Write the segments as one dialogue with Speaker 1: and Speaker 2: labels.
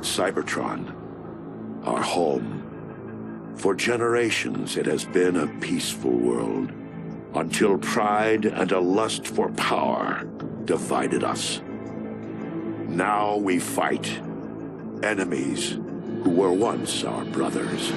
Speaker 1: Cybertron, our home. For generations, it has been a peaceful world, until pride and a lust for power divided us. Now we fight enemies who were once our brothers.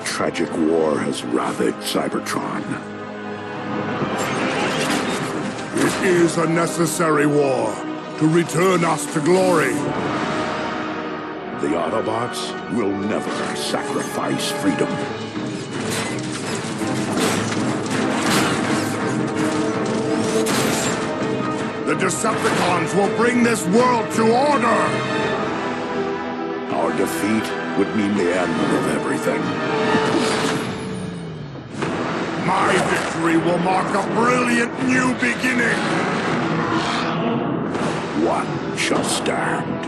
Speaker 1: Tragic war has ravaged Cybertron.
Speaker 2: It is a necessary war to return us to glory.
Speaker 1: The Autobots will never sacrifice freedom.
Speaker 2: The Decepticons will bring this world to order!
Speaker 1: Our defeat would mean the end of everything.
Speaker 2: My victory will mark a brilliant new beginning!
Speaker 1: One shall stand.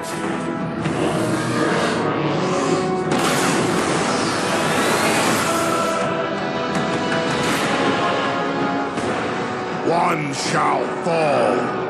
Speaker 2: One shall fall.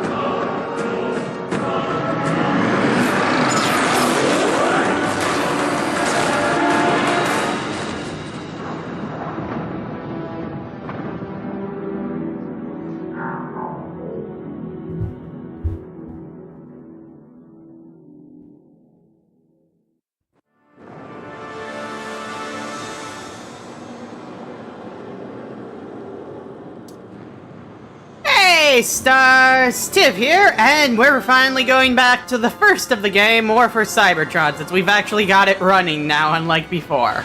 Speaker 3: Hey stars, Tiv here, and we're finally going back to the first of the game, War for Cybertron, since we've actually got it running now, unlike before.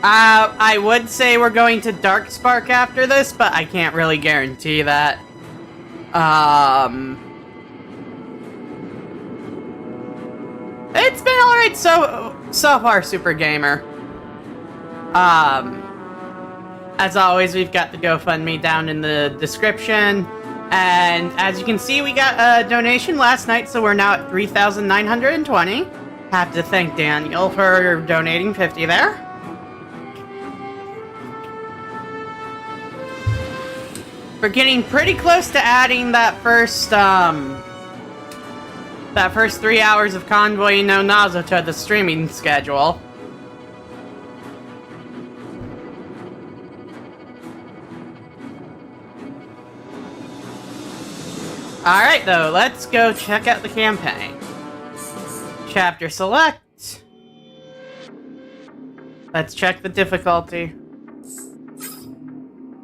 Speaker 3: I would say we're going to Darkspark after this, but I can't really guarantee that. It's been alright so far, Super Gamer. As always, we've got the GoFundMe down in the description. And as you can see, we got a donation last night, so we're now at 3,920. Have to thank Daniel for donating 50 there. We're getting pretty close to adding that first 3 hours of Convoy No Nazo to the streaming schedule. Alright though, let's go check out the campaign. Chapter select. Let's check the difficulty.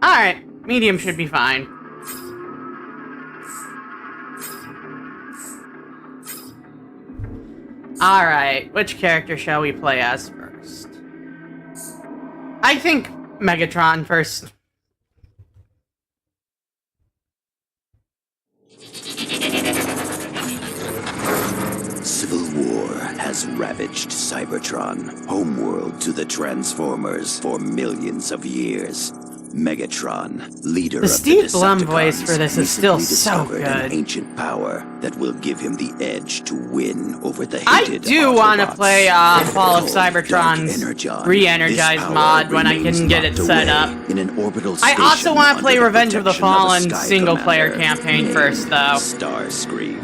Speaker 3: Alright, medium should be fine. Alright, which character shall we play as first? I think Megatron first.
Speaker 4: Civil war has ravaged Cybertron, homeworld to the Transformers, for millions of years. Megatron, leader of the
Speaker 3: Steve Blum voice for this is still so good.
Speaker 4: An ancient power that will give him the edge to win over the
Speaker 3: I
Speaker 4: hated
Speaker 3: do want to
Speaker 4: Autobots.
Speaker 3: play Fall of Cybertron's
Speaker 4: Energon.
Speaker 3: re-energized mod when I can get it set up.
Speaker 4: In an orbital
Speaker 3: I also want to play
Speaker 4: under the
Speaker 3: Revenge of the
Speaker 4: protection a
Speaker 3: Fallen
Speaker 4: Sky
Speaker 3: single-player
Speaker 4: Commander
Speaker 3: campaign
Speaker 4: named
Speaker 3: first, though.
Speaker 4: Starscream.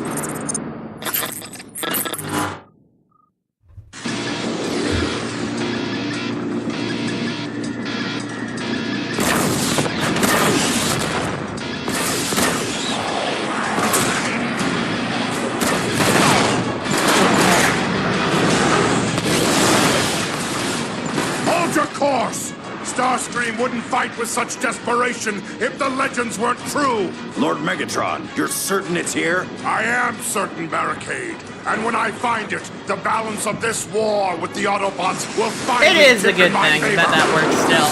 Speaker 2: Starscream wouldn't fight with such desperation if the legends weren't true.
Speaker 4: Lord Megatron, you're certain it's here?
Speaker 2: I am certain, Barricade. And when I find it, the balance of this war with the Autobots will finally
Speaker 3: It is a
Speaker 2: tip
Speaker 3: good
Speaker 2: in my
Speaker 3: thing
Speaker 2: favor.
Speaker 3: that works still.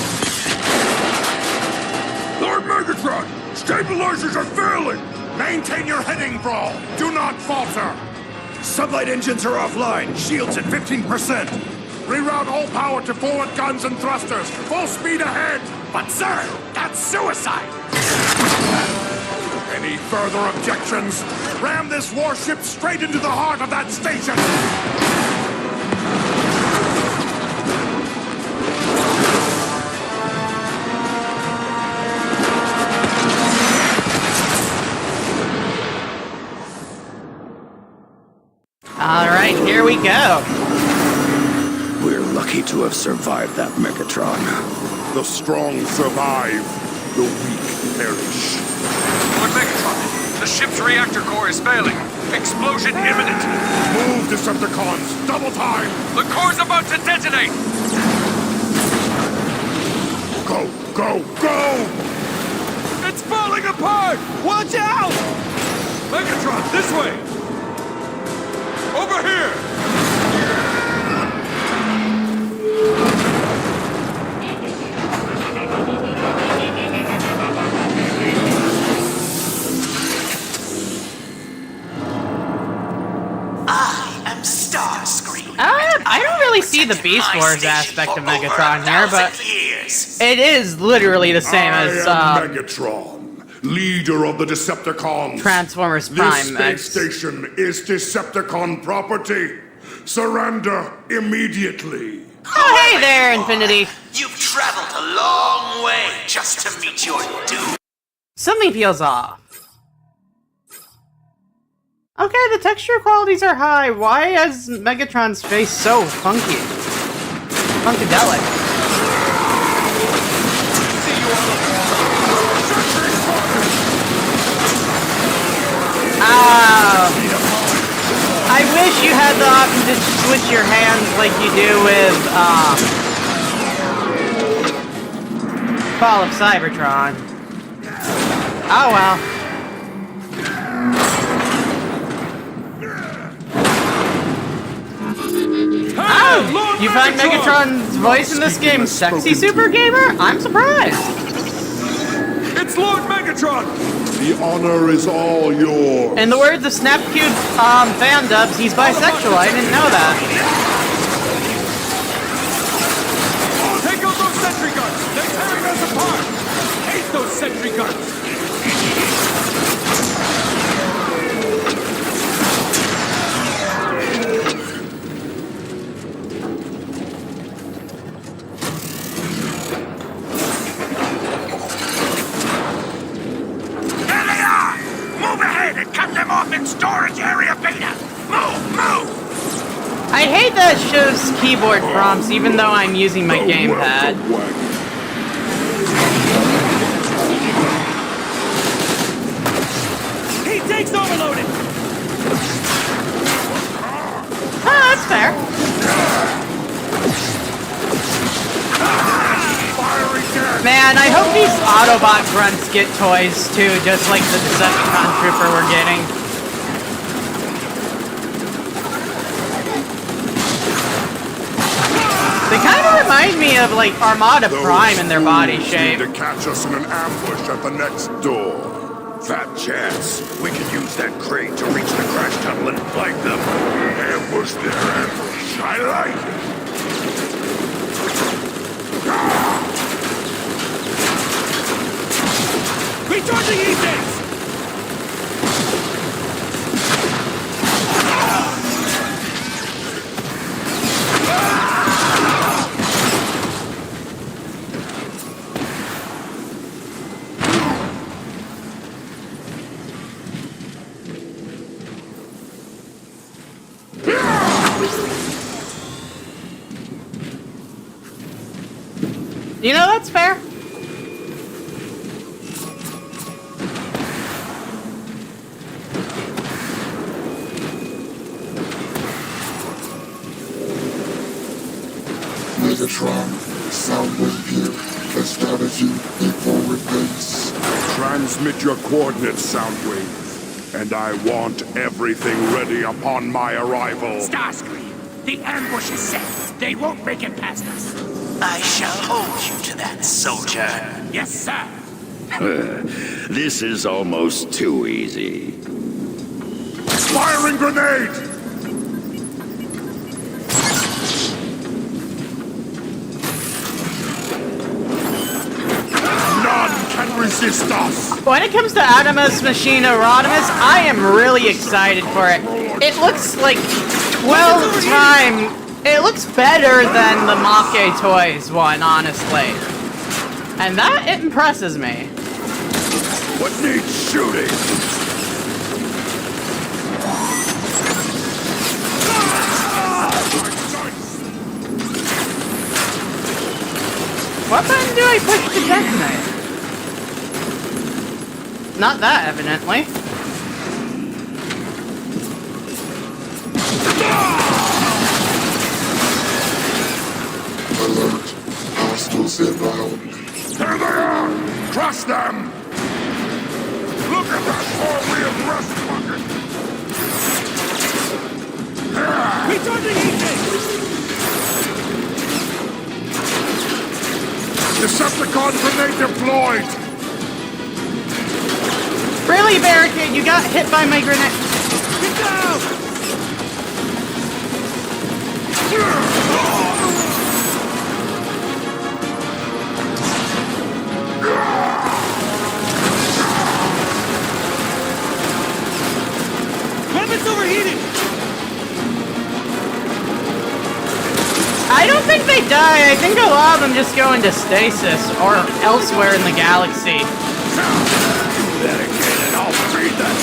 Speaker 2: Lord Megatron, stabilizers are failing. Maintain your heading, Brawl. Do not falter.
Speaker 4: Sublight engines are offline. Shields at 15%.
Speaker 2: Reroute all power to forward guns and thrusters. Full speed ahead.
Speaker 4: But sir, that's suicide!
Speaker 2: Any further objections? Ram this warship straight into the heart of that station!
Speaker 3: Alright, here we go.
Speaker 4: We're lucky to have survived that Megatron.
Speaker 2: The strong survive, the weak perish.
Speaker 5: Lord Megatron, the ship's reactor core is failing. Explosion imminent.
Speaker 2: Move, Decepticons! Double time!
Speaker 5: The core's about to detonate!
Speaker 2: Go, go, go!
Speaker 5: It's falling apart! Watch out! Megatron, this way! Over here!
Speaker 3: I don't really see the Beast Wars aspect of Megatron here, but it is literally the same as
Speaker 2: I am Megatron, leader of the Decepticons.
Speaker 3: Transformers
Speaker 2: This
Speaker 3: Prime.
Speaker 2: space station is Decepticon property. Surrender immediately.
Speaker 3: Oh, hey there, Infinity.
Speaker 6: You've traveled a long way just to meet your doom.
Speaker 3: Something feels off. Okay, the texture qualities are high. Why is Megatron's face so funky? Funkadelic. I wish you had the option to switch your hands like you do with, Fall of Cybertron. Oh well. Oh! You find Megatron's voice in this game sexy, Super Gamer? I'm surprised!
Speaker 5: It's Lord Megatron!
Speaker 2: The honor is all yours.
Speaker 3: In the words of Snapcube fan dubs, he's bisexual. I didn't know that.
Speaker 5: Take out those sentry guns! They're tearing us apart! Hate those sentry guns!
Speaker 6: Storage area beta! Move! Move!
Speaker 3: I hate that it shows keyboard prompts even though I'm using my gamepad.
Speaker 5: He takes overloaded!
Speaker 3: Oh, that's fair. Man, I hope these Autobot grunts get toys too, just like the Decepticon Trooper we're getting. They kind of remind me of, like, Armada Prime in their body shape.
Speaker 2: To catch us in an ambush at the next door.
Speaker 1: Fat chance. We could use that crane to reach the crash tunnel and fight them. Ambush their ambush. I like it.
Speaker 5: Recharging E-Tanks!
Speaker 3: You know, that's fair.
Speaker 7: Megatron, someone here.
Speaker 2: the strategy before it base. Transmit your coordinates, Soundwave, and I want everything ready upon my arrival.
Speaker 6: Starscream, the ambush is set. They won't make it past us. I shall hold you to that, soldier. Yes, sir.
Speaker 4: This is almost too easy.
Speaker 2: Firing grenade! None can resist us!
Speaker 3: When it comes to Animus Machina Rodimus, I am really excited for it. It looks like 12 times. It looks better than the Make Toys one, honestly. And that, it impresses me.
Speaker 2: What needs shooting?
Speaker 3: What button do I push to detonate? Not that, evidently.
Speaker 2: Alert. Hostiles inbound. There they are! Crush them! Look at that four-wheeled rust bucket!
Speaker 5: Recharging heat
Speaker 2: Decepticon grenade deployed!
Speaker 3: Really, Barricade, you got hit by my grenade.
Speaker 5: Get down! Weapons overheating!
Speaker 3: I don't think they die. I think a lot of them just go into stasis or elsewhere in the galaxy.
Speaker 2: Dedicated, I'll feed that!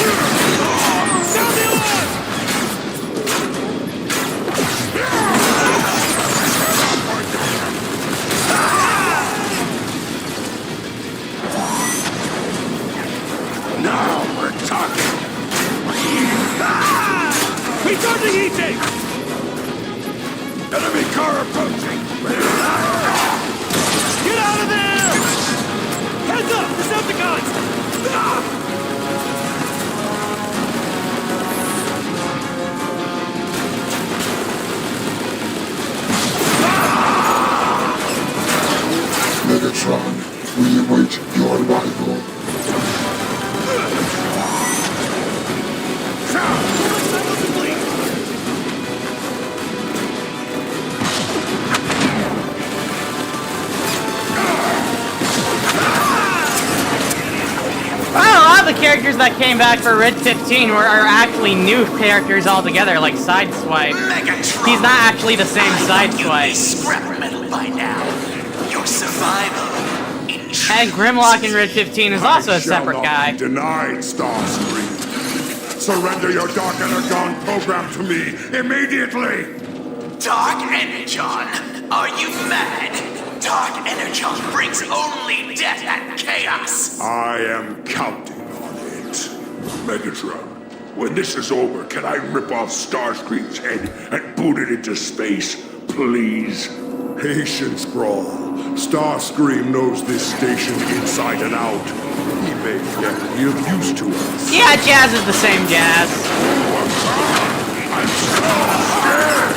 Speaker 5: Sound the alarm!
Speaker 2: Now we're talking!
Speaker 5: Recharging heat tank!
Speaker 2: Enemy car approaching!
Speaker 5: Get out of there! Heads up! Decepticons!
Speaker 2: Megatron, we await your arrival.
Speaker 3: Well, a lot of the characters that came back for Red 15 are actually new characters altogether, like Sideswipe.
Speaker 6: Megatron!
Speaker 3: He's not actually the same Sideswipe.
Speaker 6: Scrap metal by now. Your survival.
Speaker 3: And Grimlock in Red 15 is also a separate guy.
Speaker 2: Denied, Starscream. Surrender your Dark Energon program to me immediately!
Speaker 6: Dark Energon? Are you mad? Dark Energon brings only death and chaos.
Speaker 2: I am counting on it. Megatron, when this is over, can I rip off Starscream's head and boot it into space, please? Patience, Brawl. Starscream knows this station inside and out. He may get real used to us.
Speaker 3: Yeah, Jazz is the same Jazz.
Speaker 2: I'm so scared!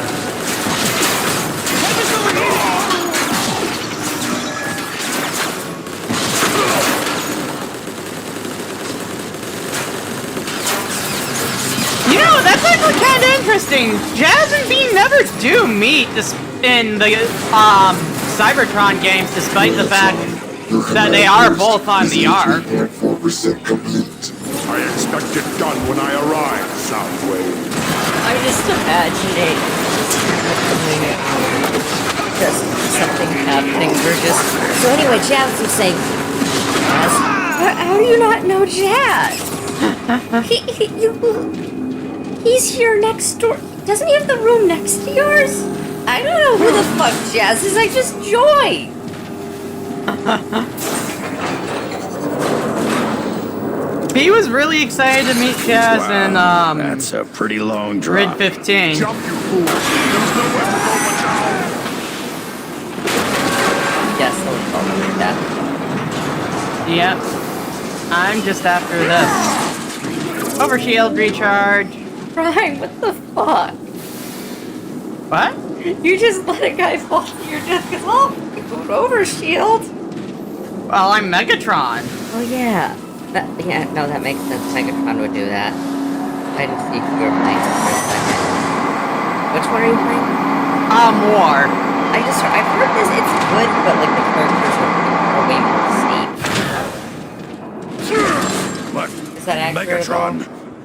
Speaker 3: You know, that's actually kind of interesting. Jazz and Beam never do meet in the Cybertron games, despite the fact that they are both on the Ark.
Speaker 2: 4% complete. I expect it done when I arrive, Soundwave.
Speaker 7: I just imagine it. Just something happening. We're just. So anyway, Jazz was saying, Jazz, how do you not know Jazz? He's here next door. Doesn't he have the room next to yours? I don't know who the fuck Jazz is. I just joined.
Speaker 3: He was really excited to meet Jazz in
Speaker 4: That's a pretty long drop.
Speaker 3: Red 15.
Speaker 2: Jump, you fool! There's nowhere to go but down!
Speaker 7: Yes, someone called me that.
Speaker 3: Yep. I'm just after this. Overshield recharge.
Speaker 7: Ryan, what the fuck?
Speaker 3: What?
Speaker 7: You just let a guy fall to your death because, oh, overshield.
Speaker 3: Well, I'm Megatron.
Speaker 7: Oh, yeah. Yeah, no, that makes sense. Megatron would do that. I didn't see if you were playing for a second. Which one are you playing?
Speaker 3: War.
Speaker 7: I've heard this, it's good, but like the characters are way more steep.
Speaker 2: But
Speaker 7: Is that accurate?
Speaker 2: Megatron,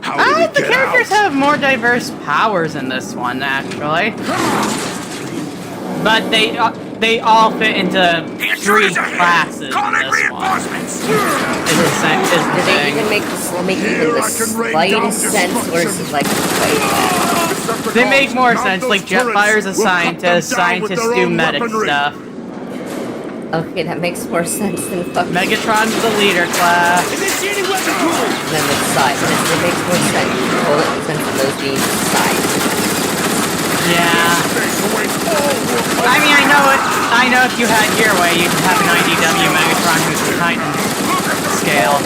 Speaker 2: how do we
Speaker 3: The
Speaker 2: get
Speaker 3: characters
Speaker 2: out?
Speaker 3: have more diverse powers in this one, actually. But they all fit into 3 classes in this one.
Speaker 6: Reinforcements!
Speaker 3: Is the
Speaker 7: Do they
Speaker 3: thing.
Speaker 7: even make the slightest sense, or is it like way back?
Speaker 3: They make more sense, like Jetfire's a scientist, scientists do medic stuff.
Speaker 7: Okay, that makes more sense than fucking...
Speaker 3: Megatron's the leader class.
Speaker 5: Initiating weapon cooling!
Speaker 7: And then the size. It makes more sense. Well, it sense of those being size.
Speaker 3: Yeah. I mean, I know if you had your way, you'd have an IDW Megatron who's the Titan scale.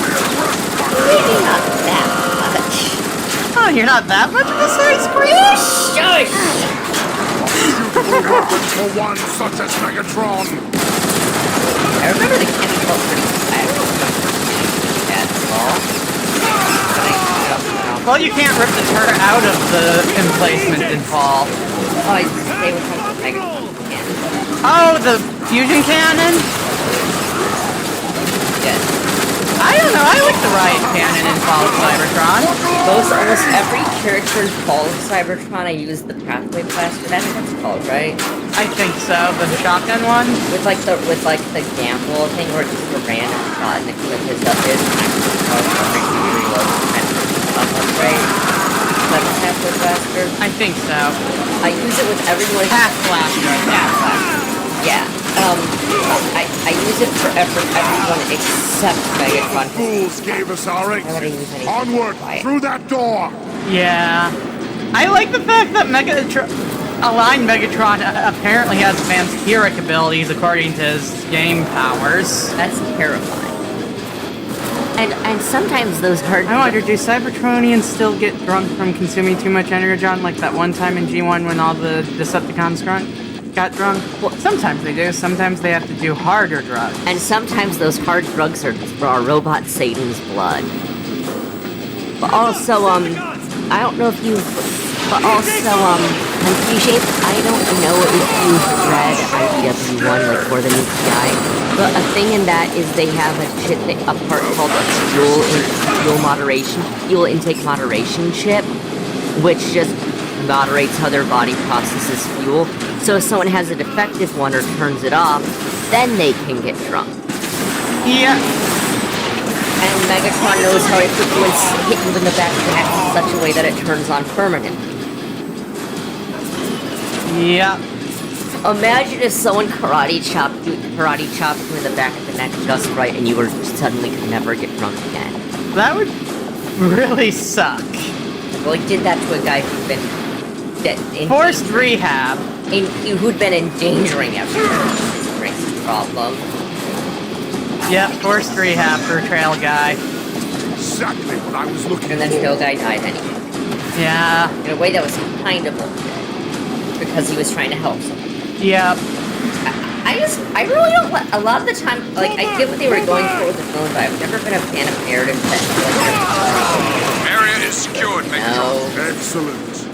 Speaker 7: Maybe not that much.
Speaker 3: Oh, you're not that much of a size queen?
Speaker 7: Shush!
Speaker 2: For one such as Megatron.
Speaker 7: I remember the cannon felt pretty... I don't know if it was pretty bad at all. But I don't know.
Speaker 3: Well, you can't rip the turret out of the emplacement and fall.
Speaker 7: Oh, I just say which one was Megatron cannon.
Speaker 3: Oh, the fusion cannon?
Speaker 7: Yes.
Speaker 3: I don't know, I like the riot cannon in Fall of Cybertron.
Speaker 7: Almost every character in Fall of Cybertron, I use the pathway blaster. That's what it's called, right?
Speaker 3: I think so, the shotgun one.
Speaker 7: With like the gamble thing, where it's just a random shot and the clip is up is right? Is that the pathway blaster?
Speaker 3: I think so.
Speaker 7: I use it with everyone.
Speaker 3: Path blaster.
Speaker 7: Yeah. I use it for everyone except Megatron.
Speaker 2: Fools gave us our
Speaker 7: I don't use anything.
Speaker 2: Onward, through that door.
Speaker 3: Yeah. I like the fact that Aligned Megatron apparently has vampiric abilities according to his game powers.
Speaker 7: That's terrifying. And sometimes those hard.
Speaker 3: I wonder, do Cybertronians still get drunk from consuming too much Energon, like that one time in G1 when all the Decepticons got drunk? Well, sometimes they do. Sometimes they have to do harder drugs.
Speaker 7: And sometimes those hard drugs are robot Satan's blood. But also, I don't know if you've... But also, Shape, I don't know if you've read IDW1, like, or the new PI, but a thing in that is they have a part called a fuel intake moderation chip, which just moderates how their body processes fuel. So if someone has a defective one or turns it off, then they can get drunk.
Speaker 3: Yeah.
Speaker 7: And Megatron knows how to hit you in the back of the neck in such a way that it turns on permanently.
Speaker 3: Yeah.
Speaker 7: Imagine if someone karate chopped you in the back of the neck just right, and you were suddenly could never get drunk again.
Speaker 3: That would really suck.
Speaker 7: Well, he did that to a guy who'd been
Speaker 3: Forced rehab.
Speaker 7: Who'd been endangering everyone. This is a drinking problem.
Speaker 3: Yep, forced rehab for a trail guy.
Speaker 2: Exactly what I was looking
Speaker 7: And then Trail Guy died anyway.
Speaker 3: Yeah.
Speaker 7: In a way that was kind of bullshit. Because he was trying to help someone.
Speaker 3: Yep.
Speaker 7: I really don't, a lot of the time, like, I get what they were going for with the film, but I've never been a fan of narrative that
Speaker 5: Area is secured, Megatron.
Speaker 7: no.
Speaker 2: Excellent.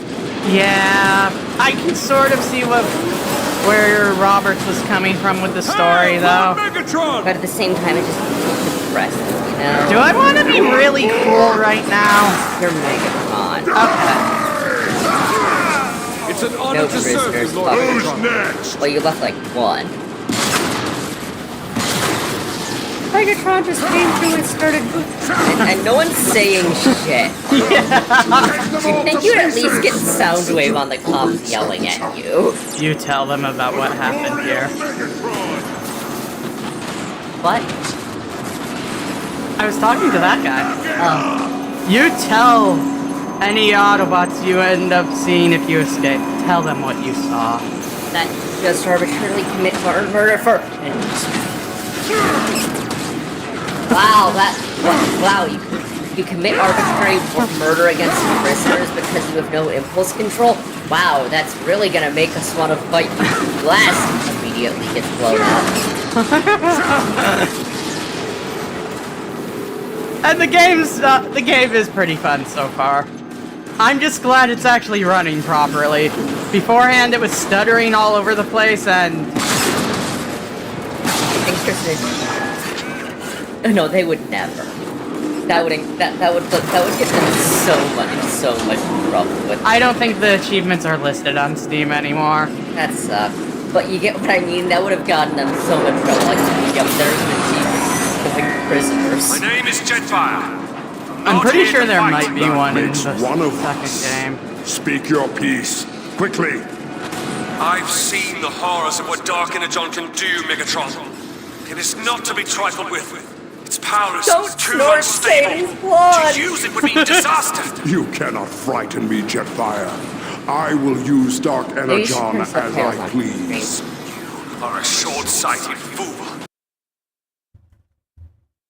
Speaker 3: Yeah. I can sort of see where Roberts was coming from with the story, though.
Speaker 5: Megatron!
Speaker 7: But at the same time, it just feels depressing, you know?
Speaker 3: Do I want to be really cool right now?
Speaker 7: You're Megatron.
Speaker 3: Okay.
Speaker 5: It's an honor
Speaker 7: No
Speaker 5: to serve you,
Speaker 7: prisoners,
Speaker 5: Lord
Speaker 7: fuck.
Speaker 2: Who's
Speaker 5: Megatron.
Speaker 2: next?
Speaker 7: Well, you left like one.
Speaker 3: Megatron just came through and started...
Speaker 7: And no one's saying shit. You'd think you'd at least get Soundwave on the comms yelling at you.
Speaker 3: You tell them about what happened here.
Speaker 7: What?
Speaker 3: I was talking to that guy.
Speaker 7: Oh.
Speaker 3: You tell any Autobots you end up seeing if you escape. Tell them what you saw.
Speaker 7: that just arbitrarily commit murder for... Wow, wow, you commit arbitrary murder against prisoners because you have no impulse control? Wow, that's really gonna make us want to fight you. Glass immediately gets blown up.
Speaker 3: And the game is pretty fun so far. I'm just glad it's actually running properly. Beforehand, it was stuttering all over the place, and...
Speaker 7: No, they would never. That would get them so much trouble.
Speaker 3: I don't think the achievements are listed on Steam anymore.
Speaker 7: That sucks. But you get what I mean? That would have gotten them so much trouble. Like, yep, there's an achievement for the prisoners.
Speaker 5: My name is Jetfire.
Speaker 3: I'm pretty sure there might be
Speaker 2: That
Speaker 3: one in the
Speaker 2: makes one of
Speaker 3: second
Speaker 2: us.
Speaker 3: game.
Speaker 2: Speak your piece. Quickly.
Speaker 5: I've seen the horrors of what Dark Energon can do, Megatron. It is not to be trifled with. Its power is too unstable. To use it would be disaster.
Speaker 2: You cannot frighten me, Jetfire. I will use Dark Energon as I please.
Speaker 5: You are a short-sighted fool.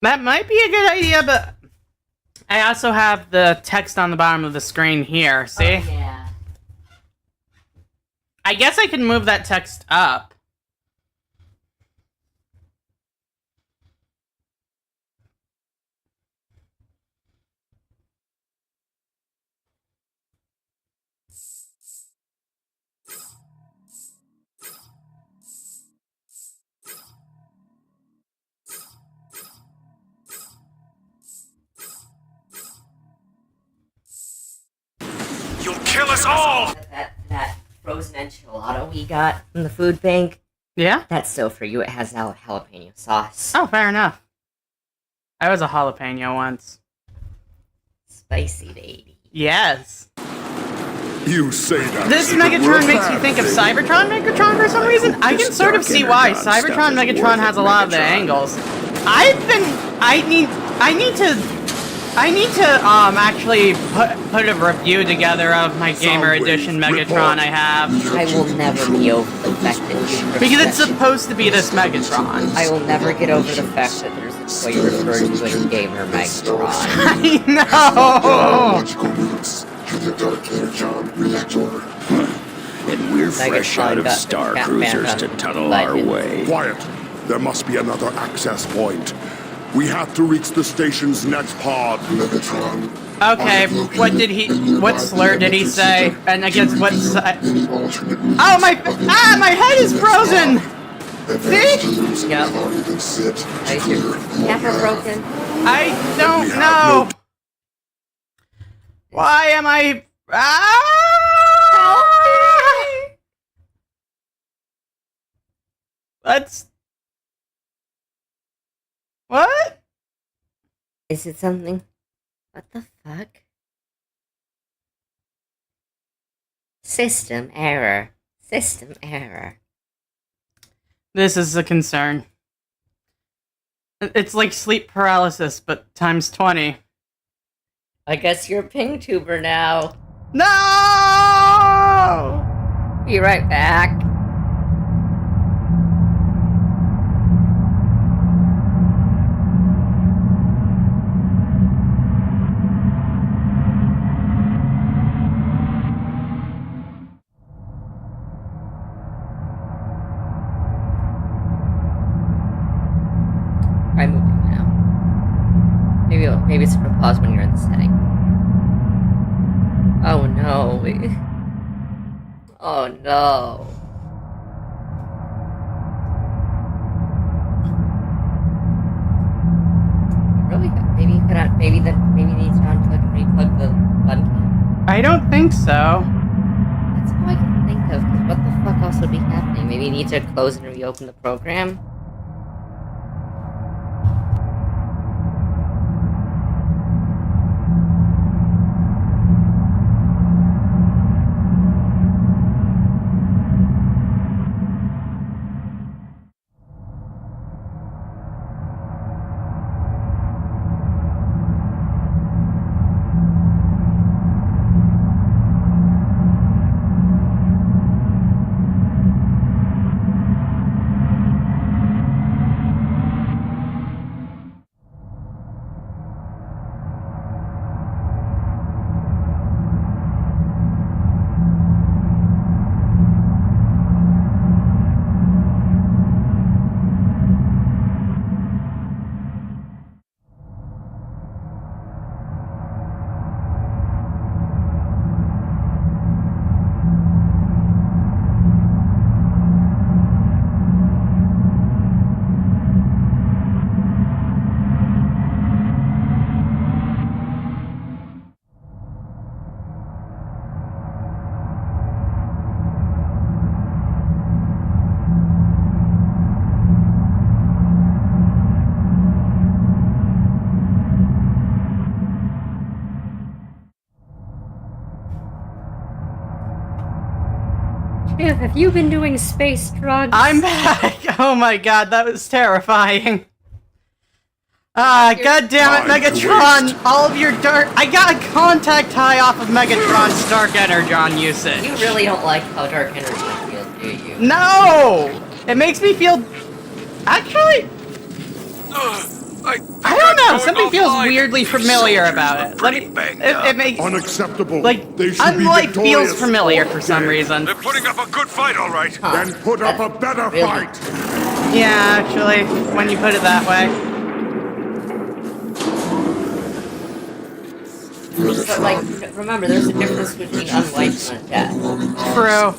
Speaker 3: That might be a good idea, but I also have the text on the bottom of the screen here, see?
Speaker 7: Oh, yeah.
Speaker 3: I guess I can move that text up.
Speaker 5: You'll kill us all!
Speaker 7: That frozen enchilada we got from the food bank,
Speaker 3: Yeah?
Speaker 7: that's so for you. It has jalapeno sauce.
Speaker 3: Oh, fair enough. I was a jalapeno once.
Speaker 7: Spicy, baby.
Speaker 3: Yes.
Speaker 2: You say that.
Speaker 3: This Megatron makes me think of Cybertron Megatron for some reason. I can sort of see why. Cybertron Megatron has a lot of the angles. I need to actually put a review together of my Gamer Edition Megatron I have.
Speaker 7: I will never be over the fact that you...
Speaker 3: Because it's supposed to be this Megatron.
Speaker 7: I will never get over the fact that there's a toy referred to as Gamer Megatron.
Speaker 3: I know!
Speaker 2: Biological units to the Dark Energon reactor.
Speaker 4: And we're fresh
Speaker 7: Megatron
Speaker 4: out of
Speaker 7: got
Speaker 4: star
Speaker 7: the
Speaker 4: cruisers
Speaker 7: Batman
Speaker 4: to
Speaker 7: on
Speaker 4: tunnel our
Speaker 7: Legends.
Speaker 4: way.
Speaker 2: Quiet. There must be another access point. We have to reach the station's next pod. Megatron.
Speaker 3: Okay, what slur did he say? And against what side? Oh, my head is frozen! See?
Speaker 7: Yep. Is your camera broken?
Speaker 3: I don't know. Why am I... Let's... What?
Speaker 7: Is it something? What the fuck? System error. System error.
Speaker 3: This is a concern. It's like sleep paralysis, but times 20.
Speaker 7: I guess you're a ping tuber now.
Speaker 3: No!
Speaker 7: Be right back. I'm moving now. Maybe it's for pause when you're in the setting. Oh no. Oh no. Really? Maybe you could. Maybe you need to unplug and replug the button cam.
Speaker 3: I don't think so.
Speaker 7: That's all I can think of. Because what the fuck else would be happening? Maybe you need to close and reopen the program. Have you been doing space drugs?
Speaker 3: I'm back! Oh my god, that was terrifying. Ah, god damn it, Megatron! All of your dark... I got a contact high off of Megatron's dark Energon usage.
Speaker 7: You really don't like how dark energy feels, do you?
Speaker 3: No! It makes me feel... Actually... I don't know, something feels weirdly familiar about it. Let me... It makes...
Speaker 2: Unacceptable.
Speaker 3: Like,
Speaker 2: They should be
Speaker 3: unlike feels
Speaker 2: victorious.
Speaker 3: familiar for some reason.
Speaker 5: They're putting up a good fight, all right.
Speaker 2: Then put up a better
Speaker 7: Really?
Speaker 2: fight.
Speaker 3: Yeah, actually, when you put it that way.
Speaker 7: But, like, remember, there's a difference between unlife and undeath.
Speaker 3: True.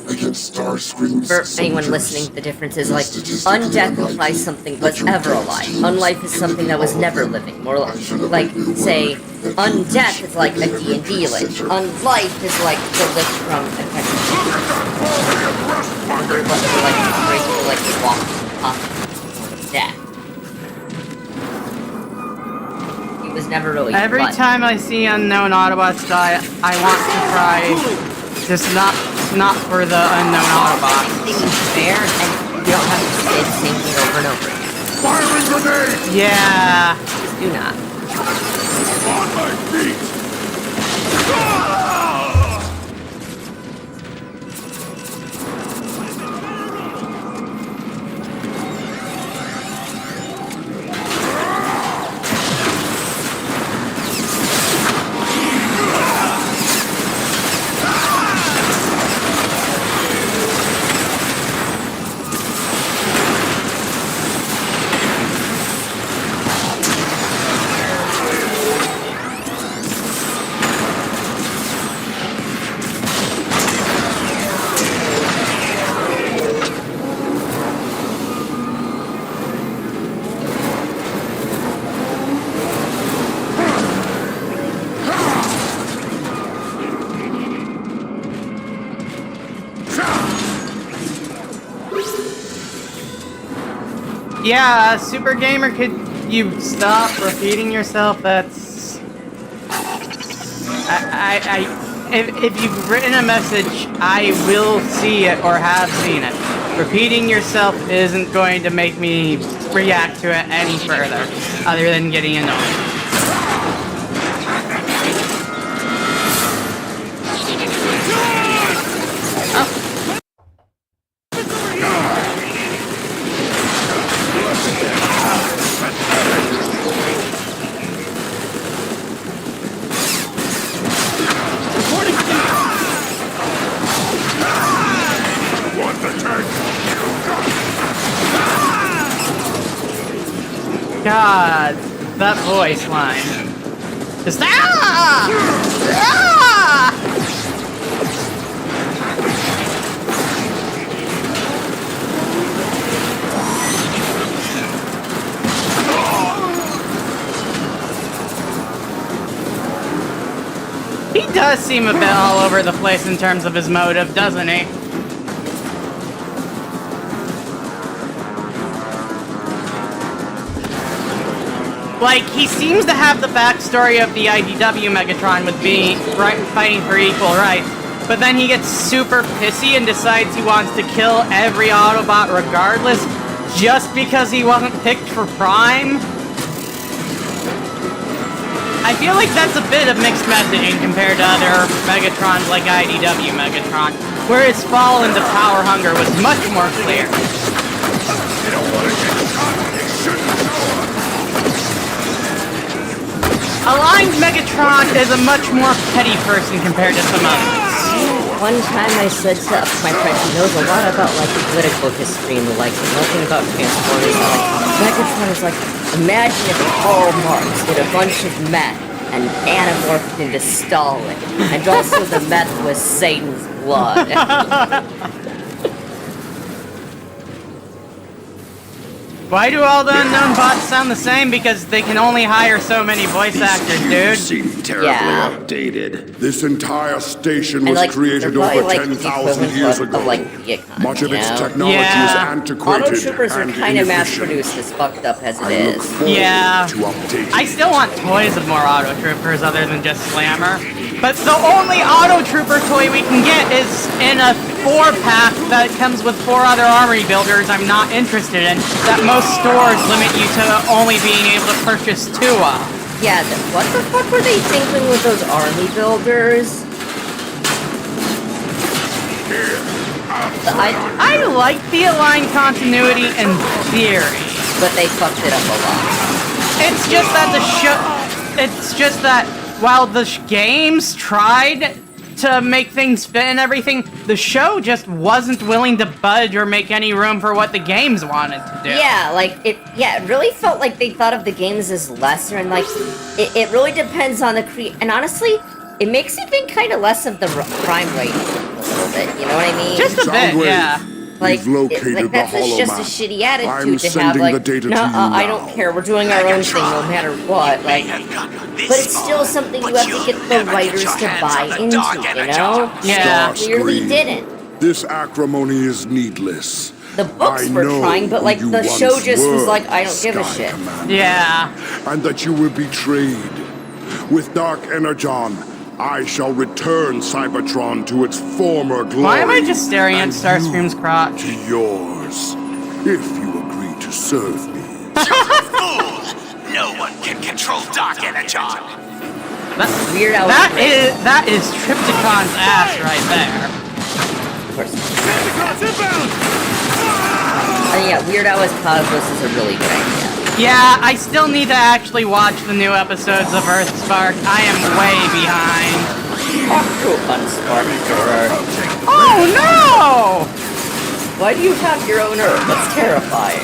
Speaker 7: For anyone listening, the difference is, like, undeath implies something was ever alive. Unlife is something that was never living. More like, say, undeath is like a D&D lich. Unlife is like the lich from a They're like walking off death. He was never really
Speaker 3: Every
Speaker 7: blood.
Speaker 3: time I see unknown Autobots die, I want to cry. Just not for the unknown Autobots.
Speaker 7: Everything is fair, and you don't have to say the same thing over and over again.
Speaker 2: Firing grenade!
Speaker 3: Yeah.
Speaker 7: Just do not.
Speaker 2: On my feet!
Speaker 3: Yeah, Super Gamer, could you stop repeating yourself? That's... If you've written a message, I will see it or have seen it. Repeating yourself isn't going to make me react to it any further, other than getting annoyed. God, that voice line. Just He does seem a bit all over the place in terms of his motive, doesn't he? Like, he seems to have the backstory of the IDW Megatron with being fighting for equal rights, but then he gets super pissy and decides he wants to kill every Autobot regardless, just because he wasn't picked for Prime? I feel like that's a bit of mixed messaging compared to other Megatrons like IDW Megatron, where his fall into power hunger was much more clear.
Speaker 2: They don't want to get shot. They shouldn't show up.
Speaker 3: Aligned Megatron is a much more petty person compared to some others.
Speaker 7: One time I said to my friend who knows a lot about like political history and the like, and nothing about Transformers, like Megatron is like, imagine if Karl Marx did a bunch of meth and anamorphed into Stalin, and also the meth was Satan's blood.
Speaker 3: Why do all the unknown bots sound the same? Because they can only hire so many voice actors, dude.
Speaker 4: Seem terribly outdated.
Speaker 2: This entire station was
Speaker 7: like,
Speaker 2: created
Speaker 7: they're probably,
Speaker 2: over
Speaker 7: like, the
Speaker 2: 10,000 years
Speaker 7: equivalent
Speaker 2: ago.
Speaker 7: of, like, Iacon,
Speaker 2: Much of
Speaker 7: you
Speaker 2: its
Speaker 7: know?
Speaker 2: technology
Speaker 3: Yeah.
Speaker 2: is antiquated
Speaker 7: Auto Troopers are
Speaker 2: and
Speaker 7: kind of
Speaker 2: inefficient.
Speaker 7: mass-produced as fucked up as it
Speaker 2: I look
Speaker 7: is.
Speaker 2: forward
Speaker 3: Yeah.
Speaker 2: to updating
Speaker 3: I still want toys of more Auto Troopers other than just Slammer. But the only Auto Trooper toy we can get is in a 4-pack that comes with 4 other armory builders I'm not interested in, that most stores limit you to only being able to purchase 2 of.
Speaker 7: Yeah, what the fuck were they thinking with those army builders?
Speaker 3: I like the aligned continuity in theory.
Speaker 7: But they fucked it up a lot.
Speaker 3: It's just that while the games tried to make things fit and everything, the show just wasn't willing to budge or make any room for what the games wanted to do.
Speaker 7: Yeah, like, it really felt like they thought of the games as lesser, and like, it really depends on the and honestly, it makes you think kind of less of the crime rate a little bit, you know what I mean?
Speaker 3: Just a bit, yeah.
Speaker 7: Like, that's just a shitty attitude to have, like, no, I don't care, we're doing our own thing no matter what, like, but it's still something you have to get the writers to buy into, you know?
Speaker 3: Yeah.
Speaker 7: Clearly didn't.
Speaker 2: This acrimony is needless.
Speaker 7: The books were trying, but, like, the show just was like, I don't give a shit.
Speaker 3: Yeah.
Speaker 2: And that you were betrayed. With Dark Energon, I shall return Cybertron to its former glory.
Speaker 3: Why am I just staring at Starscream's crotch?
Speaker 2: To yours, if you agree to serve me.
Speaker 6: Fool! No one can control Dark Energon.
Speaker 7: Weird Al.
Speaker 3: That is Triptychon's ass right there.
Speaker 7: Of course. Yeah, Weird Al as Cosmos is a really good idea.
Speaker 3: Yeah, I still need to actually watch the new episodes of Earthspark. I am way behind. Oh no!
Speaker 7: Why do you have your own Earth? That's terrifying.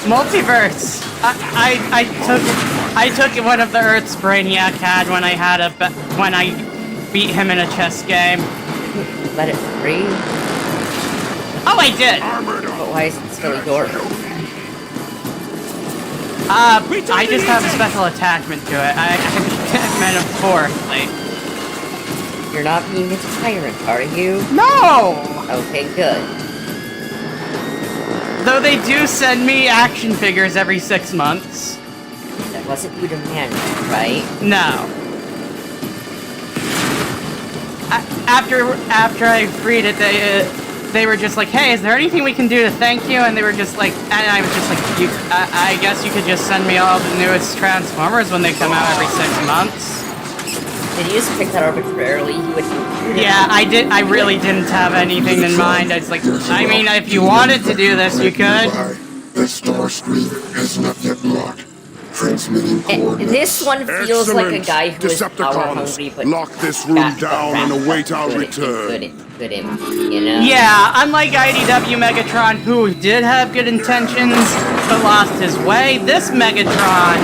Speaker 3: Multiverse. I took one of the Earths Brainiac had when I beat him in a chess game.
Speaker 7: Let it free.
Speaker 3: Oh, I did.
Speaker 7: But why is it still your Earth?
Speaker 3: I just have a special attachment to it. I metaphorically.
Speaker 7: You're not being a tyrant, are you?
Speaker 3: No!
Speaker 7: Okay, good.
Speaker 3: Though they do send me action figures every 6 months.
Speaker 7: That wasn't you demanding, right?
Speaker 3: No. After I freed it, they were just like, hey, is there anything we can do to thank you? And they were just like, and I was just like, I guess you could just send me all the newest Transformers when they come out every 6 months.
Speaker 7: Did you just pick that arbitrarily?
Speaker 3: Yeah, I did. I really didn't have anything in mind. I was like, I mean, if you wanted to do this, you could.
Speaker 2: The star screen has not yet locked. Transmitting coordinates.
Speaker 7: This one feels like a guy who is power hungry, but
Speaker 2: lock this room down and await our return.
Speaker 7: Good him, you know?
Speaker 3: Yeah, unlike IDW Megatron, who did have good intentions but lost his way, this Megatron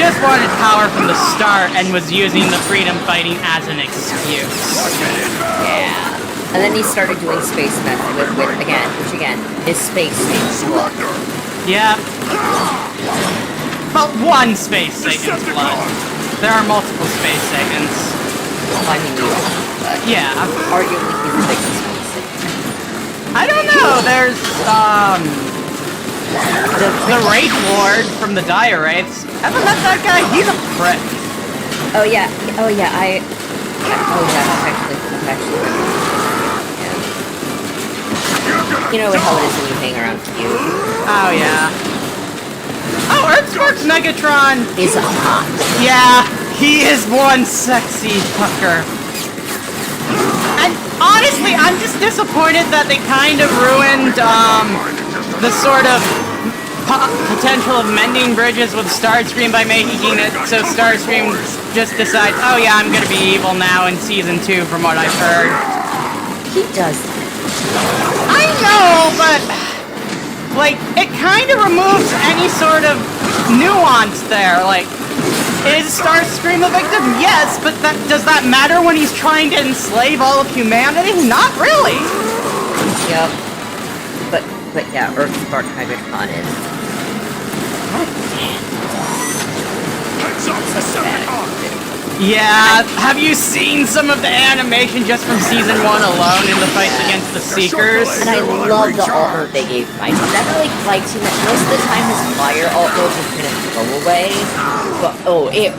Speaker 3: just wanted power from the start and was using the freedom fighting as an excuse.
Speaker 7: Yeah. And then he started doing space method which again is space blood.
Speaker 3: Yeah. But one space Sagan's blood. There are multiple space Sagans.
Speaker 7: I mean,
Speaker 3: yeah.
Speaker 7: Arguably he's the biggest space Sagan.
Speaker 3: I don't know, there's, the Wraith Lord from the Dire Wraiths. Haven't met that guy? He's a prick.
Speaker 7: Oh yeah, that's actually. Yeah. You know how it is when you hang around Cube.
Speaker 3: Oh yeah. Oh, Earthspark's Megatron
Speaker 7: is hot.
Speaker 3: Yeah, he is one sexy fucker. And honestly, I'm just disappointed that they kind of ruined the sort of potential of mending bridges with Starscream by making it so Starscream just decides, oh yeah, I'm gonna be evil now in Season 2 from what I've heard.
Speaker 7: He does.
Speaker 3: I know, but like, it kind of removes any sort of nuance there. Like, is Starscream a victim? Yes, but does that matter when he's trying to enslave all of humanity? Not really.
Speaker 7: Yep. But yeah, Earthspark Hydrocon is.
Speaker 3: Yeah, have you seen some of the animation just from Season 1 alone in the fights against the Seekers?
Speaker 7: And I love the alt mode they gave Mike. Never really liked him. Most of the time his fire alt mode was kind of throwaway. But, oh, it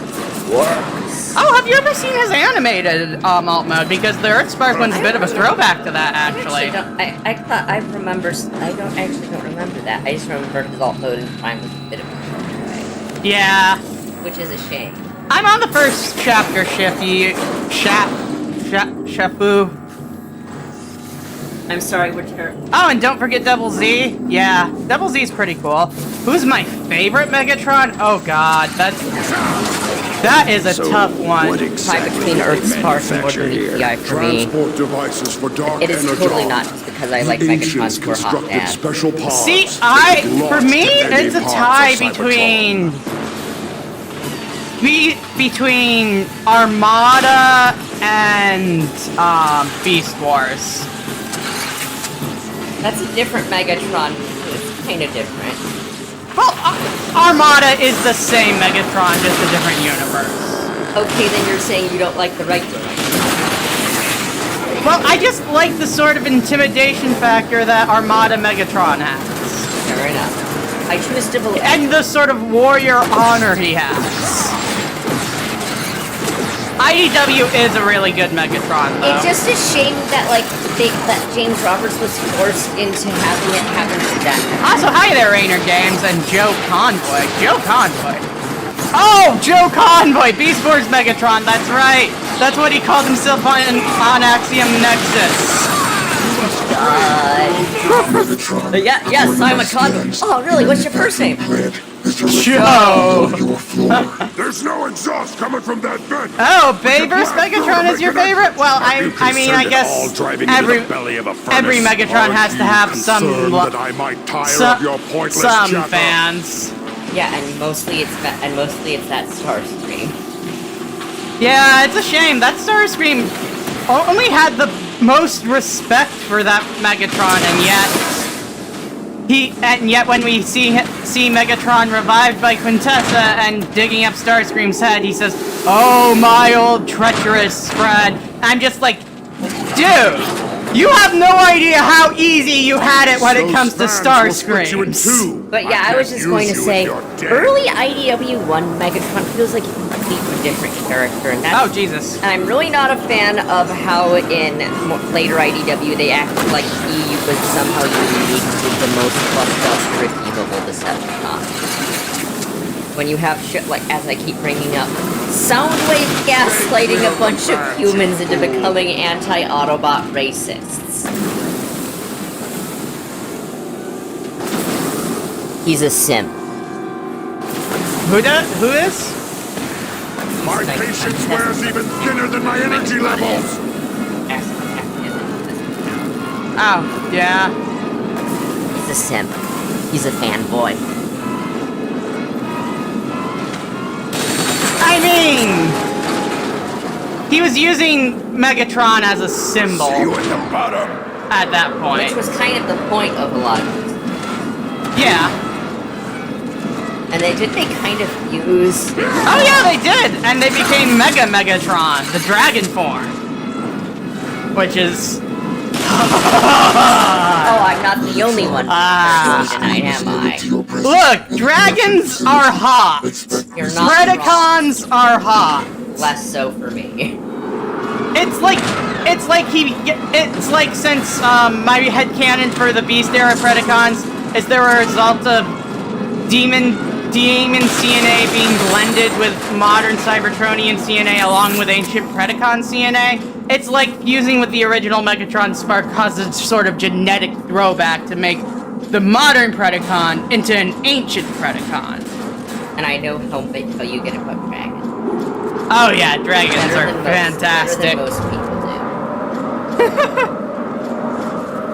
Speaker 7: works. Yes.
Speaker 3: Oh, have you ever seen his animated alt mode? Because the Earthspark one's a bit of a throwback to that, actually.
Speaker 7: I don't remember that. I just remember his alt mode in time was a bit of a throwback.
Speaker 3: Yeah.
Speaker 7: Which is a shame.
Speaker 3: I'm on the first chapter, Shafu.
Speaker 7: I'm sorry, we're terrible.
Speaker 3: Oh, and don't forget Double Z. Yeah, Double Z's pretty cool. Who's my favorite Megatron? Oh god, that is a tough one.
Speaker 4: What exactly
Speaker 7: between Earthspark and more than
Speaker 4: here?
Speaker 7: EPI for me.
Speaker 2: Transport devices for Dark
Speaker 7: It is
Speaker 2: Energon.
Speaker 7: totally not just because I like Megatron's for hot
Speaker 2: constructed
Speaker 7: dad.
Speaker 2: special pods
Speaker 3: See,
Speaker 2: that get
Speaker 3: for
Speaker 2: lost
Speaker 3: me,
Speaker 2: to any
Speaker 3: it's a
Speaker 2: parts
Speaker 3: tie
Speaker 2: of
Speaker 3: between between Armada and Beast Wars.
Speaker 7: That's a different Megatron. It's kind of different.
Speaker 3: Well, Armada is the same Megatron, just a different universe.
Speaker 7: Okay, then you're saying you don't like the regular Megatron.
Speaker 3: Well, I just like the sort of intimidation factor that Armada Megatron has.
Speaker 7: Fair enough. I choose to believe.
Speaker 3: And the sort of warrior honor he has. IDW is a really good Megatron, though.
Speaker 7: It's just a shame that that James Roberts was forced into having it happen to death.
Speaker 3: Also, hi there, Rainer Games and Joe Convoy. Joe Convoy. Oh, Joe Convoy, Beast Wars Megatron. That's right. That's what he called himself on Axiom Nexus.
Speaker 7: Yes, I'm a Convoy. Oh, really? What's your first name?
Speaker 3: Joe.
Speaker 2: There's no exhaust coming from that vent.
Speaker 3: Oh, Bayverse Megatron is your favorite? Well, I mean, I guess every Megatron has to have some fans.
Speaker 7: Yeah, and mostly it's that Starscream.
Speaker 3: Yeah, it's a shame that Starscream only had the most respect for that Megatron, and yet when we see Megatron revived by Quintessa and digging up Starscream's head, he says, "Oh, my old treacherous friend." I'm just like, dude, you have no idea how easy you had it when it comes to Starscream.
Speaker 7: But yeah, I was just going to say, early IDW1 Megatron feels like a completely different character, and that's,
Speaker 3: Oh, Jesus.
Speaker 7: and I'm really not a fan of how in later IDW they acted like he was somehow unique to the most fucked up, redeemable Decepticon. When you have shit like, as I keep bringing up, Soundwave gaslighting a bunch of humans into becoming anti-Autobot racists. He's a simp.
Speaker 3: Who is?
Speaker 2: My patience wears even thinner than my energy levels.
Speaker 3: Oh, yeah.
Speaker 7: He's a simp. He's a fanboy.
Speaker 3: I mean, he was using Megatron as a symbol
Speaker 2: See you at the bottom.
Speaker 3: at that point.
Speaker 7: Which was kind of the point of a lot of it.
Speaker 3: Yeah.
Speaker 7: And they kind of use...
Speaker 3: Oh yeah, they did! And they became Megatron, the dragon form. Which is...
Speaker 7: Oh, I'm not the only one tonight, am I?
Speaker 3: Look, dragons are hot.
Speaker 7: You're not
Speaker 3: Predacons are hot.
Speaker 7: Less so for me.
Speaker 3: It's like since my headcanon for the Beast era Predacons is there a result of demon CNA being blended with modern Cybertronian CNA along with ancient Predacon CNA. It's like fusing with the original Megatron Spark causes a sort of genetic throwback to make the modern Predacon into an ancient Predacon.
Speaker 7: And I know how you get about dragons.
Speaker 3: Oh yeah, dragons are fantastic.
Speaker 7: Better than most people do.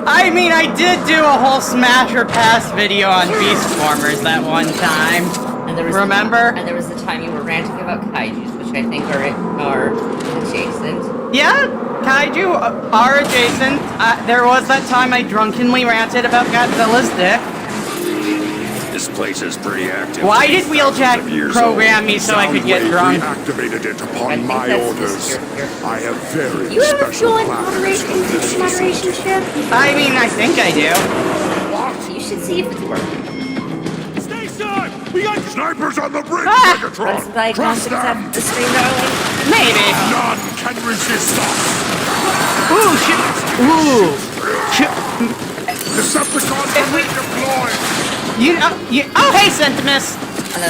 Speaker 3: I mean, I did do a whole Smash or Pass video on Beast Formers that one time.
Speaker 7: And there was
Speaker 3: Remember?
Speaker 7: And there was the time you were ranting about kaijus, which I think are adjacent.
Speaker 3: Yeah, kaiju are adjacent. There was that time I drunkenly ranted about Godzilla's dick.
Speaker 4: This place is pretty active.
Speaker 3: Why did Wheeljack program me so I could get drunk?
Speaker 2: Reactivated it
Speaker 7: I
Speaker 2: upon
Speaker 7: think
Speaker 2: my
Speaker 7: that's
Speaker 2: orders.
Speaker 7: just your
Speaker 2: I have very
Speaker 7: You ever
Speaker 2: special
Speaker 7: joined
Speaker 2: plans for this
Speaker 7: moderation ship?
Speaker 3: I mean, I think I do.
Speaker 7: You should see if it's working.
Speaker 2: Stay sharp! We got Snipers on the bridge,
Speaker 3: Ah!
Speaker 7: Run
Speaker 2: Megatron!
Speaker 7: some
Speaker 2: Trust
Speaker 7: diagnostics
Speaker 2: them!
Speaker 7: after the stream, darling.
Speaker 3: Maybe.
Speaker 2: None can resist us!
Speaker 3: Ooh, shit. Ooh. Shit.
Speaker 2: Decepticons
Speaker 3: If we-
Speaker 2: deployed!
Speaker 3: Oh, hey, Sentimus.
Speaker 7: Hello.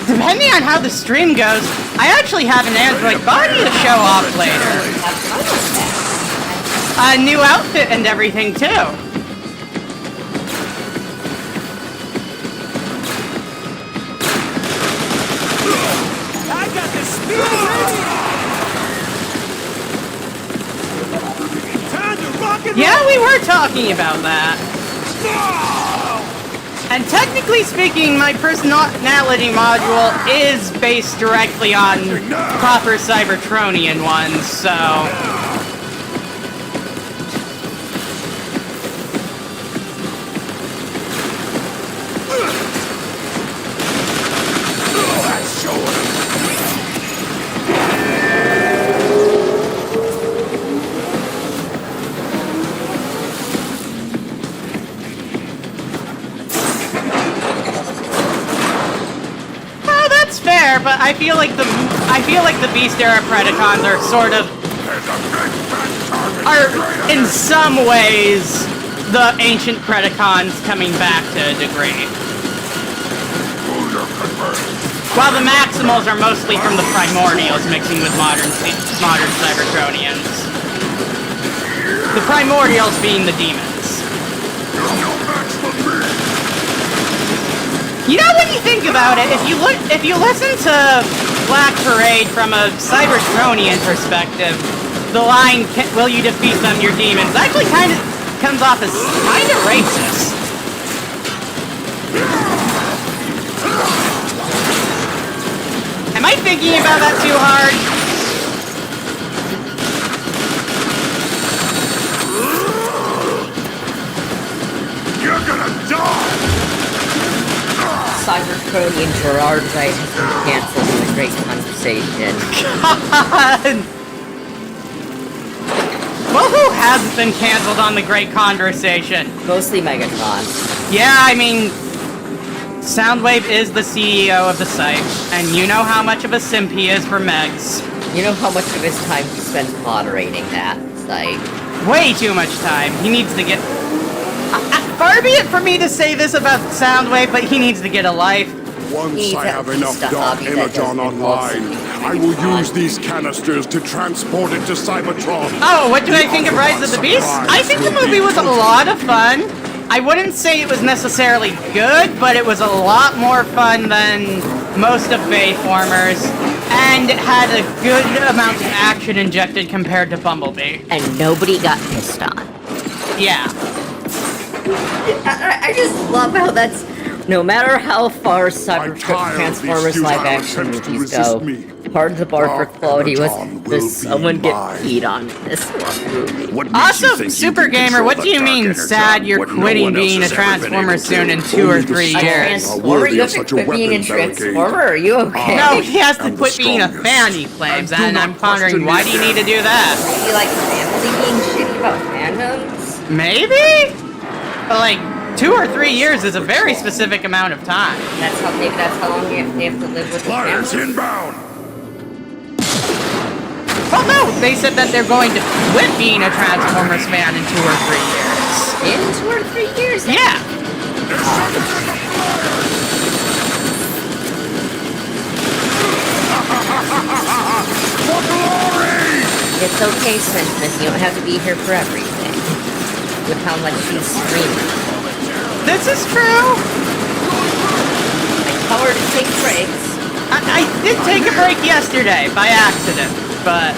Speaker 3: Depending on how the stream goes, I actually have an Android body to show off later.
Speaker 7: Have fun with that.
Speaker 3: A new outfit and everything, too.
Speaker 5: I got the speed ready! Time to rock and
Speaker 3: Yeah, we were talking about that. And technically speaking, my personality module is based directly on proper Cybertronian ones, so... Oh, that's fair, but I feel like the Beast era Predacons are sort of in some ways the ancient Predacons coming back to a degree. While the Maximals are mostly from the Primordials mixing with modern Cybertronians. The Primordials being the demons. You know, when you think about it, if you listen to Black Parade from a Cybertronian perspective, the line, "Will you defeat them, your demons?" actually kind of comes off as kind of racist. Am I thinking about that too hard?
Speaker 2: You're gonna die!
Speaker 7: Cybertronian Gerard Wright has been cancelled in the Great Conversation.
Speaker 3: God! Well, who hasn't been canceled on the Great Conversation?
Speaker 7: Mostly Megatron.
Speaker 3: Yeah, I mean, Soundwave is the CEO of the site, and you know how much of a simp he is for Megs.
Speaker 7: You know how much of his time he spends moderating that site.
Speaker 3: Way too much time. He needs to get... Far be it for me to say this about Soundwave, but he needs to get a life.
Speaker 2: Once
Speaker 7: He's
Speaker 2: I have
Speaker 7: at least
Speaker 2: enough
Speaker 7: a
Speaker 2: dark
Speaker 7: hobby that
Speaker 2: Energon
Speaker 7: doesn't involve
Speaker 2: online,
Speaker 7: something
Speaker 2: I will
Speaker 7: Megatron.
Speaker 2: use these canisters to transport it to Cybertron.
Speaker 3: Oh, what do I think of Rise of the Beast? I think the movie was a lot of fun. I wouldn't say it was necessarily good, but it was a lot more fun than most of Bayformers, and it had a good amount of action injected compared to Bumblebee.
Speaker 7: And nobody got pissed on.
Speaker 3: Yeah.
Speaker 7: I just love how that's... No matter how far Cyber
Speaker 2: tire of
Speaker 7: Transformers
Speaker 2: these
Speaker 7: live
Speaker 2: futile
Speaker 7: action
Speaker 2: attempts to
Speaker 7: movies
Speaker 2: resist
Speaker 7: go,
Speaker 2: me.
Speaker 7: part of the bar for
Speaker 2: Dark
Speaker 7: quality was
Speaker 2: Energon will
Speaker 7: does someone
Speaker 2: be
Speaker 7: get
Speaker 2: mine.
Speaker 7: peed on in this one movie.
Speaker 1: What makes you
Speaker 3: Also,
Speaker 1: think you
Speaker 3: Super
Speaker 1: can
Speaker 3: Gamer,
Speaker 1: control
Speaker 3: what
Speaker 1: the
Speaker 3: do you
Speaker 1: dark
Speaker 3: mean
Speaker 1: energon?
Speaker 3: sad you're
Speaker 1: What no
Speaker 3: quitting
Speaker 1: one else
Speaker 3: being a
Speaker 1: has ever been
Speaker 3: Transformer
Speaker 1: able to?
Speaker 3: soon in 2 or
Speaker 2: Only the
Speaker 3: 3
Speaker 2: strong
Speaker 3: years?
Speaker 7: Transformer?
Speaker 2: worthy
Speaker 7: You
Speaker 2: of
Speaker 7: have to
Speaker 2: such a
Speaker 7: quit being a
Speaker 2: weapon barricade.
Speaker 7: Transformer? Are you okay?
Speaker 3: No, he has to
Speaker 2: I'm the
Speaker 3: quit being a
Speaker 2: strongest.
Speaker 3: fan, he claims,
Speaker 2: And do
Speaker 3: and
Speaker 2: not
Speaker 3: I'm pondering,
Speaker 2: question
Speaker 3: why
Speaker 2: me
Speaker 3: do you need to do that?
Speaker 7: Maybe like family being shitty about fandoms?
Speaker 3: Maybe? But like, 2 or 3 years is a very specific amount of time.
Speaker 7: That's how long they have to live with the
Speaker 2: Flyers
Speaker 7: family?
Speaker 2: inbound!
Speaker 3: Well, no, they said that they're going to quit being a Transformers fan in 2 or 3 years.
Speaker 7: In 2 or 3 years?
Speaker 3: Yeah.
Speaker 2: For glory!
Speaker 7: It's okay, Sentiment. You don't have to be here for everything. With how much she's screaming.
Speaker 3: This is true.
Speaker 7: I tell her to take breaks.
Speaker 3: I did take a break yesterday by accident, but...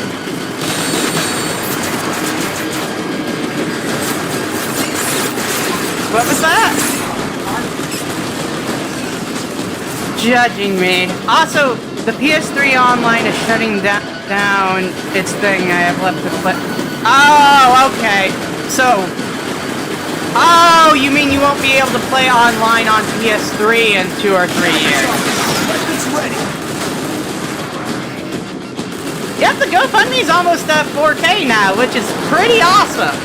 Speaker 3: What was that? Judging me. Also, the PS3 Online is shutting down its thing I have left to play. Oh, okay. So... Oh, you mean you won't be able to play online on PS3 in 2 or 3 years?
Speaker 5: Weapons ready!
Speaker 3: Yep, the GoFundMe's almost at 4K now, which is pretty awesome.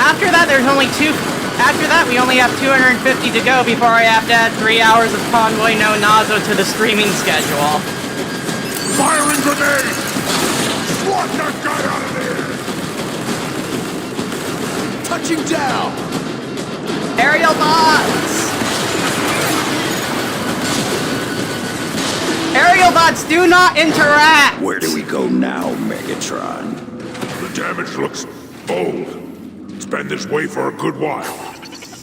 Speaker 3: After that, there's only after that, we only have 250 to go before I have to add 3 hours of Convoy No Nazo to the streaming schedule.
Speaker 2: Firing grenade! Swat that guy out of there!
Speaker 8: Touching down!
Speaker 3: Aerial bots! Aerial bots do not interact!
Speaker 4: Where do we go now, Megatron?
Speaker 2: The damage looks bold. It's been this way for a good while.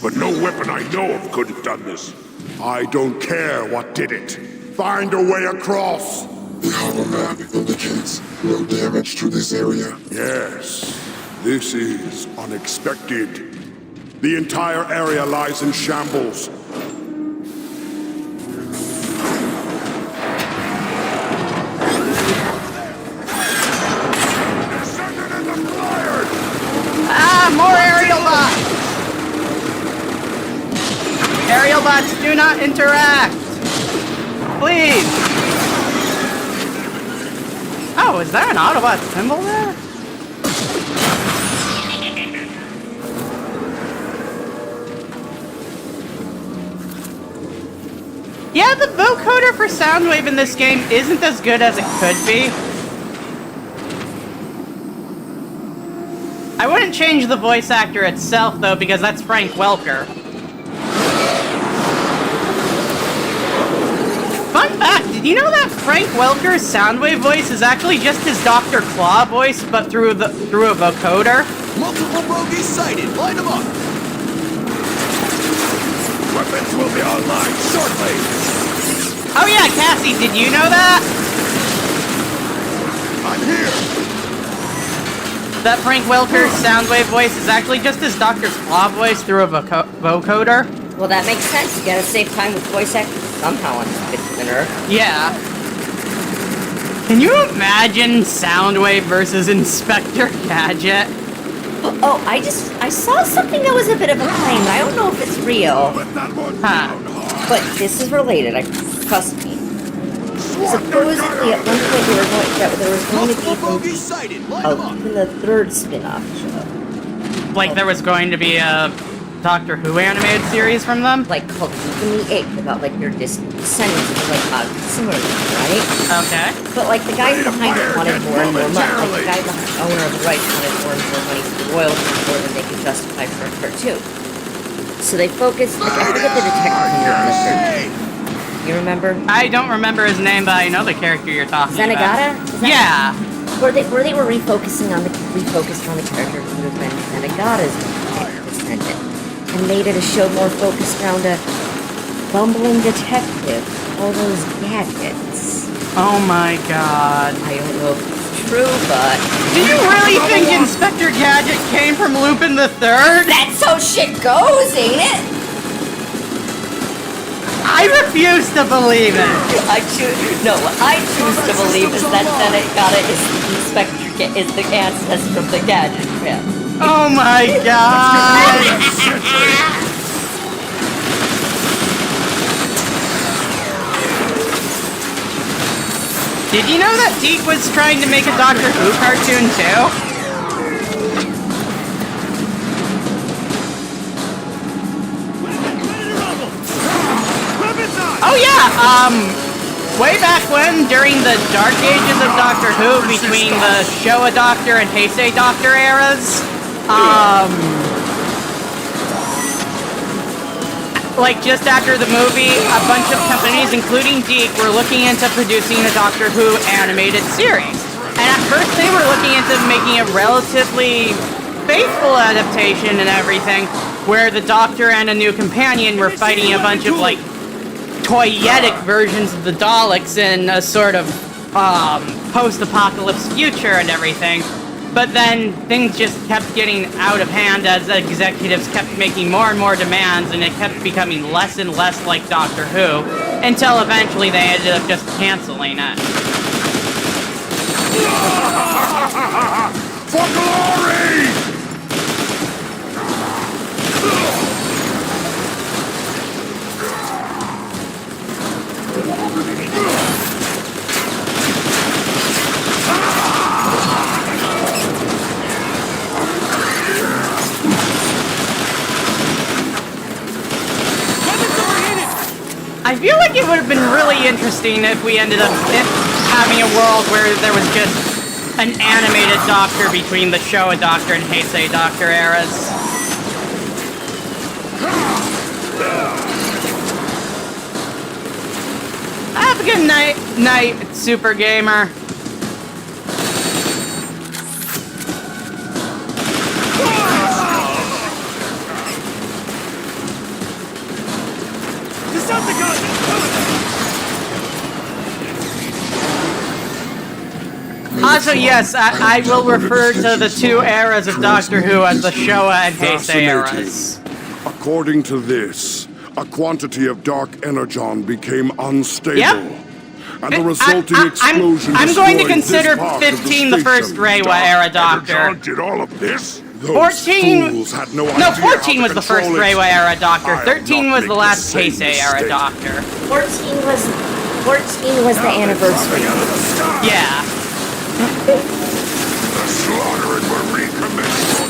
Speaker 2: But no weapon I know of could have done this. I don't care what did it. Find a way across!
Speaker 9: We have a map indicates no damage to this area.
Speaker 2: Yes, this is unexpected. The entire area lies in shambles.
Speaker 3: Ah, more aerial bots! Aerial bots do not interact! Please! Oh, is there an Autobot symbol there? Yeah, the vocoder for Soundwave in this game isn't as good as it could be. I wouldn't change the voice actor itself, though, because that's Frank Welker. Fun fact, did you know that Frank Welker's Soundwave voice is actually just his Dr. Claw voice, but through a vocoder?
Speaker 8: Multiple bogeys sighted! Line them up!
Speaker 2: Weapons will be online shortly!
Speaker 3: Oh yeah, Cassie, did you know that?
Speaker 2: I'm here!
Speaker 3: That Frank Welker's Soundwave voice is actually just his Dr. Claw voice through a vocoder?
Speaker 7: Well, that makes sense. You gotta save time with voice acting somehow on Earth.
Speaker 3: Yeah. Can you imagine Soundwave versus Inspector Gadget?
Speaker 7: Oh, I saw something that was a bit of a claim. I don't know if it's real.
Speaker 3: Huh.
Speaker 7: But this is related, trust me. Supposedly at one point there was going to be
Speaker 8: Bogeys sighted! Line them up!
Speaker 7: even the third spin-off show.
Speaker 3: Like there was going to be a Doctor Who animated series from them?
Speaker 7: Like called Keeping the Eighth, about like your descendants, like similar, right?
Speaker 3: Okay.
Speaker 7: But like the guys behind it wanted more and more money. Like the guy behind the owner of the rights wanted more and more money for the royalties more than they could justify for a cartoon. So they focused. Like I forget the detective name in the third. You remember?
Speaker 3: I don't remember his name, but I know the character you're talking
Speaker 7: Zenigata?
Speaker 3: about. Yeah.
Speaker 7: Where they were refocused on the character who would have been Zenigata's descendant, and made it a show more focused around a bumbling detective, all those gadgets.
Speaker 3: Oh my god.
Speaker 7: I don't know if it's true, but
Speaker 3: Do you really think Inspector Gadget came from Lupin the Third?
Speaker 7: that's how shit goes, ain't it?
Speaker 3: I refuse to believe it.
Speaker 7: What I choose to believe is that Zenigata is the ancestor of the Gadget Man.
Speaker 3: Oh my god. Did you know that Deke was trying to make a Doctor Who cartoon too? Oh yeah, way back when, during the dark ages of Doctor Who, between the Showa Doctor and Heisei Doctor eras, like just after the movie, a bunch of companies, including Deke, were looking into producing a Doctor Who animated series. And at first they were looking into making a relatively faithful adaptation and everything, where the Doctor and a new companion were fighting a bunch of, like, toyetic versions of the Daleks in a sort of post-apocalypse future and everything. But then things just kept getting out of hand as executives kept making more and more demands, and it kept becoming less and less like Doctor Who, until eventually they ended up just canceling it.
Speaker 2: For glory!
Speaker 3: think it would have been really interesting if we ended up having a world where there was just an animated Doctor between the Showa Doctor and Heisei Doctor eras. Have a good night, Super Gamer. Also, yes, I will refer to the two eras of Doctor Who as the Showa and Heisei eras.
Speaker 9: According to this, a quantity of dark energon became unstable.
Speaker 3: Yep.
Speaker 9: And the resulting explosion
Speaker 3: I'm going to
Speaker 9: destroyed
Speaker 3: consider
Speaker 9: this part
Speaker 3: 15 the
Speaker 9: of
Speaker 3: first Reiwa era Doctor.
Speaker 2: Energon did all of this?
Speaker 9: Those
Speaker 3: 14
Speaker 9: fools had no
Speaker 3: No,
Speaker 9: idea
Speaker 3: 14
Speaker 9: how
Speaker 3: was
Speaker 9: to
Speaker 3: the first
Speaker 9: control it.
Speaker 3: Reiwa era Doctor.
Speaker 2: I'll
Speaker 3: 13 was
Speaker 2: not
Speaker 3: the
Speaker 2: make
Speaker 3: last
Speaker 2: the same
Speaker 3: Heisei era
Speaker 2: mistake.
Speaker 3: Doctor.
Speaker 7: 14 was the anniversary.
Speaker 3: Yeah.
Speaker 2: The slaughtering will recommence.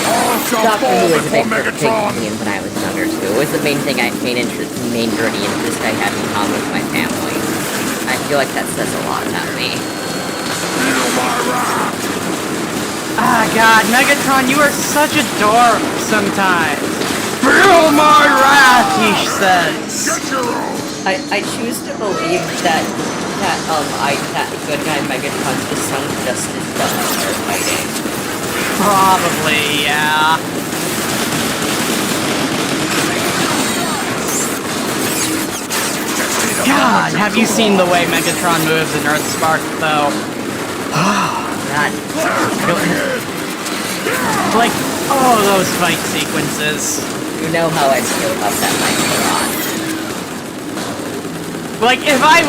Speaker 2: All shall
Speaker 7: Doctor
Speaker 2: fall
Speaker 7: Who was a
Speaker 2: before
Speaker 7: big
Speaker 2: Megatron.
Speaker 7: opinion when I was younger too. It was the main thing, main nerdy interest I had in common with my family. I feel like that says a lot about me.
Speaker 2: Feel my wrath.
Speaker 3: Ah, God, Megatron, you are such a dork sometimes. Feel my wrath, he says.
Speaker 2: Get your own.
Speaker 7: I choose to believe that good guy Megatron's just sung just as dumb as they're fighting.
Speaker 3: Probably, yeah. God, have you seen the way Megatron moves in Earthspark, though?
Speaker 7: God.
Speaker 3: Like, oh, those fight sequences.
Speaker 7: You know how I feel about that Megatron.
Speaker 3: Like, if I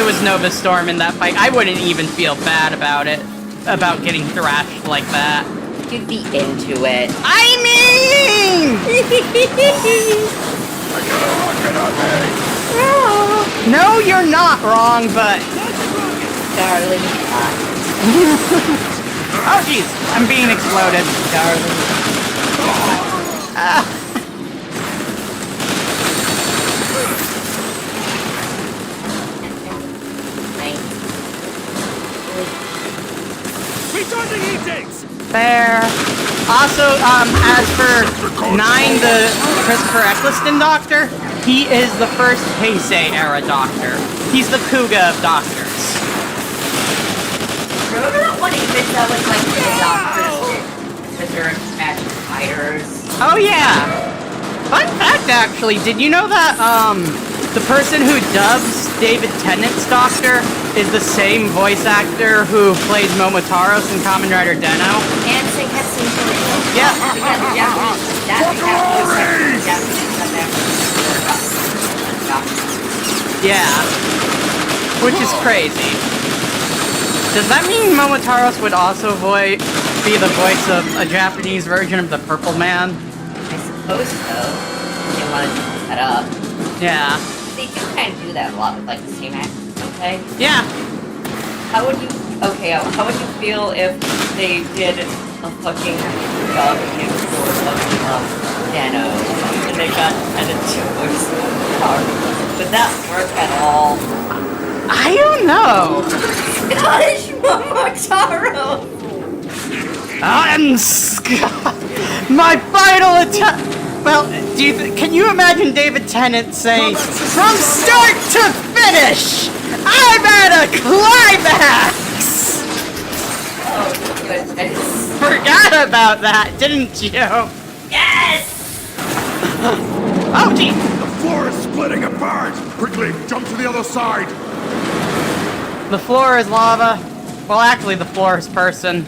Speaker 3: was Nova Storm in that fight, I wouldn't even feel bad about it. About getting thrashed like that.
Speaker 7: You'd be into it.
Speaker 3: I mean! No, you're not wrong, but...
Speaker 7: Darling.
Speaker 3: Oh, jeez, I'm being exploded.
Speaker 7: Darling.
Speaker 3: Fair. Also, as for 9, the Christopher Eccleston Doctor, he is the first Heisei era Doctor. He's the Kuga of Doctors.
Speaker 7: Remember that one image that was like the doctors because they're magic fighters?
Speaker 3: Oh, yeah. Fun fact, actually, did you know that, the person who dubs David Tennant's Doctor is the same voice actor who plays Momotaros in Kamen Rider Den-O?
Speaker 7: And Sing Hetsu.
Speaker 3: Yeah. Yeah. Which is crazy. Does that mean Momotaros would also be the voice of a Japanese version of the Purple Man?
Speaker 7: I suppose so. They want to keep that up.
Speaker 3: Yeah.
Speaker 7: They do kind of do that a lot with like the same actors, okay?
Speaker 3: Yeah.
Speaker 7: How would you feel if they did a fucking dub for Den-O and they got kind of two voices of the car? Would that work at all?
Speaker 3: I don't know.
Speaker 7: Scottish Momotaro!
Speaker 3: I'm Scott. My final attack. Well, can you imagine David Tennant saying, "From start to finish, I'm at a climax"?
Speaker 7: Oh goodness!
Speaker 3: Forgot about that, didn't you?
Speaker 7: Yes!
Speaker 3: Oh, gee.
Speaker 2: The floor is splitting apart. Quickly, jump to the other side.
Speaker 3: The floor is lava. Well, actually, the floor is person.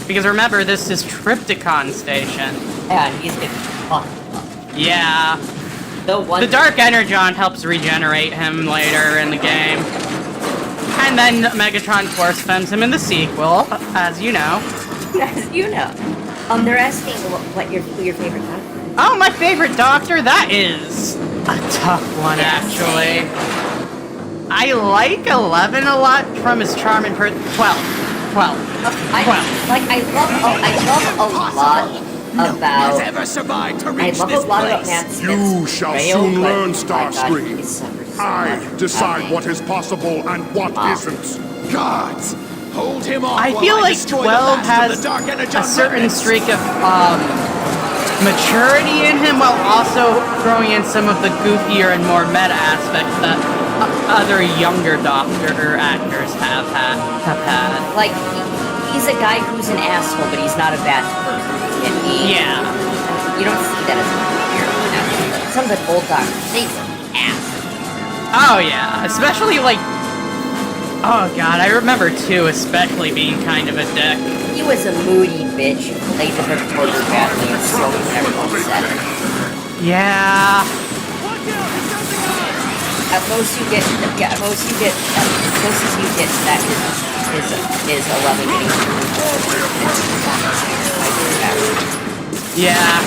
Speaker 3: Because remember, this is Triptychon Station.
Speaker 7: Yeah, he's getting fucked up.
Speaker 3: Yeah. The Dark Energon helps regenerate him later in the game. And then Megatron force femmes him in the sequel, as you know.
Speaker 7: As you know. They're asking who your favorite doctor is.
Speaker 3: Oh, my favorite Doctor? That is a tough one, actually. I like 11 a lot from his charm and 12.
Speaker 7: I love a lot about.
Speaker 8: Has ever survived to
Speaker 7: I
Speaker 8: reach
Speaker 7: love
Speaker 8: this
Speaker 7: a lot about
Speaker 8: place.
Speaker 7: Matt Smith's
Speaker 9: You shall
Speaker 7: trail,
Speaker 9: soon
Speaker 7: but
Speaker 9: learn,
Speaker 7: my God,
Speaker 9: Starscream.
Speaker 7: he suffers so
Speaker 9: I
Speaker 7: much from
Speaker 9: decide
Speaker 7: having-
Speaker 9: what is possible and what isn't.
Speaker 8: Gods, hold him off.
Speaker 3: I
Speaker 8: while
Speaker 3: feel like
Speaker 8: destroy the
Speaker 3: 12
Speaker 8: last
Speaker 3: has
Speaker 8: of the Dark Energon
Speaker 3: a certain
Speaker 8: remnants.
Speaker 3: streak of maturity in him, while also throwing in some of the goofier and more meta aspects that other younger Doctor actors have had.
Speaker 7: Like, he's a guy who's an asshole, but he's not a bad person. And
Speaker 3: Yeah.
Speaker 7: you don't see that as much here. Some of the old Doctors, they were assholes.
Speaker 3: Oh yeah, especially like, oh god, I remember too, especially being kind of a dick.
Speaker 7: He was a moody bitch who played the reporter badly and so never upset him.
Speaker 3: Yeah.
Speaker 7: At most you get that is 11 getting
Speaker 3: Yeah.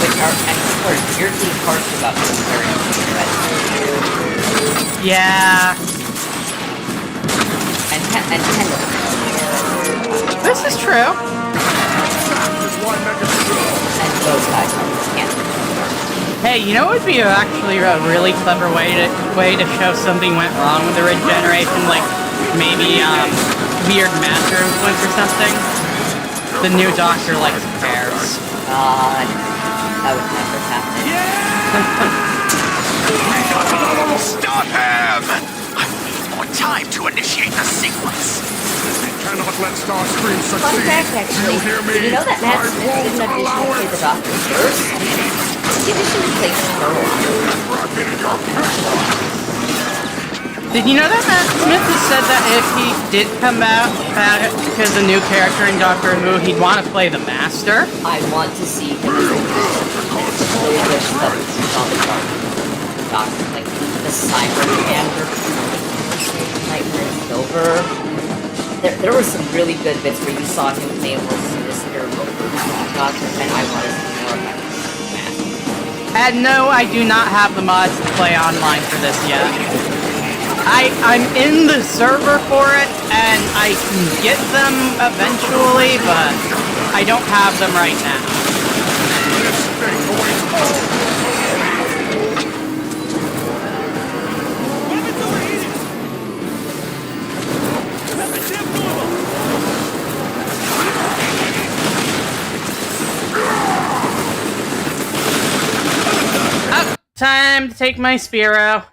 Speaker 7: which are, and of course, weirdly harsh about comparing to
Speaker 3: Yeah.
Speaker 7: and Kendall.
Speaker 3: This is true.
Speaker 7: And those guys can't.
Speaker 3: Hey, you know what would be actually a really clever way to show something went wrong with the regeneration, like maybe weird master influence or something? The new Doctor likes bears.
Speaker 7: God, that would never happen.
Speaker 6: Stop him! I need more time to initiate the sequence.
Speaker 9: We cannot let Starscream
Speaker 7: Fun
Speaker 9: succeed.
Speaker 7: fact, actually,
Speaker 9: You hear me?
Speaker 7: did you know that Matt
Speaker 9: I
Speaker 7: Smith
Speaker 9: won't
Speaker 7: didn't audition to
Speaker 9: allow
Speaker 7: play
Speaker 9: it.
Speaker 7: the Doctor first? He auditioned to play Pearl.
Speaker 3: Did you know that Matt Smith has said that if he did come out as a new character in Doctor Who, he'd want to play the Master?
Speaker 7: I want to see him as a really wish that on the Doctor, like the Cyberlander Nightmare Silver. There were some really good bits where you saw him play a more sinister Doctor, and I want to see more of that.
Speaker 3: And no, I do not have the mods to play online for this yet. I'm in the server for it, and I can get them eventually, but I don't have them right now. Oh, time to take my Spearow.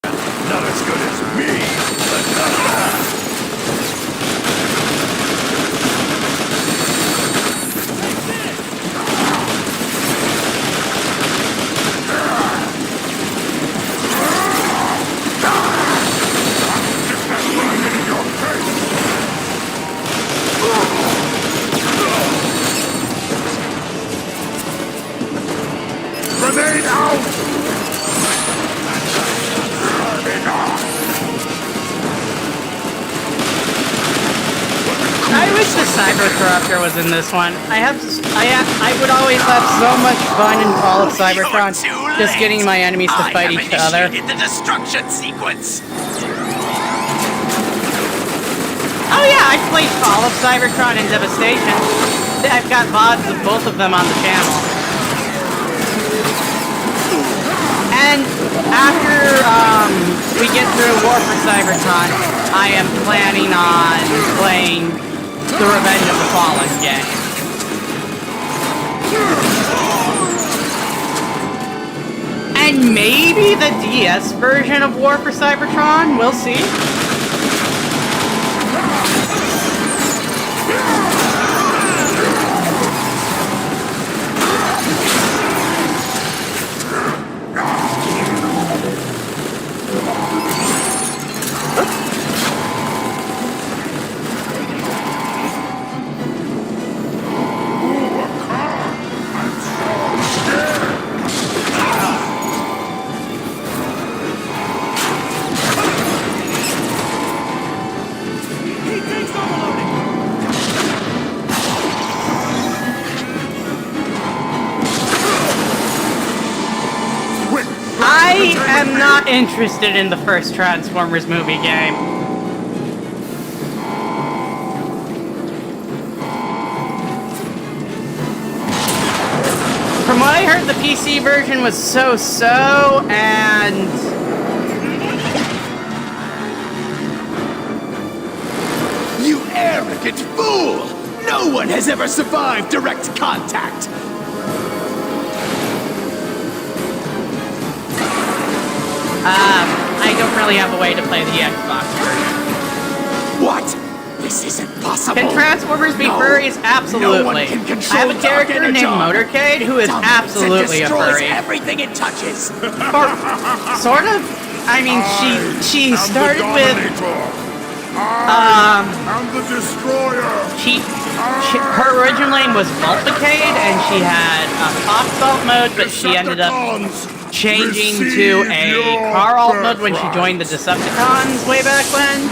Speaker 2: Not as good as me, but not bad. Grenade out!
Speaker 3: I wish the Cyber Corruptor was in this one. I would always have so much fun in Fall of Cybertron, just getting my enemies to fight each other.
Speaker 6: The destruction sequence.
Speaker 3: Oh yeah, I played Fall of Cybertron and Devastation. I've got VODs of both of them on the channel. And after we get through War for Cybertron, I am planning on playing the Revenge of the Fallen game. And maybe the DS version of War for Cybertron, we'll see. I am not interested in the first Transformers movie game. From what I heard, the PC version was so-so, and...
Speaker 8: You arrogant fool! No one has ever survived direct contact!
Speaker 3: I don't really have a way to play the Xbox version.
Speaker 8: What? This isn't possible.
Speaker 3: Can Transformers be furries? Absolutely.
Speaker 8: No one can
Speaker 3: I
Speaker 8: control
Speaker 3: have a character named Motorcade who is absolutely a furry.
Speaker 8: Everything it touches.
Speaker 3: Or, sort of. I mean, she started with.
Speaker 9: I'm the destroyer.
Speaker 3: Her original name was Vulpicade, and she had a Fox alt mode, but she ended up changing to a car alt mode when she joined the Decepticons way back when.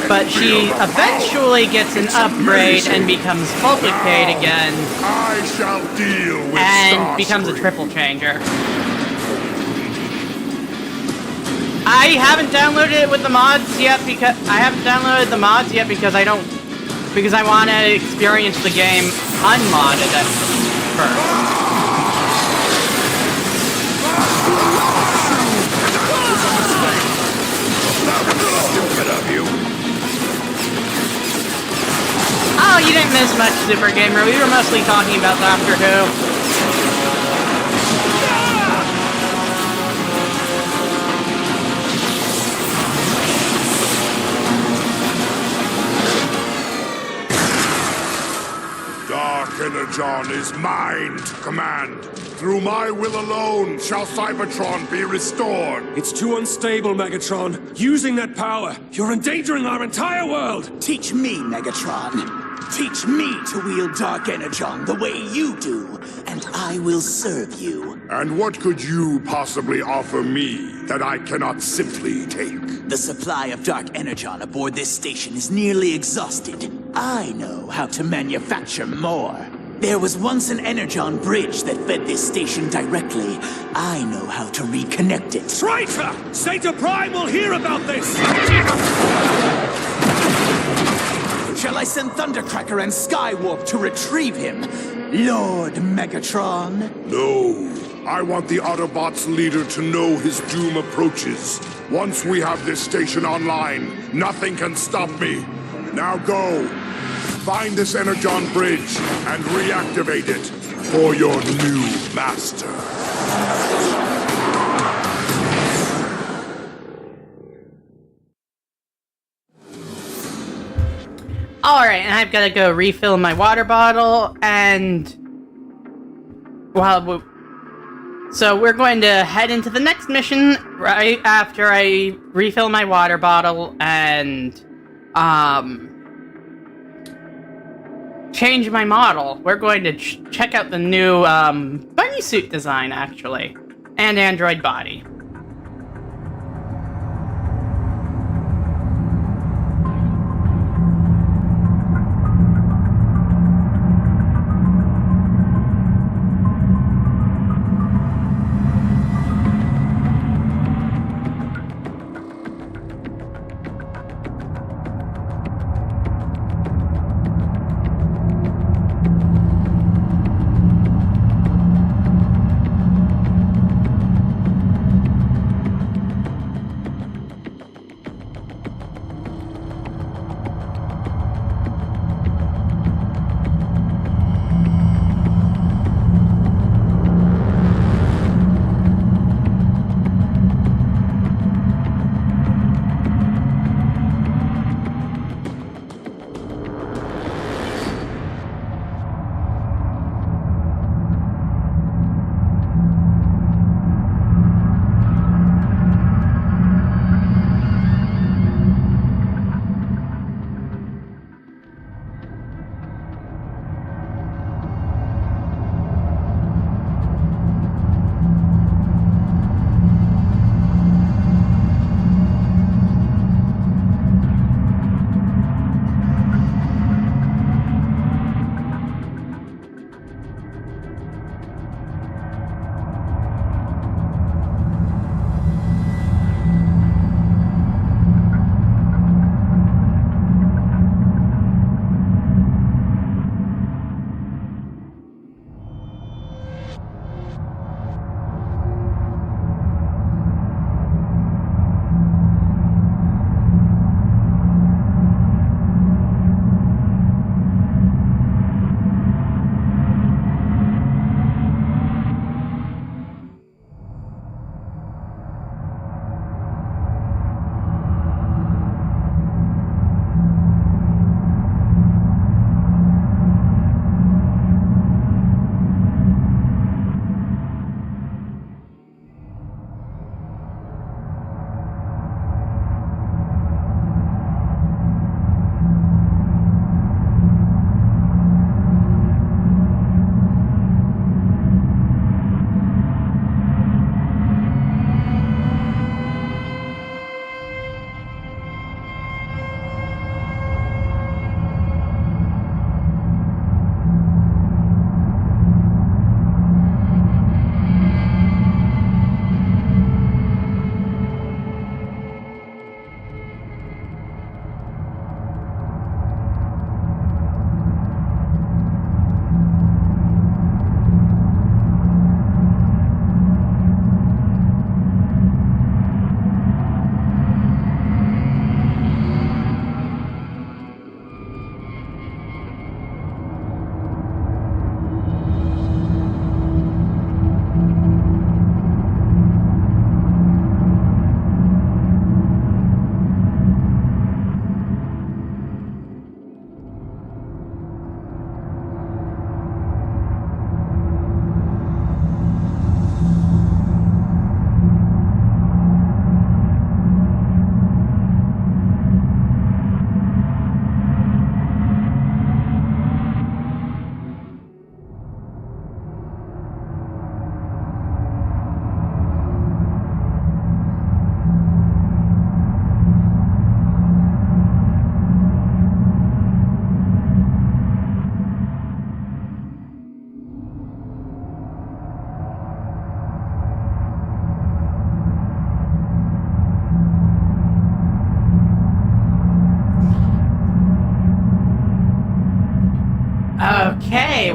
Speaker 3: But she eventually gets an upgrade and becomes Vulpicade again.
Speaker 9: I shall deal with
Speaker 3: and becomes a triple changer. I haven't downloaded it with the mods yet because I want to experience the game unmodded at first. Oh, you didn't miss much, Super Gamer. We were mostly talking about Doctor Who.
Speaker 9: Energon is mine to command. Through my will alone shall Cybertron be restored.
Speaker 5: It's too unstable, Megatron. Using that power, you're endangering our entire world.
Speaker 6: Teach me, Megatron. Teach me to wield Dark Energon the way you do, and I will serve you.
Speaker 9: And what could you possibly offer me that I cannot simply take?
Speaker 6: The supply of Dark Energon aboard this station is nearly exhausted. I know how to manufacture more. There was once an Energon bridge that fed this station directly. I know how to reconnect it.
Speaker 5: Traitor! Zeta Prime will hear about this!
Speaker 6: Shall I send Thundercracker and Skywarp to retrieve him? Lord Megatron?
Speaker 9: No. I want the Autobots' leader to know his doom approaches. Once we have this station online, nothing can stop me. Now go. Find this Energon bridge and reactivate it for your new master.
Speaker 3: Alright, and I've got to go refill my water bottle, and... well, so we're going to head into the next mission right after I refill my water bottle and, change my model. We're going to check out the new, bunny suit design, actually, and android body.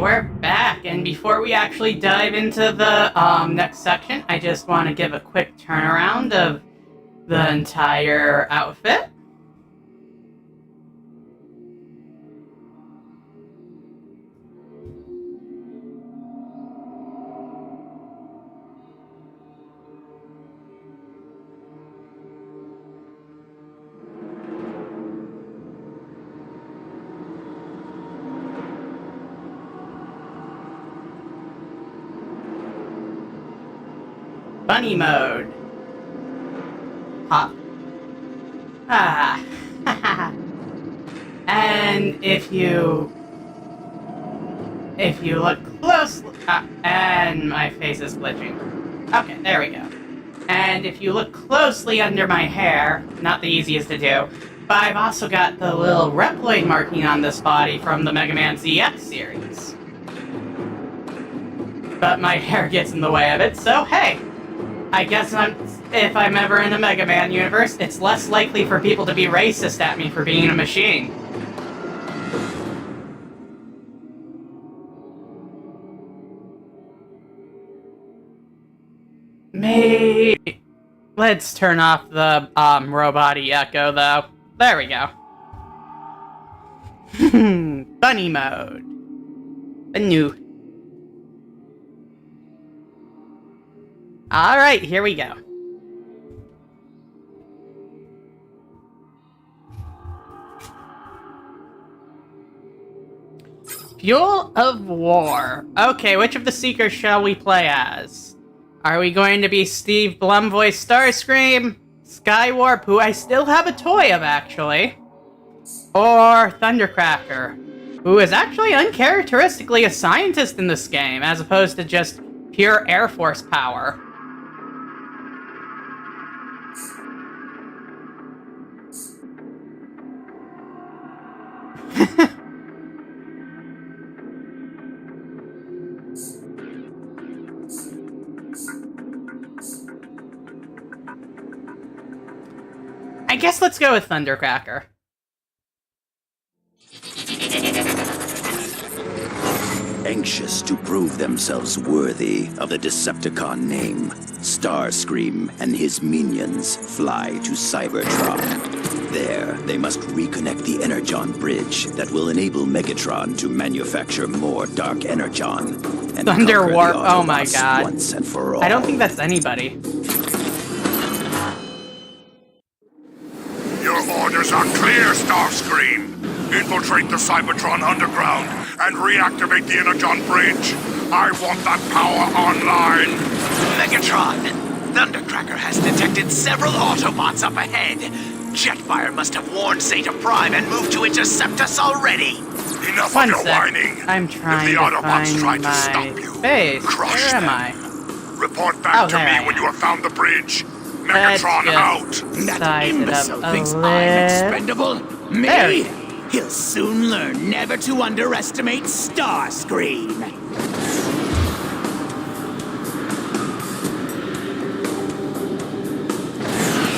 Speaker 3: we're back, and before we actually dive into the next section, I just want to give a quick turnaround of the entire outfit. Bunny mode. Hop. And if you look closely, and my face is glitching. Okay, there we go. And if you look closely under my hair, not the easiest to do, but I've also got the little Reploid marking on this body from the Mega Man ZX series. But my hair gets in the way of it, so hey. I guess if I'm ever in a Mega Man universe, it's less likely for people to be racist at me for being a machine. Maybe... Let's turn off the robot-y echo, though. There we go. Bunny mode. A new... Alright, here we go. Fuel of War. Okay, which of the Seekers shall we play as? Are we going to be Steve Blumvoice Starscream, Skywarp, who I still have a toy of, actually, or Thundercracker, who is actually uncharacteristically a scientist in this game, as opposed to just pure Air Force power? I guess let's go with Thundercracker.
Speaker 4: Anxious to prove themselves worthy of the Decepticon name, Starscream and his minions fly to Cybertron. There, they must reconnect the Energon bridge that will enable Megatron to manufacture more Dark Energon and
Speaker 3: Thunder
Speaker 4: conquer
Speaker 3: Warp,
Speaker 4: the
Speaker 3: oh my
Speaker 4: Autobots
Speaker 3: god.
Speaker 4: once and for all.
Speaker 3: I don't think that's anybody.
Speaker 9: Your orders are clear, Starscream. Infiltrate the Cybertron underground and reactivate the Energon bridge. I want that power online.
Speaker 6: Megatron! Thundercracker has detected several Autobots up ahead. Jetfire must have warned Zeta Prime and moved to intercept us already.
Speaker 9: Enough
Speaker 3: One
Speaker 9: of your
Speaker 3: sec.
Speaker 9: whining.
Speaker 3: I'm trying
Speaker 9: if the
Speaker 3: to
Speaker 9: Autobots
Speaker 3: find
Speaker 9: try to
Speaker 3: my
Speaker 9: stop you,
Speaker 3: face.
Speaker 9: crush
Speaker 3: Where am
Speaker 9: them.
Speaker 3: I?
Speaker 9: Report back to
Speaker 3: there I
Speaker 9: me when
Speaker 3: am.
Speaker 9: you have found the bridge.
Speaker 3: Let's
Speaker 9: Megatron out.
Speaker 3: just
Speaker 6: That
Speaker 3: size it
Speaker 6: imbecile
Speaker 3: up a
Speaker 6: thinks I'm
Speaker 3: little.
Speaker 6: expendable? Me?
Speaker 3: There.
Speaker 6: He'll soon learn never to underestimate Starscream.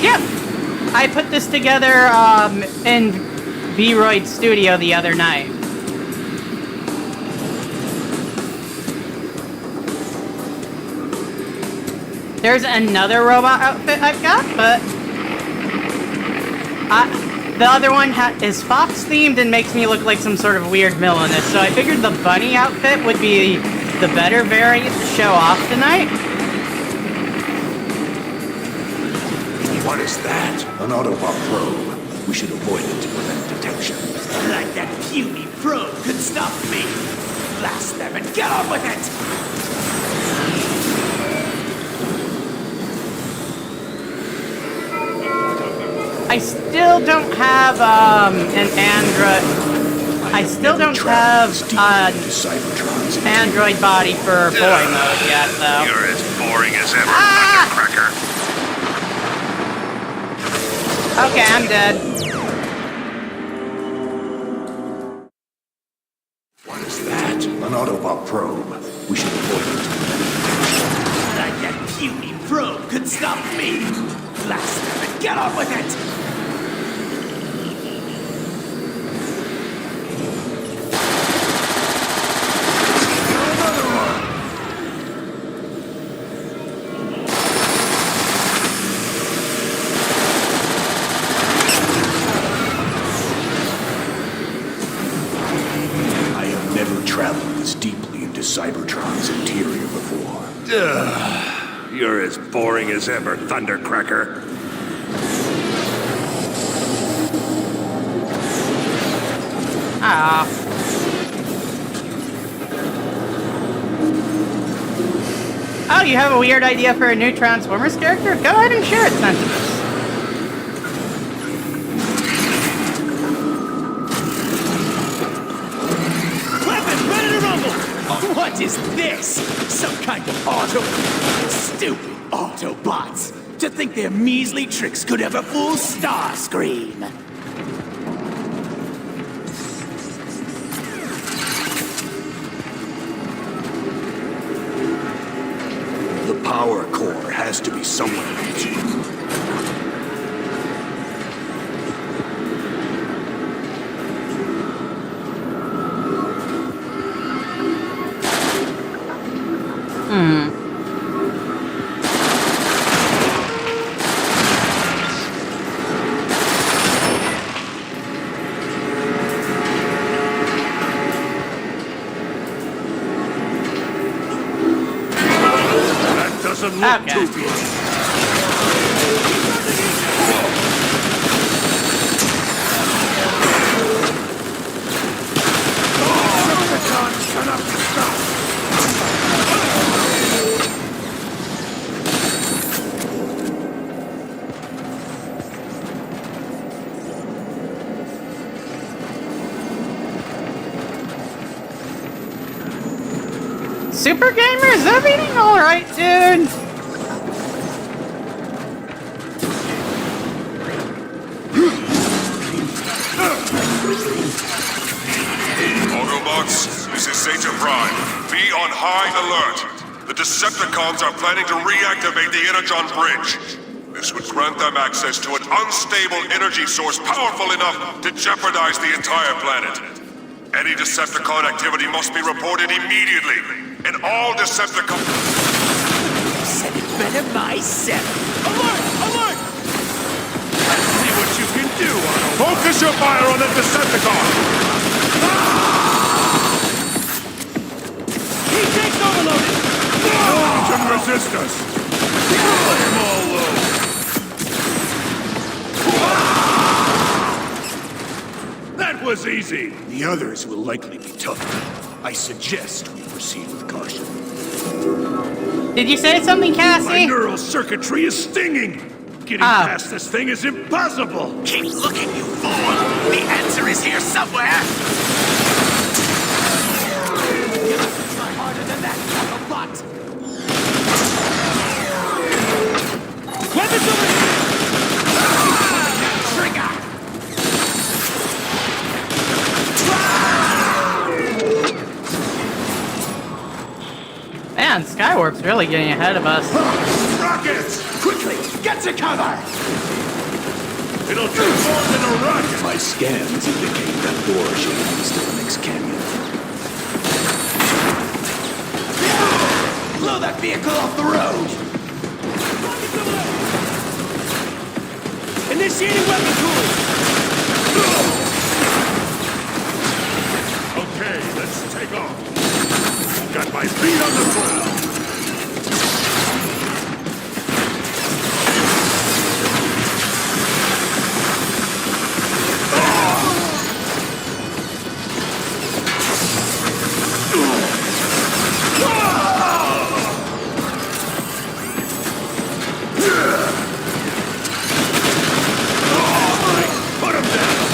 Speaker 3: Yep! I put this together in V-Roid Studio the other night. There's another robot outfit I've got, but the other one is Fox-themed and makes me look like some sort of weird villainous, so I figured the bunny outfit would be the better variant to show off tonight.
Speaker 2: What is that? An Autobot probe. We should avoid it to prevent detection.
Speaker 6: Like that puny probe could stop me. Blast them and get on with it!
Speaker 3: I still don't have an Android. I still don't have an Android body for boy mode yet, though.
Speaker 9: You're as boring as ever, Thundercracker.
Speaker 3: Okay, I'm dead.
Speaker 2: What is that? An Autobot probe. We should avoid it.
Speaker 6: Like that puny probe could stop me. Blast them and get on with it!
Speaker 2: You're as boring as ever, Thundercracker.
Speaker 3: Ah. Oh, you have a weird idea for a new Transformers character? Go ahead and share it, Sentinels.
Speaker 8: Weapons ready to rumble! What is this? Some kind of auto... Stupid Autobots! To think their measly tricks could ever fool Starscream!
Speaker 2: The power core has to be somewhere. Doesn't look
Speaker 3: Okay.
Speaker 2: too good.
Speaker 3: Super Gamer, is everything alright, dude?
Speaker 2: Autobots, this is Zeta Prime. Be on high alert. The Decepticons are planning to reactivate the Energon bridge. This would grant them access to an unstable energy source powerful enough to jeopardize the entire planet. Any Decepticon activity must be reported immediately. And all Decepticons...
Speaker 8: Said it better myself. Alert! Alert!
Speaker 2: Let's see what you can do, Autobots.
Speaker 9: Focus your fire on the Decepticon!
Speaker 8: He takes overloaded!
Speaker 9: No one can resist us!
Speaker 2: Let them all low.
Speaker 9: That was easy!
Speaker 2: The others will likely be tougher. I suggest we proceed with caution.
Speaker 3: Did you say something,
Speaker 2: My
Speaker 3: Cassie?
Speaker 2: neural circuitry is stinging! Getting past this thing is impossible!
Speaker 8: Keep looking, you fool! The answer is here somewhere! You have to try harder than that, Autobot! Weapons over here! Trigger!
Speaker 3: Man, Skywarp's really getting ahead of us.
Speaker 2: Rockets!
Speaker 8: Quickly, get to cover!
Speaker 2: It'll take more than a rocket!
Speaker 10: My scans indicate that origin is the next canyon.
Speaker 8: Blow that vehicle off the road! Initiating weapon cooling!
Speaker 2: Okay, let's take off. Got my feet on the ground. Put him down!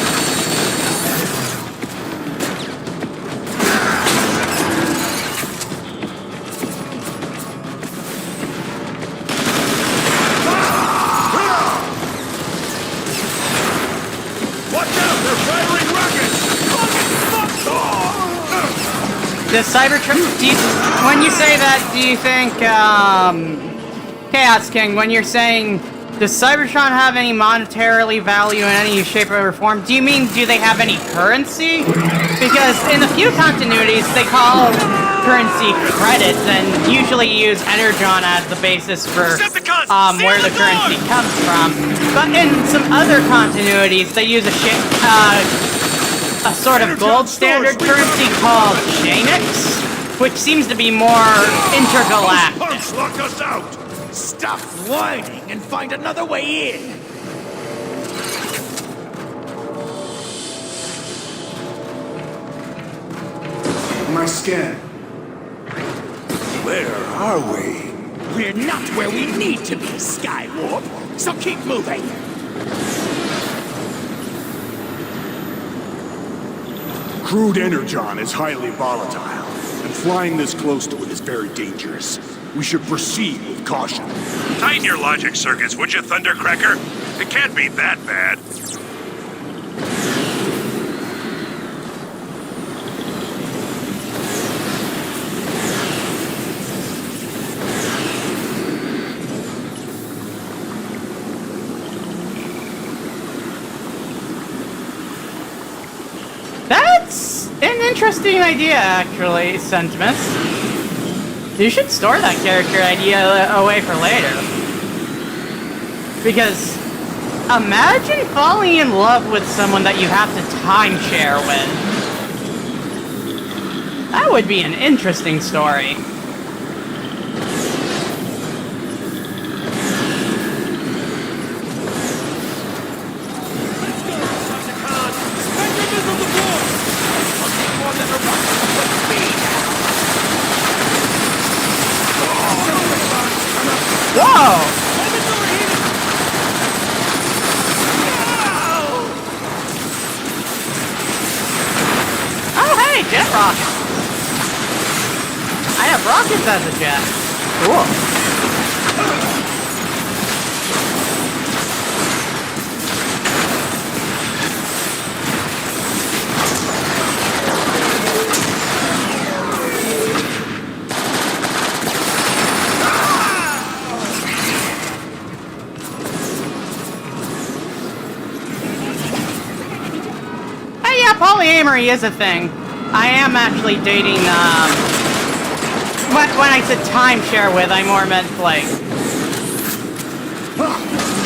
Speaker 3: Does Cybertron, when you say that, do you think, Chaos King, when you're saying, does Cybertron have any monetarily value in any shape or form, do you mean, do they have any currency? Because in a few continuities, they call currency credits, and usually use Energon as the basis for, where the currency comes from. But in some other continuities, they use a sort of gold standard currency called Shanix, which seems to be more intergalactic.
Speaker 2: lock us out!
Speaker 8: Stop whining and find another way in!
Speaker 2: My scan. Where are we?
Speaker 8: We're not where we need to be, Skywarp, so keep moving!
Speaker 2: Crude Energon is highly volatile, and flying this close to it is very dangerous. We should proceed with caution.
Speaker 11: Tighten your logic circuits, would you, Thundercracker? It can't be that bad.
Speaker 3: That's an interesting idea, actually, Sentimus. You should store that character idea away for later. Because imagine falling in love with someone that you have to timeshare with. That would be an interesting story. Whoa! Oh, hey, jet rockets! I have rockets as a jet. Cool. Polyamory is a thing. I am actually dating, when I said timeshare with, I more meant, like,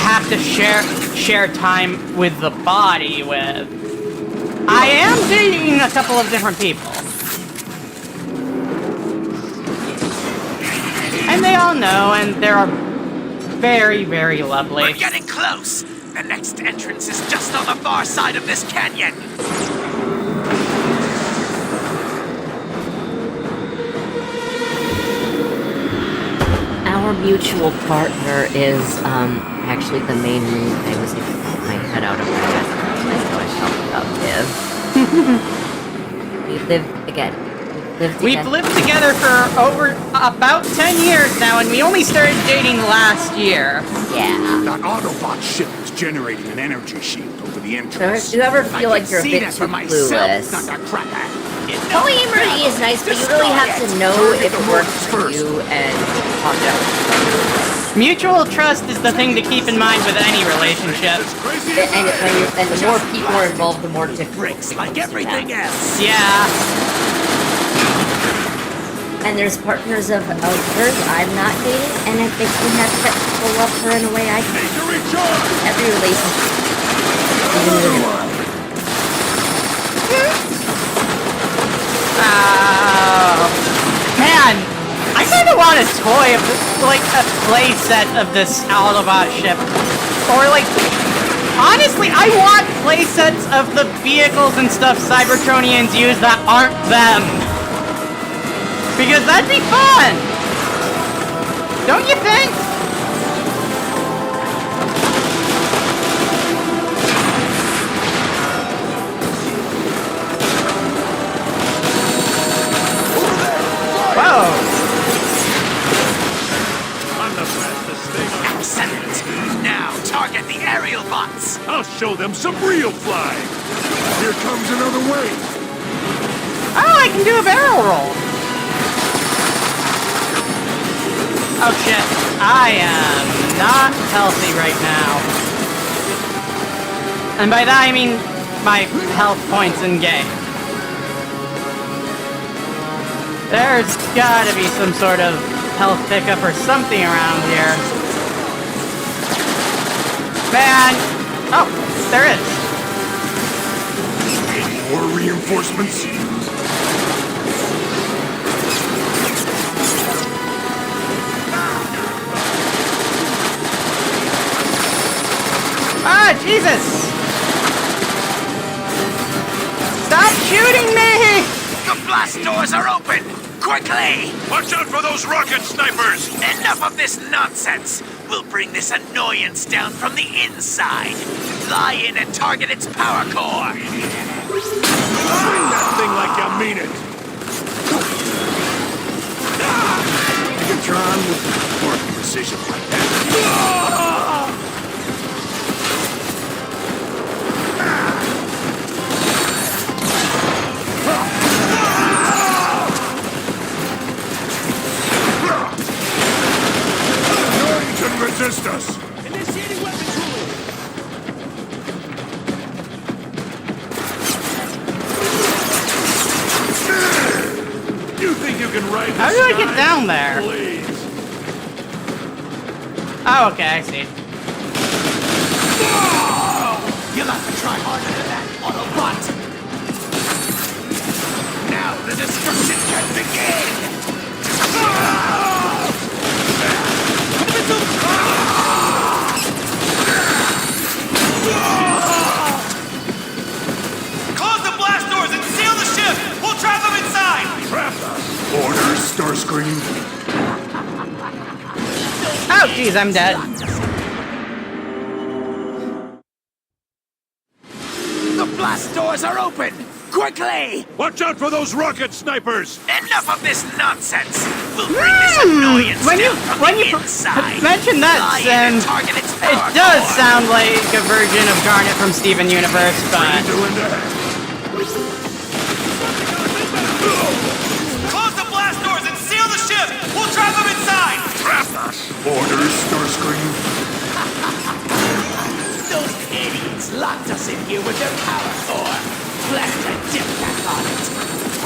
Speaker 3: have to share time with the body with. I am dating a couple of different people. And they all know, and they're very, very lovely.
Speaker 8: We're getting close! The next entrance is just on the far side of this canyon!
Speaker 7: Our mutual partner is, actually the main reason I was able to get my head out of my ass. I know I talked about Viv. We've lived together
Speaker 3: for over about 10 years now, and we only started dating last year.
Speaker 7: Yeah.
Speaker 2: That Autobot ship is generating an energy shield over the entrance.
Speaker 7: So do you ever feel like you're a bit too clueless? Polyamory is nice, but you really have to know if it works for you and talk it out.
Speaker 3: Mutual trust is the thing to keep in mind with any relationship.
Speaker 7: And the more people are involved, the more different
Speaker 8: like everything else.
Speaker 3: Yeah.
Speaker 7: And there's partners of hers I'm not dating, and if they can have sexual love for in a way I can. Every relationship.
Speaker 3: Man, I kind of want a toy of, like, a play set of this Autobot ship. Or, like, honestly, I want play sets of the vehicles and stuff Cybertronians use that aren't them. Because that'd be fun! Don't you think? Whoa!
Speaker 8: Excellent! Now target the aerial bots!
Speaker 2: I'll show them some real flying! Here comes another wave!
Speaker 3: Oh, I can do a barrel roll! Oh shit, I am not healthy right now. And by that I mean my health points in game. There's gotta be some sort of health pickup or something around here. Man! Oh, there is.
Speaker 2: Any more reinforcements?
Speaker 3: Ah, Jesus! Stop shooting me!
Speaker 8: The blast doors are open! Quickly!
Speaker 11: Watch out for those rocket snipers!
Speaker 8: Enough of this nonsense! We'll bring this annoyance down from the inside. Fly in and target its power core.
Speaker 2: Swing that thing like you mean it!
Speaker 10: Megatron with more precision like that.
Speaker 2: None can resist us!
Speaker 8: Initiating weapon tools!
Speaker 2: You think you can ride this
Speaker 3: How do I
Speaker 2: guy?
Speaker 3: get down there?
Speaker 2: Please.
Speaker 3: Oh, okay, I see.
Speaker 8: You'll have to try harder than that, Autobot! Now the destruction can begin!
Speaker 5: Close the blast doors and seal the ship! We'll trap them inside!
Speaker 2: Trap us! Orders, Starscream.
Speaker 3: Oh, jeez, I'm dead.
Speaker 8: The blast doors are open! Quickly!
Speaker 11: Watch out for those rocket snipers!
Speaker 8: Enough of this nonsense! We'll bring this annoyance
Speaker 3: When you
Speaker 8: down from the inside!
Speaker 3: mention that,
Speaker 8: Fly in
Speaker 3: Sam,
Speaker 8: and target its
Speaker 3: it
Speaker 8: power
Speaker 3: does
Speaker 8: core.
Speaker 3: sound like a version of Garnet from Steven Universe, but
Speaker 2: Doing that.
Speaker 5: Close the blast doors and seal the ship! We'll trap them inside!
Speaker 2: Trap us! Orders, Starscream.
Speaker 8: Those idiots locked us in here with their power core! Blast a dip back on it!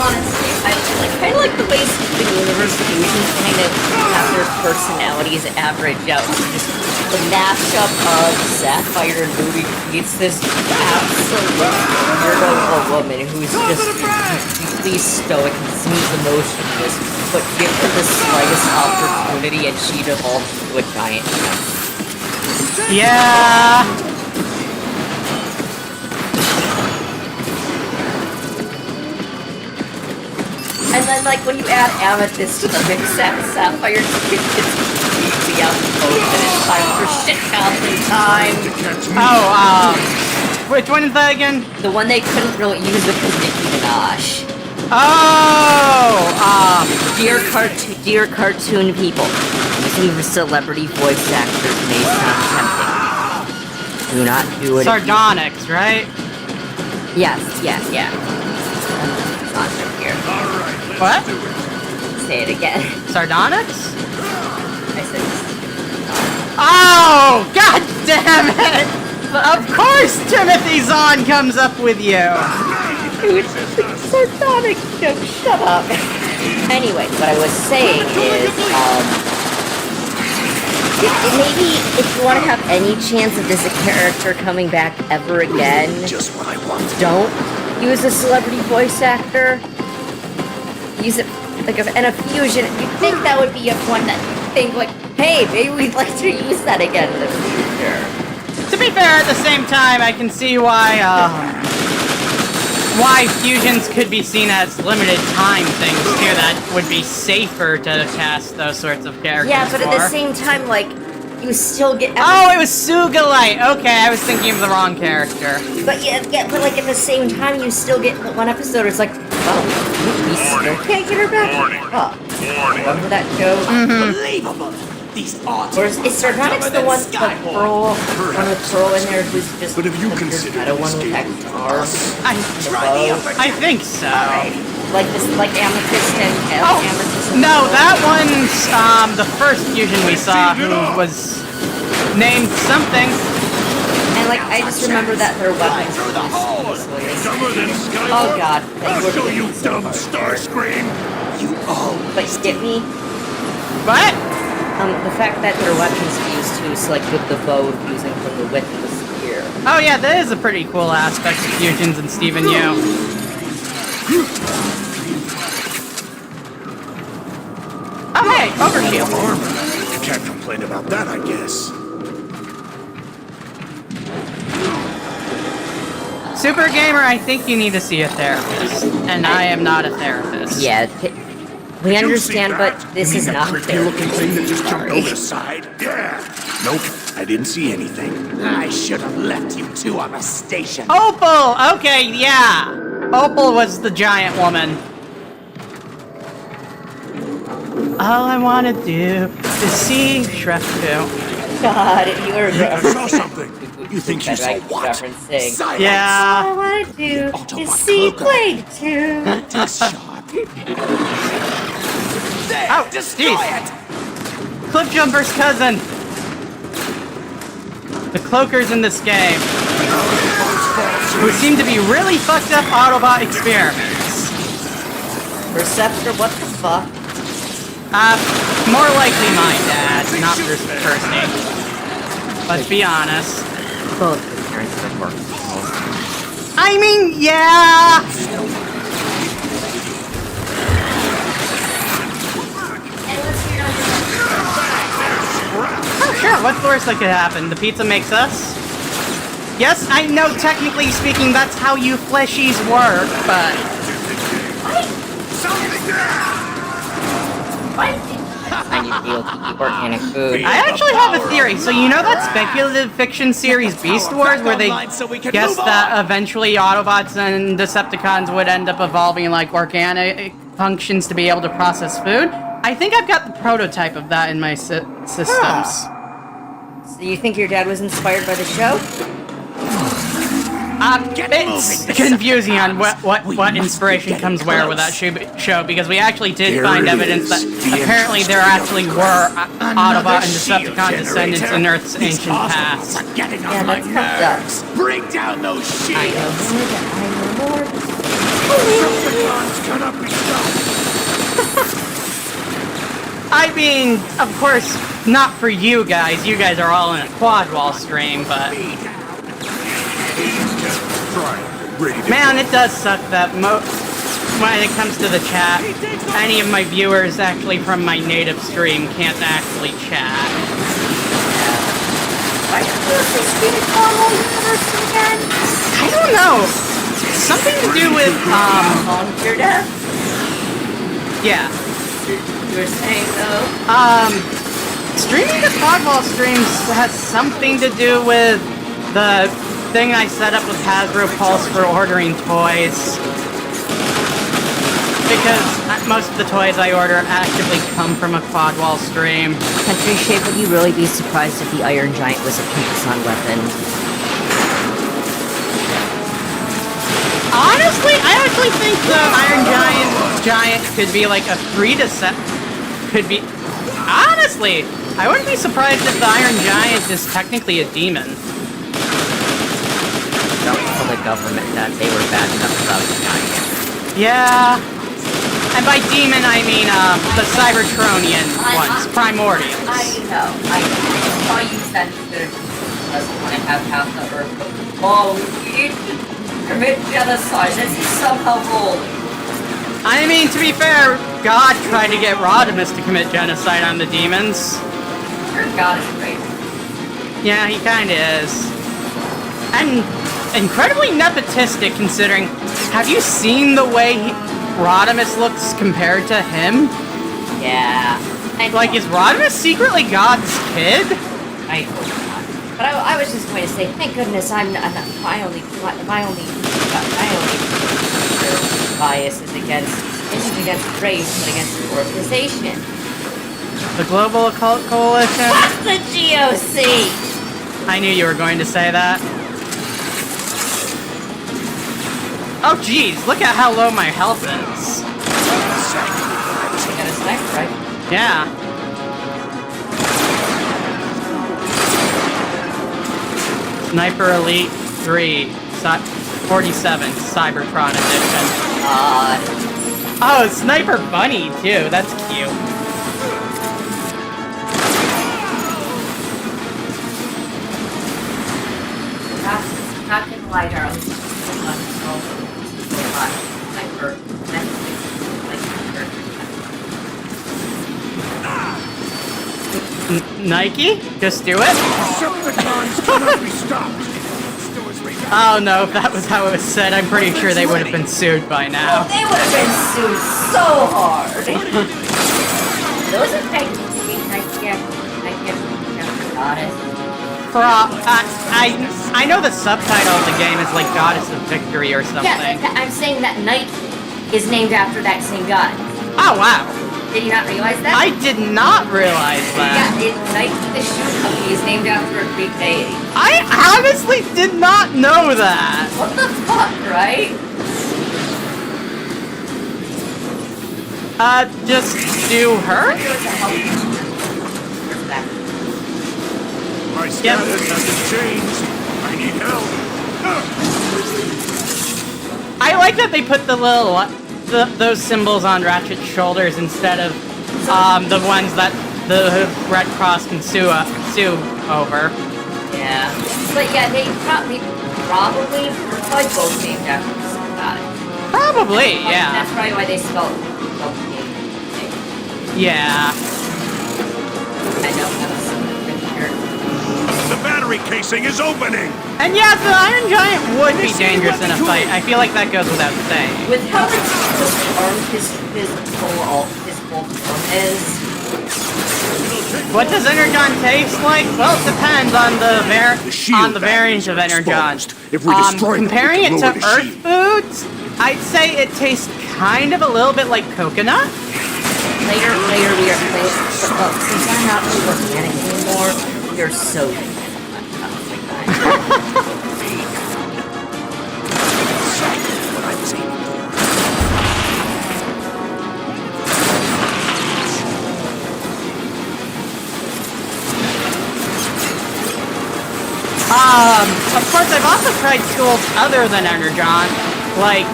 Speaker 7: Honestly, I kind of like the way Steven Universe fusions kind of have their personalities average out. Just the mashup of Sapphire and Ruby creates this absolute weirdo of a woman who's just completely stoic and seems emotionless, but give her the slightest opportunity and she devolves into a giant.
Speaker 3: yeah.
Speaker 7: And then, like, when you add Amethyst to the mix, Sapphire gets completely out of mode, and it's time for shit-casting time.
Speaker 3: Oh, which one is that again?
Speaker 7: The one they couldn't really use because Nicki Minaj.
Speaker 3: Oh,
Speaker 7: Dear cartoon people, using the celebrity voice actors may sound tempting. Do not do it.
Speaker 3: Sardonyx, right?
Speaker 7: Yes. It's not here.
Speaker 3: What?
Speaker 7: Say it again.
Speaker 3: Sardonyx?
Speaker 7: I said.
Speaker 3: Oh, god damn it! Of course Timothy Zahn comes up with you!
Speaker 7: Dude, sardonic joke, shut up. Anyway, what I was saying is, maybe if you want to have any chance of this character coming back ever again,
Speaker 10: Just what I want.
Speaker 7: don't use a celebrity voice actor. Use it like in a fusion. You'd think that would be a one that you think like, hey, maybe we'd like to use that again in the future.
Speaker 3: To be fair, at the same time, I can see why fusions could be seen as limited time things too. That would be safer to cast those sorts of characters.
Speaker 7: Yeah, but at the
Speaker 3: for.
Speaker 7: same time, like, you still get.
Speaker 3: Oh, it was Sugalite. Okay, I was thinking of the wrong character.
Speaker 7: But yeah, but like at the same time, you still get one episode. It's like, oh, we still can't get her back. Oh, remember that joke?
Speaker 8: Unbelievable! These odds
Speaker 7: Or is Sardonyx the one with Pearl? One with Pearl in there who's just
Speaker 10: But have you
Speaker 7: the
Speaker 10: considered
Speaker 7: Shadow one with
Speaker 10: escaping
Speaker 7: X
Speaker 10: from
Speaker 7: arms?
Speaker 3: I think so.
Speaker 7: Like this, like Amethyst and Amethyst. And
Speaker 3: No, that one's the first fusion we saw who was named something.
Speaker 7: And like I just remember that their weapons were
Speaker 2: Dumber than Skywarp.
Speaker 7: Oh god,
Speaker 2: I'll show you, dumb Starscream.
Speaker 8: You all
Speaker 7: but skip me.
Speaker 3: What?
Speaker 7: The fact that their weapons fuse too, so like with the bow fusing from the width of the spear.
Speaker 3: Oh yeah, that is a pretty cool aspect of fusions in Steven U. Oh hey, overshield.
Speaker 10: Armor. Can't complain about that, I guess.
Speaker 3: Super Gamer, I think you need to see a therapist, and I am not a therapist.
Speaker 7: Yeah, we understand, but this is not
Speaker 8: Looking thing that just jumped
Speaker 7: Sorry.
Speaker 8: over the side? Yeah. Nope, I didn't see anything. I should have left you two on the station.
Speaker 3: Opal! Okay, yeah. Opal was the giant woman. All I want to do is see Shrek 2.
Speaker 7: God, you are
Speaker 2: I saw something.
Speaker 8: You think you saw what?
Speaker 7: referencing.
Speaker 8: Silence.
Speaker 3: Yeah.
Speaker 7: All I want to do
Speaker 8: Autobot
Speaker 7: is see
Speaker 8: cloaker.
Speaker 7: Blade 2.
Speaker 8: That's sharp. There,
Speaker 3: Oh,
Speaker 8: destroy
Speaker 3: jeez.
Speaker 8: it!
Speaker 3: Cliffjumper's cousin. The cloakers in this game, who seem to be really fucked up Autobot experiments.
Speaker 7: Perceptor, what the fuck?
Speaker 3: More likely my dad, not first person. Let's be honest.
Speaker 7: Both the parents would work.
Speaker 3: I mean, yeah. Oh, sure, what's the worst that could happen? The pizza makes us? Yes, I know, technically speaking, that's how you fleshies work, but...
Speaker 7: I need to be able to keep organic food.
Speaker 3: I actually have a theory. So you know that speculative fiction series Beast Wars, where they guessed that eventually Autobots and Decepticons would end up evolving like organic functions to be able to process food? I think I've got the prototype of that in my systems.
Speaker 7: So you think your dad was inspired by the show?
Speaker 3: It's confusing on what inspiration comes where with that show, because we actually did find evidence that apparently there actually were Autobot and Decepticon descendants in Earth's ancient past.
Speaker 8: Getting on my nerves. Bring down those shields.
Speaker 7: I know more.
Speaker 8: Decepticons cannot be stopped.
Speaker 3: I mean, of course, not for you guys. You guys are all in a quad wall stream, but... Man, it does suck that when it comes to the chat, any of my viewers actually from my native stream can't actually chat.
Speaker 7: Why did you say stream Convoy Universe again?
Speaker 3: I don't know. Something to do with,
Speaker 7: On your death?
Speaker 3: yeah.
Speaker 7: You were saying, though?
Speaker 3: Streaming the Quadwall streams has something to do with the thing I set up with Hasbro Pulse for ordering toys. Because most of the toys I order actively come from a Quadwall stream.
Speaker 7: Country Shape, would you really be surprised if the Iron Giant was a pink sun weapon?
Speaker 3: Honestly, I actually think the Iron Giant could be like a free to set. Could be. Honestly, I wouldn't be surprised if the Iron Giant is technically a demon.
Speaker 7: Don't tell the government that they were bad enough about the Giant.
Speaker 3: Yeah. And by demon, I mean the Cybertronian ones, Primordials.
Speaker 7: I know. All you sensitive doesn't want to have half the Earth. Oh, we need to commit genocide. This is somehow wrong.
Speaker 3: I mean, to be fair, God tried to get Rodimus to commit genocide on the demons.
Speaker 7: Your God is great.
Speaker 3: Yeah, he kinda is. And incredibly nepotistic, considering... Have you seen the way Rodimus looks compared to him?
Speaker 7: Yeah.
Speaker 3: Like, is Rodimus secretly God's kid?
Speaker 7: I hope not. But I was just going to say, thank goodness I'm not, my only bias isn't against race, but against the organization.
Speaker 3: The Global Occult Coalition?
Speaker 7: What's the GOC?
Speaker 3: I knew you were going to say that. Oh geez, look at how low my health is.
Speaker 7: You got a sniper, right?
Speaker 3: Yeah. Sniper Elite 3, 47, Cybertron edition. Oh, Sniper Bunny too, that's cute.
Speaker 7: Not gonna lie, darling.
Speaker 3: Nike? Just do it?
Speaker 2: Decepticons cannot be stopped.
Speaker 3: Oh no, if that was how it was said, I'm pretty sure they would have been sued by now.
Speaker 7: Oh, they would have been sued so hard. Those are fake. Goddess.
Speaker 3: I know the subtitle of the game is like Goddess of Victory or something.
Speaker 7: Yeah, I'm saying that Nike is named after that same god.
Speaker 3: Oh wow.
Speaker 7: Did you not realize that?
Speaker 3: I did not realize that.
Speaker 7: Yeah, Nike, the shoe company, is named after a Greek deity.
Speaker 3: I honestly did not know that.
Speaker 7: What the fuck, right?
Speaker 3: Just do her?
Speaker 2: My status hasn't changed. I need help.
Speaker 3: I like that they put the little those symbols on Ratchet's shoulders instead of the ones that the Red Cross can sue over.
Speaker 7: Yeah, but yeah, they probably both named after the same god.
Speaker 3: Probably, yeah.
Speaker 7: That's probably why they spelled
Speaker 3: yeah.
Speaker 7: I know that was picture.
Speaker 11: The battery casing is opening!
Speaker 3: And yeah, the Iron Giant would be dangerous in a fight. I feel like that goes without saying.
Speaker 7: With how his full form is.
Speaker 3: What does Energon taste like? Well, it depends on the variant of Energon. Comparing it to Earth foods, I'd say it tastes kind of a little bit like coconut.
Speaker 7: Later we are since I'm not really organic anymore, we are so
Speaker 3: of course, I've also tried tools other than Energon, like,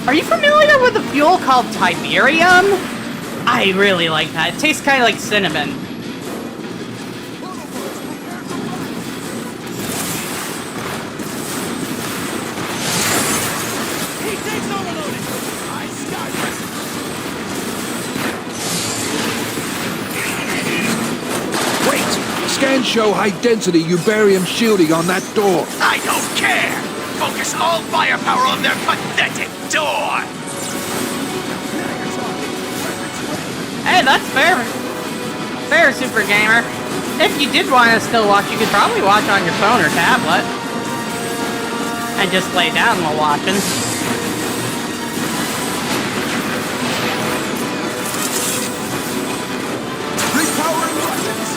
Speaker 3: are you familiar with a fuel called Tiberium? I really like that. It tastes kind of like cinnamon.
Speaker 10: Scans show high-density Ubarium shielding on that door.
Speaker 8: I don't care! Focus all firepower on their pathetic door!
Speaker 3: Hey, that's fair. Fair, Super Gamer. If you did want to still watch, you could probably watch on your phone or tablet. And just lay down while watching.
Speaker 8: Repowering weapons!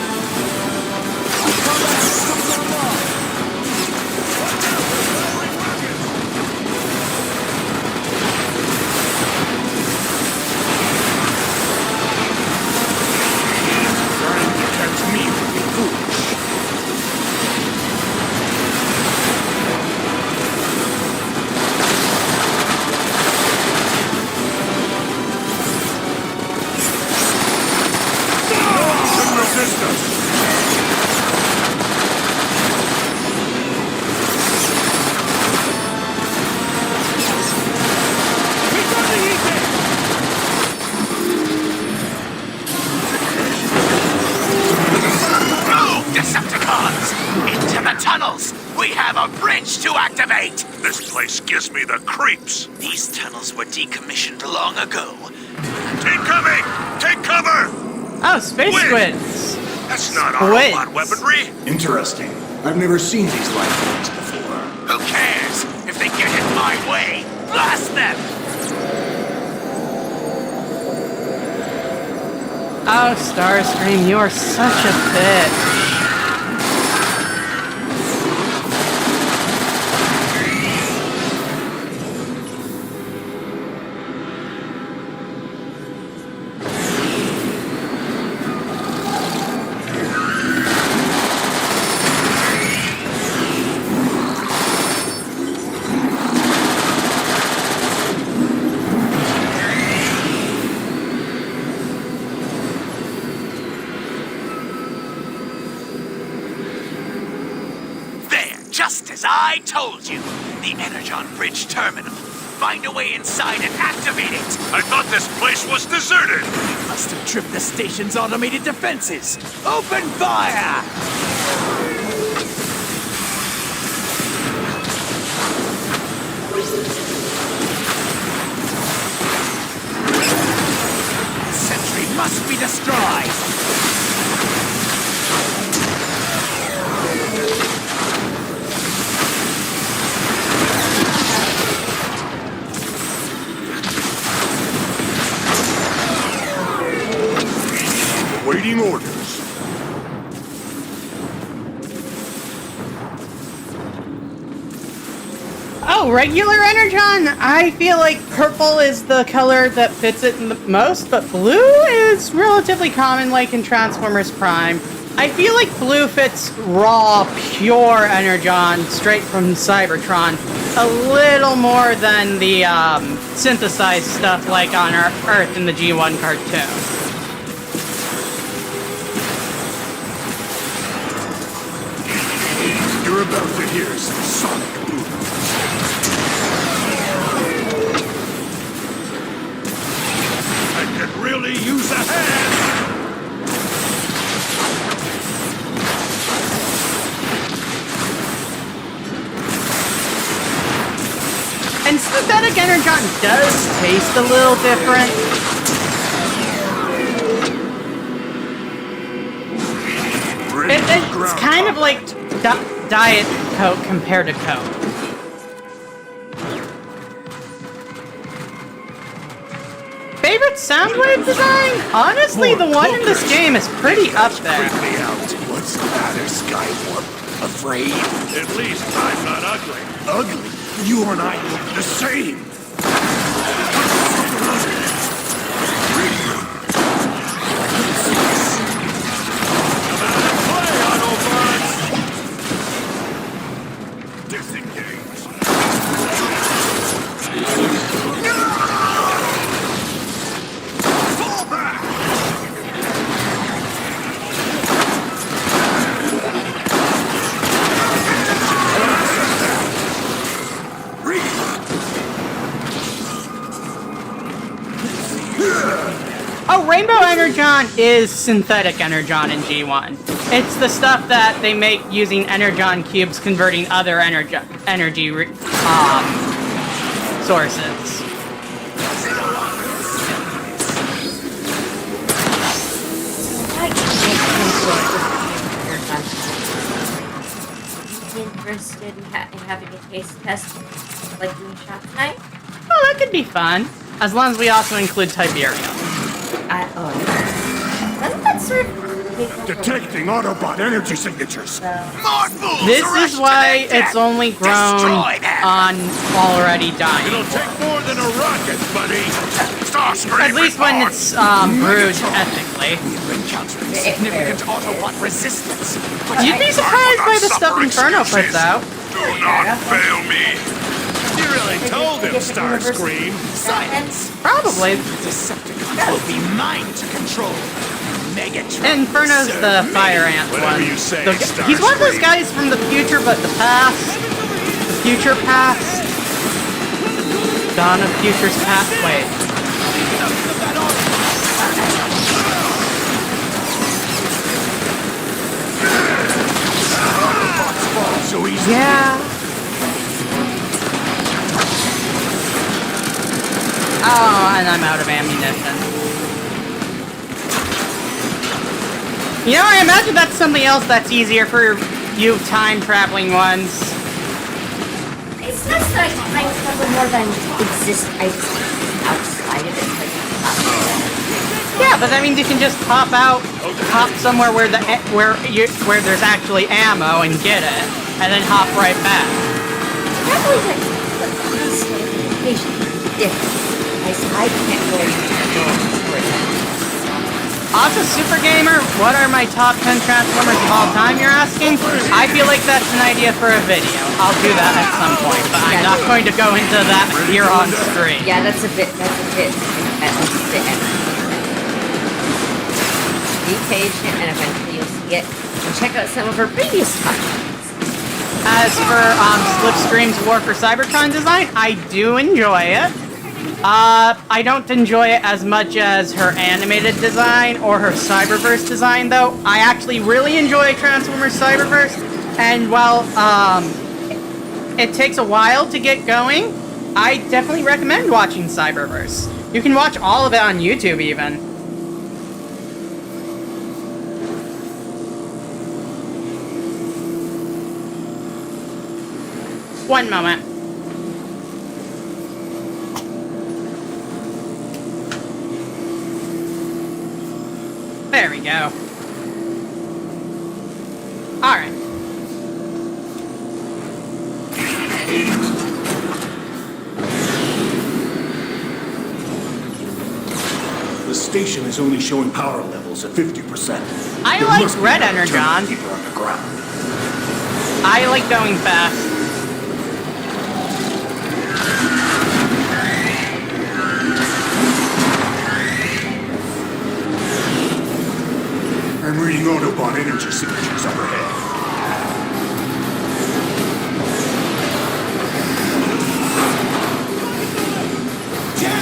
Speaker 8: Combat systems online!
Speaker 2: Trying to catch me would be foolish. Some resistance.
Speaker 8: Move, Decepticons! Into the tunnels! We have a bridge to activate!
Speaker 11: This place gives me the creeps.
Speaker 8: These tunnels were decommissioned long ago.
Speaker 11: Incoming! Take cover!
Speaker 3: Oh, space
Speaker 11: Wait.
Speaker 3: squids.
Speaker 11: That's not our
Speaker 3: Squids.
Speaker 11: robot weaponry.
Speaker 10: Interesting. I've never seen these life forms before.
Speaker 8: Who cares? If they get in my way, blast them!
Speaker 3: Oh, Starscream, you are such a bitch.
Speaker 8: Just as I told you! The Energon Bridge Terminal. Find a way inside and activate it!
Speaker 11: I thought this place was deserted.
Speaker 8: Must have tripped the station's automated defenses! Open fire! must be destroyed!
Speaker 2: Waiting orders.
Speaker 3: Oh, regular Energon? I feel like purple is the color that fits it the most, but blue is relatively common, like in Transformers Prime. I feel like blue fits raw, pure Energon straight from Cybertron a little more than the synthesized stuff like on Earth in the G1 cartoon.
Speaker 2: You're about to hear some sonic boom. I could really use a hand!
Speaker 3: And synthetic Energon does taste a little different. It's kind of like Diet Coke compared to Coke. Favorite Soundwave design? Honestly, the one in this game is pretty up there.
Speaker 2: What's the matter, Skywarp? Afraid? At least I'm not ugly. Ugly? You and I look the same.
Speaker 3: Oh, Rainbow Energon is synthetic Energon in G1. It's the stuff that they make using Energon cubes converting other energy sources.
Speaker 7: Interested in having a taste test, like doing shop tonight?
Speaker 3: Oh, that could be fun. As long as we also include Tiberium.
Speaker 7: Doesn't that sort of...
Speaker 2: Detecting Autobot energy signatures.
Speaker 3: This is why it's only grown on already dying.
Speaker 2: It'll take more than a rocket, buddy.
Speaker 3: At least when it's brewed ethically.
Speaker 8: We're encountering significant Autobot resistance.
Speaker 3: You'd be surprised by the stuff Inferno puts out.
Speaker 11: Do not fail me.
Speaker 2: You really told him, Starscream.
Speaker 8: Silence!
Speaker 3: Probably.
Speaker 8: Decepticons will be mine to control. Megatron.
Speaker 3: Inferno's the fire ant one. He's one of those guys from the future, but the past. The future past. Dawn of Future's past. Wait.
Speaker 2: So easy.
Speaker 3: Yeah. Oh, and I'm out of ammunition. You know, I imagine that's something else that's easier for you time-traveling ones.
Speaker 7: It's not so I time travel more than exist outside of it.
Speaker 3: Yeah, but I mean, you can just pop out, hop somewhere where where there's actually ammo and get it, and then hop right back.
Speaker 7: Probably the patient is different. I can't go for it.
Speaker 3: Also, Super Gamer, what are my top 10 Transformers of all time, you're asking? I feel like that's an idea for a video. I'll do that at some point, but I'm not going to go into that here on stream.
Speaker 7: Yeah, that's a bit. Be patient, and eventually you'll see it. And check out some of her previous talks.
Speaker 3: As for Slipstream's War For Cybertron design, I do enjoy it. I don't enjoy it as much as her animated design or her Cyberverse design, though. I actually really enjoy Transformers Cyberverse, and while it takes a while to get going, I definitely recommend watching Cyberverse. You can watch all of it on YouTube, even. One moment. There we go. Alright.
Speaker 10: The station is only showing power levels at 50%.
Speaker 3: I
Speaker 10: There
Speaker 3: like
Speaker 10: must be
Speaker 3: red
Speaker 10: an
Speaker 3: Energon.
Speaker 10: alternative deeper underground.
Speaker 3: I like going fast.
Speaker 2: I'm reading Autobot energy signatures up ahead.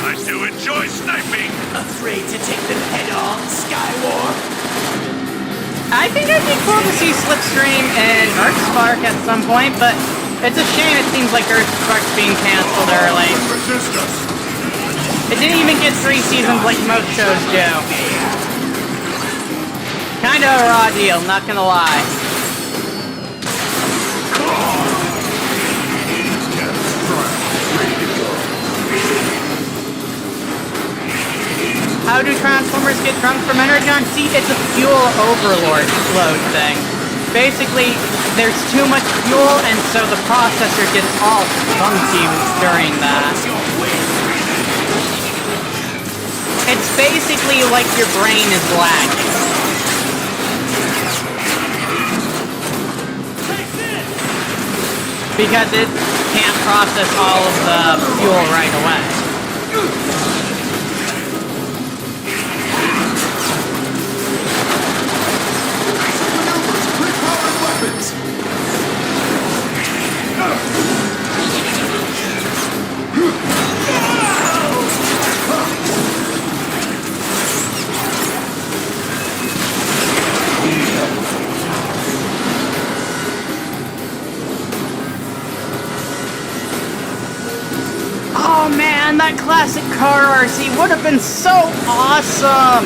Speaker 11: I do enjoy sniping.
Speaker 6: Afraid to take them head-on, Skywalk?
Speaker 3: I think it'd be cool to see Slipstream and Earthspark at some point, but it's a shame it seems like Earthspark's being canceled early.
Speaker 2: Resist us.
Speaker 3: It didn't even get 3 seasons like most shows do. Kinda a raw deal, not gonna lie. How do Transformers get drunk from Energon? See, it's a fuel overload thing. Basically, there's too much fuel, and so the processor gets all funky during that. It's basically like your brain is lagging. Because it can't process all of the fuel right away. Oh man, that classic car RC would have been so awesome!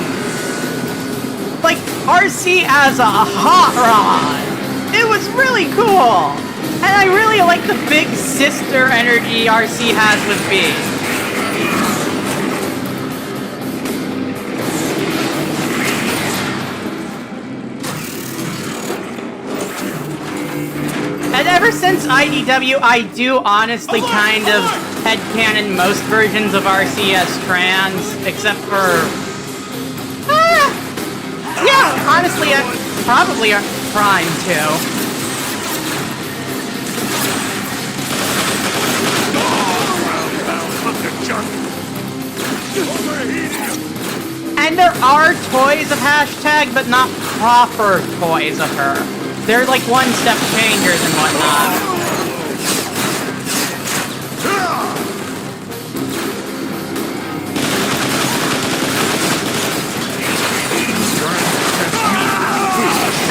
Speaker 3: Like, RC as a hot rod! It was really cool! And I really like the big sister energy RC has with B. And ever since IDW, I do honestly kind of headcanon most versions of RC as trans, except for... yeah, honestly, probably Prime, too. And there are toys of hashtag, but not proper toys of her. They're like one-step changers and whatnot.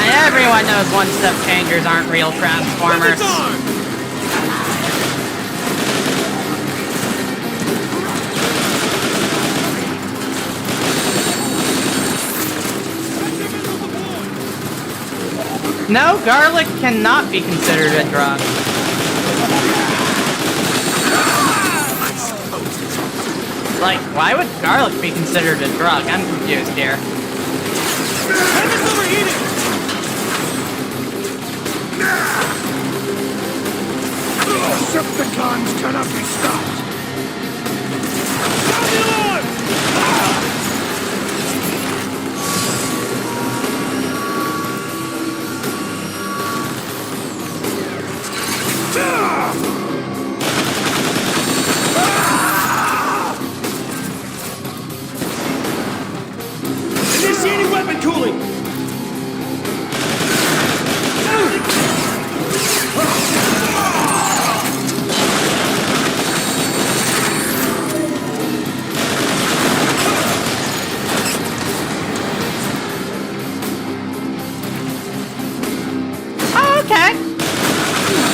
Speaker 3: And everyone knows one-step changers aren't real Transformers. No, garlic cannot be considered a drug. Like, why would garlic be considered a drug? I'm confused here.
Speaker 2: Decepticons cannot be stopped. Sound the alarm!
Speaker 8: Initiating weapon cooling!
Speaker 3: Oh, okay.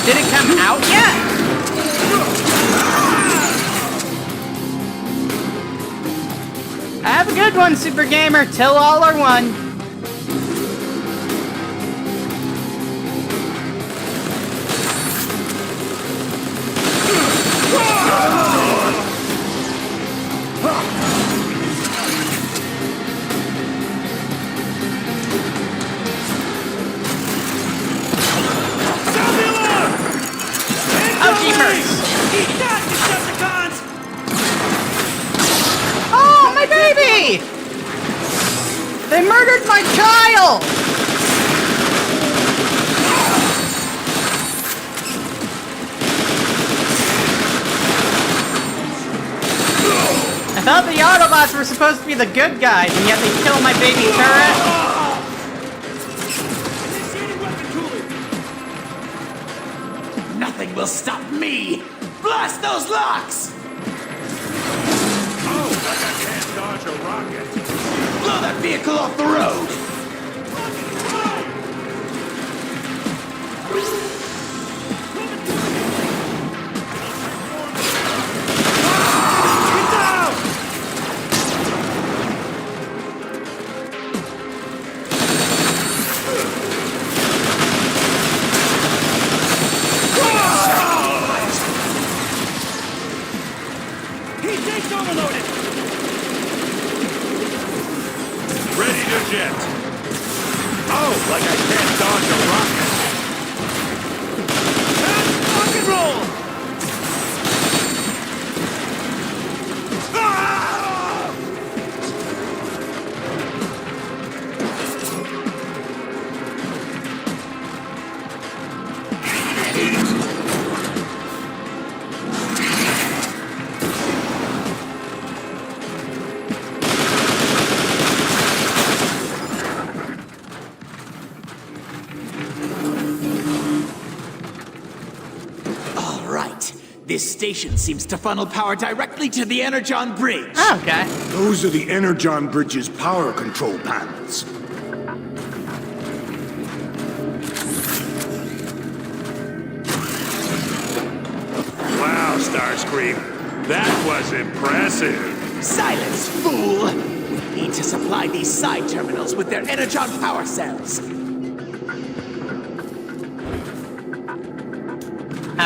Speaker 3: Did it come out yet? Have a good one, Super Gamer, till all are one. They murdered my child! I thought the Autobots were supposed to be the good guys, and yet they killed my baby turret.
Speaker 8: Nothing will stop me! Blast those locks!
Speaker 11: Oh, like I can't dodge a rocket.
Speaker 8: Blow that vehicle off the road! This station seems to funnel power directly to the Energon bridge.
Speaker 3: Oh, okay.
Speaker 10: Those are the Energon bridge's power control panels.
Speaker 11: Wow, Starscream. That was impressive.
Speaker 8: Silence, fool! We need to supply these side terminals with their Energon power cells.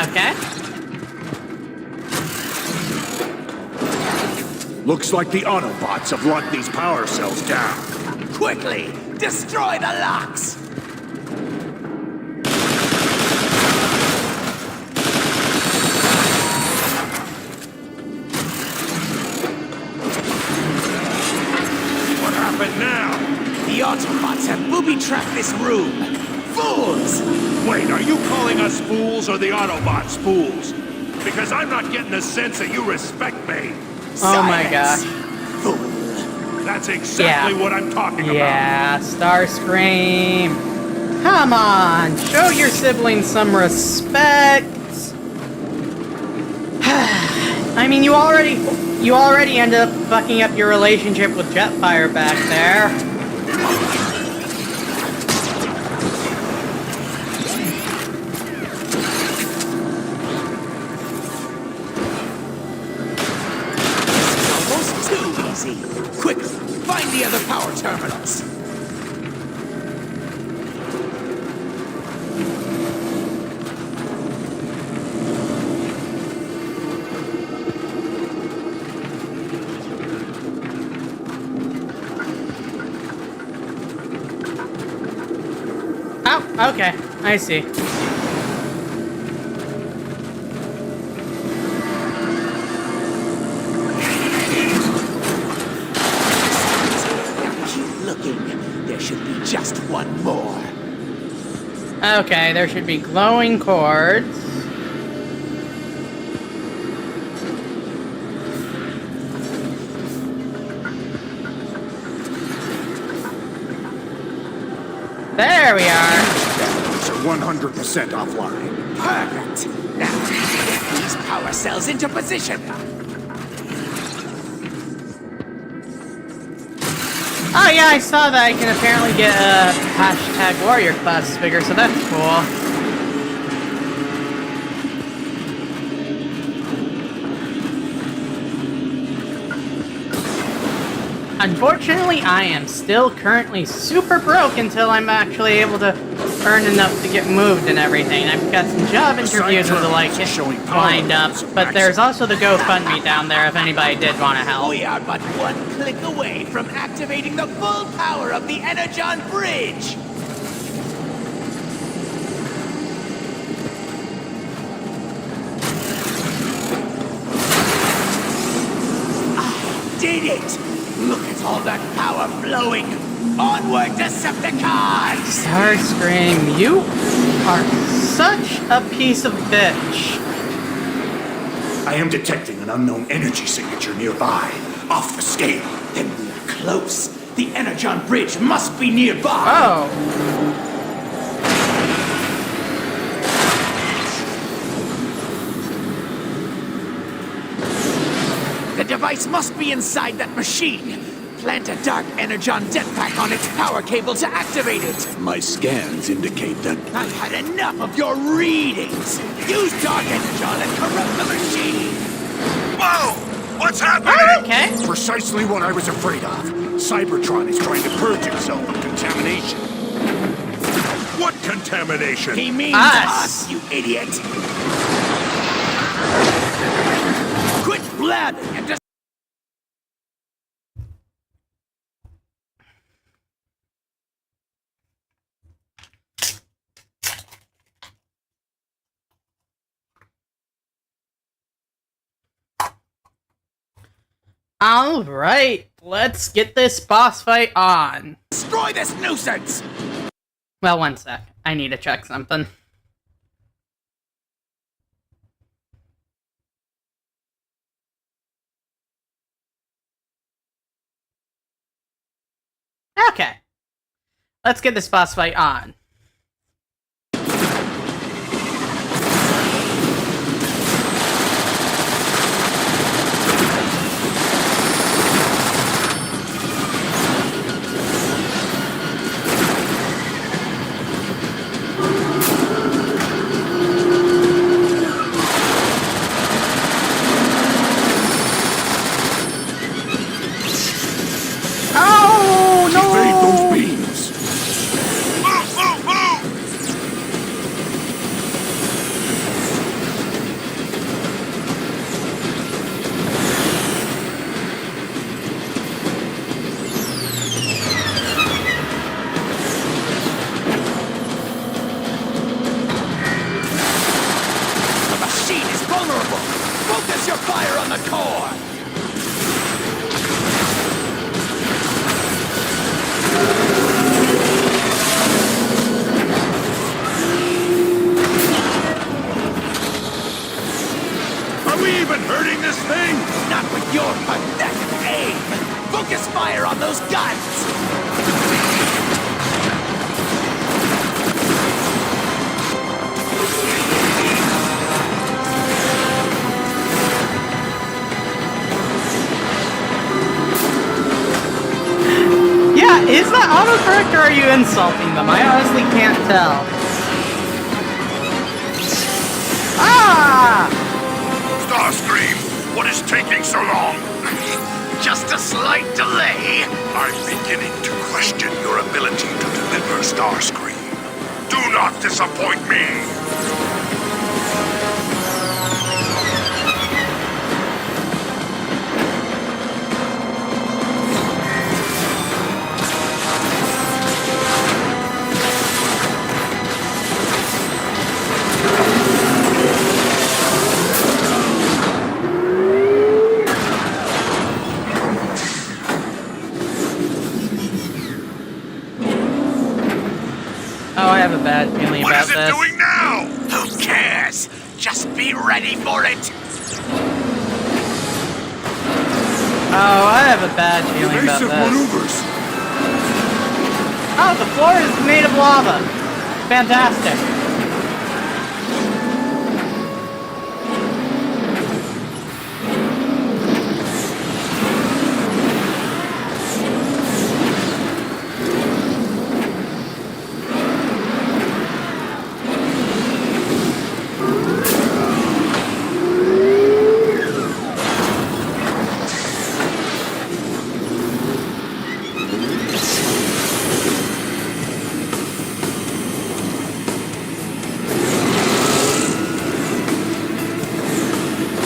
Speaker 3: Okay.
Speaker 10: Looks like the Autobots have locked these power cells down.
Speaker 8: Quickly, destroy the locks!
Speaker 11: What happened now?
Speaker 8: The Autobots have booby-trapped this room. Fools!
Speaker 11: Wait, are you calling us fools or the Autobots fools? Because I'm not getting the sense that you respect me.
Speaker 3: Oh my gosh.
Speaker 8: Fool.
Speaker 11: That's exactly what I'm talking about.
Speaker 3: Yeah, Starscream. Come on, show your siblings some respect. I mean, you already ended up fucking up your relationship with Jetfire back there.
Speaker 8: Quick, find the other power terminals.
Speaker 3: Oh, okay. I see.
Speaker 8: Just one more.
Speaker 3: Okay, there should be glowing cords. There we are.
Speaker 10: So 100% offline.
Speaker 8: Perfect. Now, get these power cells into position.
Speaker 3: Oh yeah, I saw that I can apparently get a hashtag warrior class figure, so that's cool. Unfortunately, I am still currently super broke until I'm actually able to earn enough to get moved and everything. I've got some job interviews and the like lined up, but there's also the GoFundMe down there if anybody did want to help.
Speaker 8: We are but one click away from activating the full power of the Energon bridge! I did it! Look at all that power flowing! Onward, Decepticons!
Speaker 3: Starscream, you are such a piece of bitch.
Speaker 10: I am detecting an unknown energy signature nearby, off the scale.
Speaker 8: Then we are close. The Energon bridge must be nearby.
Speaker 3: Oh.
Speaker 8: The device must be inside that machine. Plant a dark Energon jetpack on its power cable to activate it.
Speaker 10: My scans indicate that...
Speaker 8: I've had enough of your readings. Use dark Energon and corrupt the machine.
Speaker 11: Whoa! What's happening?
Speaker 3: Oh, okay.
Speaker 10: Precisely what I was afraid of. Cybertron is trying to purge itself of contamination.
Speaker 11: What contamination?
Speaker 8: He means
Speaker 3: Us.
Speaker 8: us, you idiot. Quit blabbing and just...
Speaker 3: Alright, let's get this boss fight on.
Speaker 8: destroy this nuisance!
Speaker 3: Well, one sec. I need to check something. Okay. Let's get this boss fight on.
Speaker 10: Evade those beams!
Speaker 11: Move, move, move!
Speaker 8: The machine is vulnerable! Focus your fire on the core!
Speaker 11: Are we even hurting this thing?
Speaker 8: Not with your pathetic aim! Focus fire on those guns!
Speaker 3: Yeah, is that autocorrect or are you insulting them? I honestly can't tell. Ah!
Speaker 11: Starscream, what is taking so long?
Speaker 8: Just a slight delay!
Speaker 11: I'm beginning to question your ability to deliver, Starscream. Do not disappoint me!
Speaker 3: Oh, I have a bad feeling
Speaker 11: What
Speaker 3: about
Speaker 11: is it
Speaker 3: this.
Speaker 11: doing now?
Speaker 8: Who cares? Just be ready for it!
Speaker 3: Oh, I have a bad feeling about
Speaker 10: Evasive
Speaker 3: this.
Speaker 10: maneuvers!
Speaker 3: Oh, the floor is made of lava. Fantastic.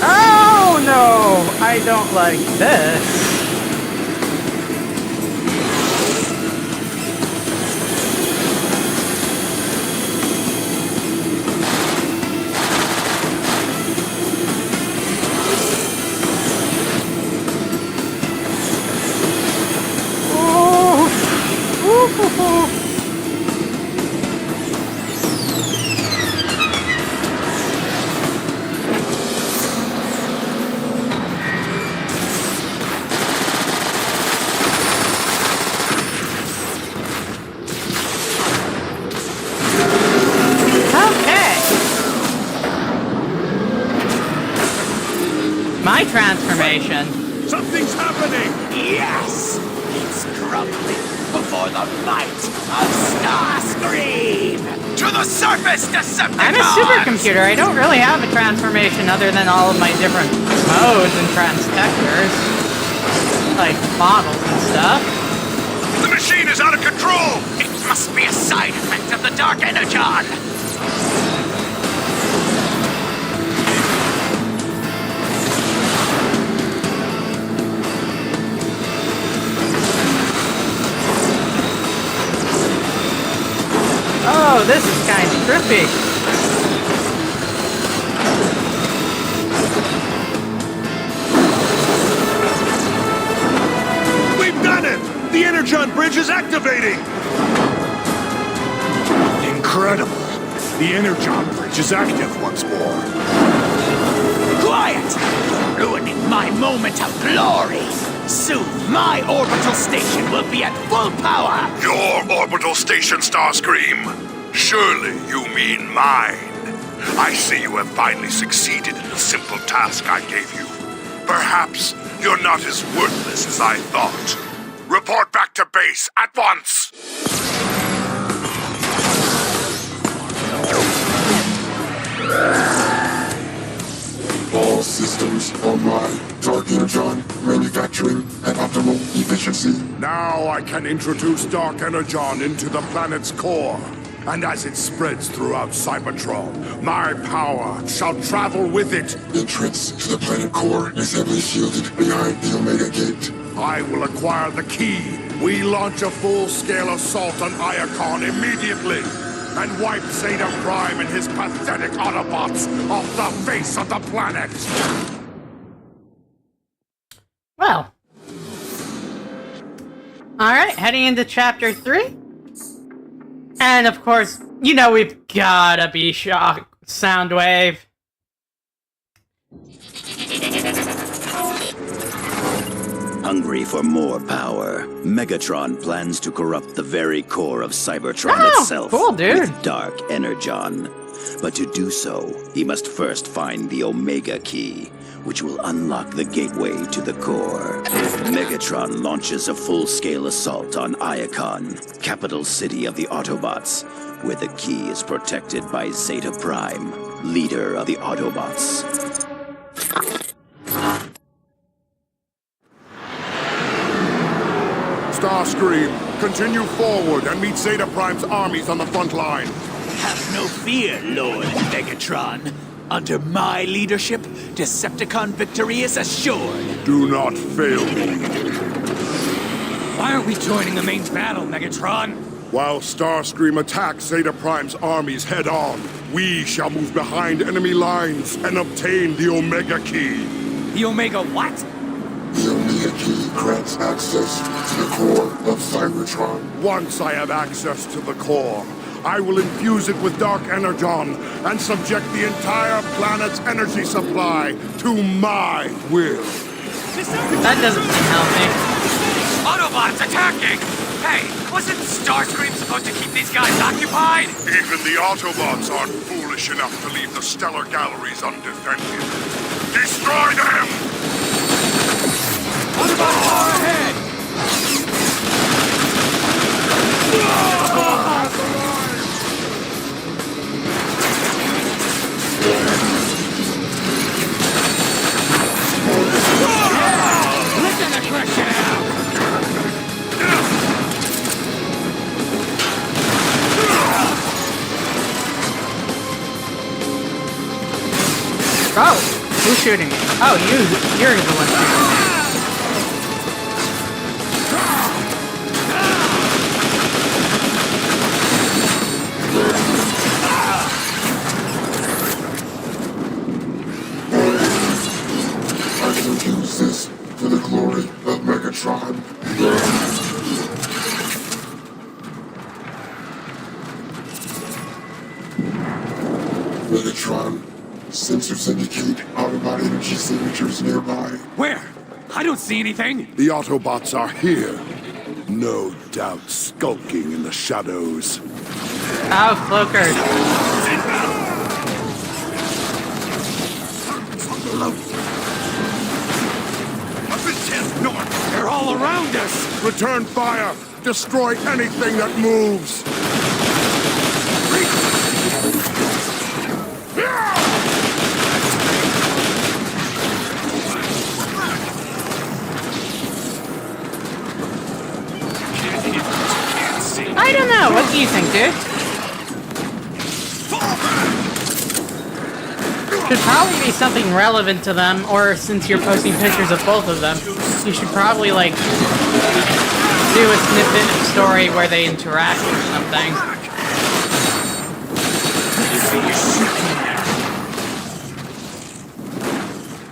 Speaker 3: Oh no, I don't like this. Ooh. My transformation.
Speaker 11: Something's happening!
Speaker 8: Yes! It's crumbling before the might of Starscream! To the surface, Decepticons!
Speaker 3: I'm a supercomputer. I don't really have a transformation other than all of my different modes and transtectors. Like models and stuff.
Speaker 11: The machine is out of control!
Speaker 8: It must be a side effect of the Dark Energon!
Speaker 3: Oh, this is kind of trippy.
Speaker 11: We've done it! The Energon bridge is activating! Incredible! The Energon bridge is active once more.
Speaker 8: Quiet! You're ruining my moment of glory! Soon, my orbital station will be at full power!
Speaker 2: Your orbital station, Starscream? Surely you mean mine. I see you have finally succeeded in the simple task I gave you. Perhaps you're not as worthless as I thought. Report back to base at once!
Speaker 9: All systems online. Dark Energon, manufacturing at optimal efficiency. Now I can introduce Dark Energon into the planet's core. And as it spreads throughout Cybertron, my power shall travel with it. Entrance to the planet core is heavily shielded behind the Omega Gate. I will acquire the key. We launch a full-scale assault on Iacon immediately. And wipe Zeta Prime and his pathetic Autobots off the face of the planet!
Speaker 3: Well. Alright, heading into Chapter 3. And of course, you know we've gotta be Shock Soundwave.
Speaker 4: Hungry for more power, Megatron plans to corrupt the very core of Cybertron itself
Speaker 3: cool, dude.
Speaker 4: with Dark Energon. But to do so, he must first find the Omega Key, which will unlock the gateway to the core. Megatron launches a full-scale assault on Iacon, capital city of the Autobots, where the key is protected by Zeta Prime, leader of the Autobots.
Speaker 9: Starscream, continue forward and meet Zeta Prime's armies on the front line.
Speaker 8: Have no fear, Lord Megatron. Under my leadership, Decepticon victory is assured.
Speaker 9: Do not fail me.
Speaker 8: Why aren't we joining the main battle, Megatron?
Speaker 9: While Starscream attacks Zeta Prime's armies head-on, we shall move behind enemy lines and obtain the Omega Key.
Speaker 8: The Omega what?
Speaker 9: The Omega Key grants access to the core of Cybertron. Once I have access to the core, I will infuse it with Dark Energon and subject the entire planet's energy supply to my will.
Speaker 3: That doesn't help me.
Speaker 5: Autobots attacking! Hey, wasn't Starscream supposed to keep these guys occupied?
Speaker 2: Even the Autobots aren't foolish enough to leave the stellar galleries undefended. Destroy them!
Speaker 8: Autobots far ahead! Let that aggression out!
Speaker 3: Oh, who's shooting me? Oh, you're the one shooting me.
Speaker 9: I shall use this for the glory of Megatron. Megatron. Sensors indicate Autobot energy signatures nearby.
Speaker 8: Where? I don't see anything.
Speaker 9: The Autobots are here. No doubt skulking in the shadows.
Speaker 3: Oh, Cloaker.
Speaker 2: Up in 10th North!
Speaker 8: They're all around us.
Speaker 9: Return fire! Destroy anything that moves!
Speaker 3: I don't know. What do you think, dude? Should probably be something relevant to them, or since you're posting pictures of both of them, you should probably, like, do a snippet of story where they interact or something.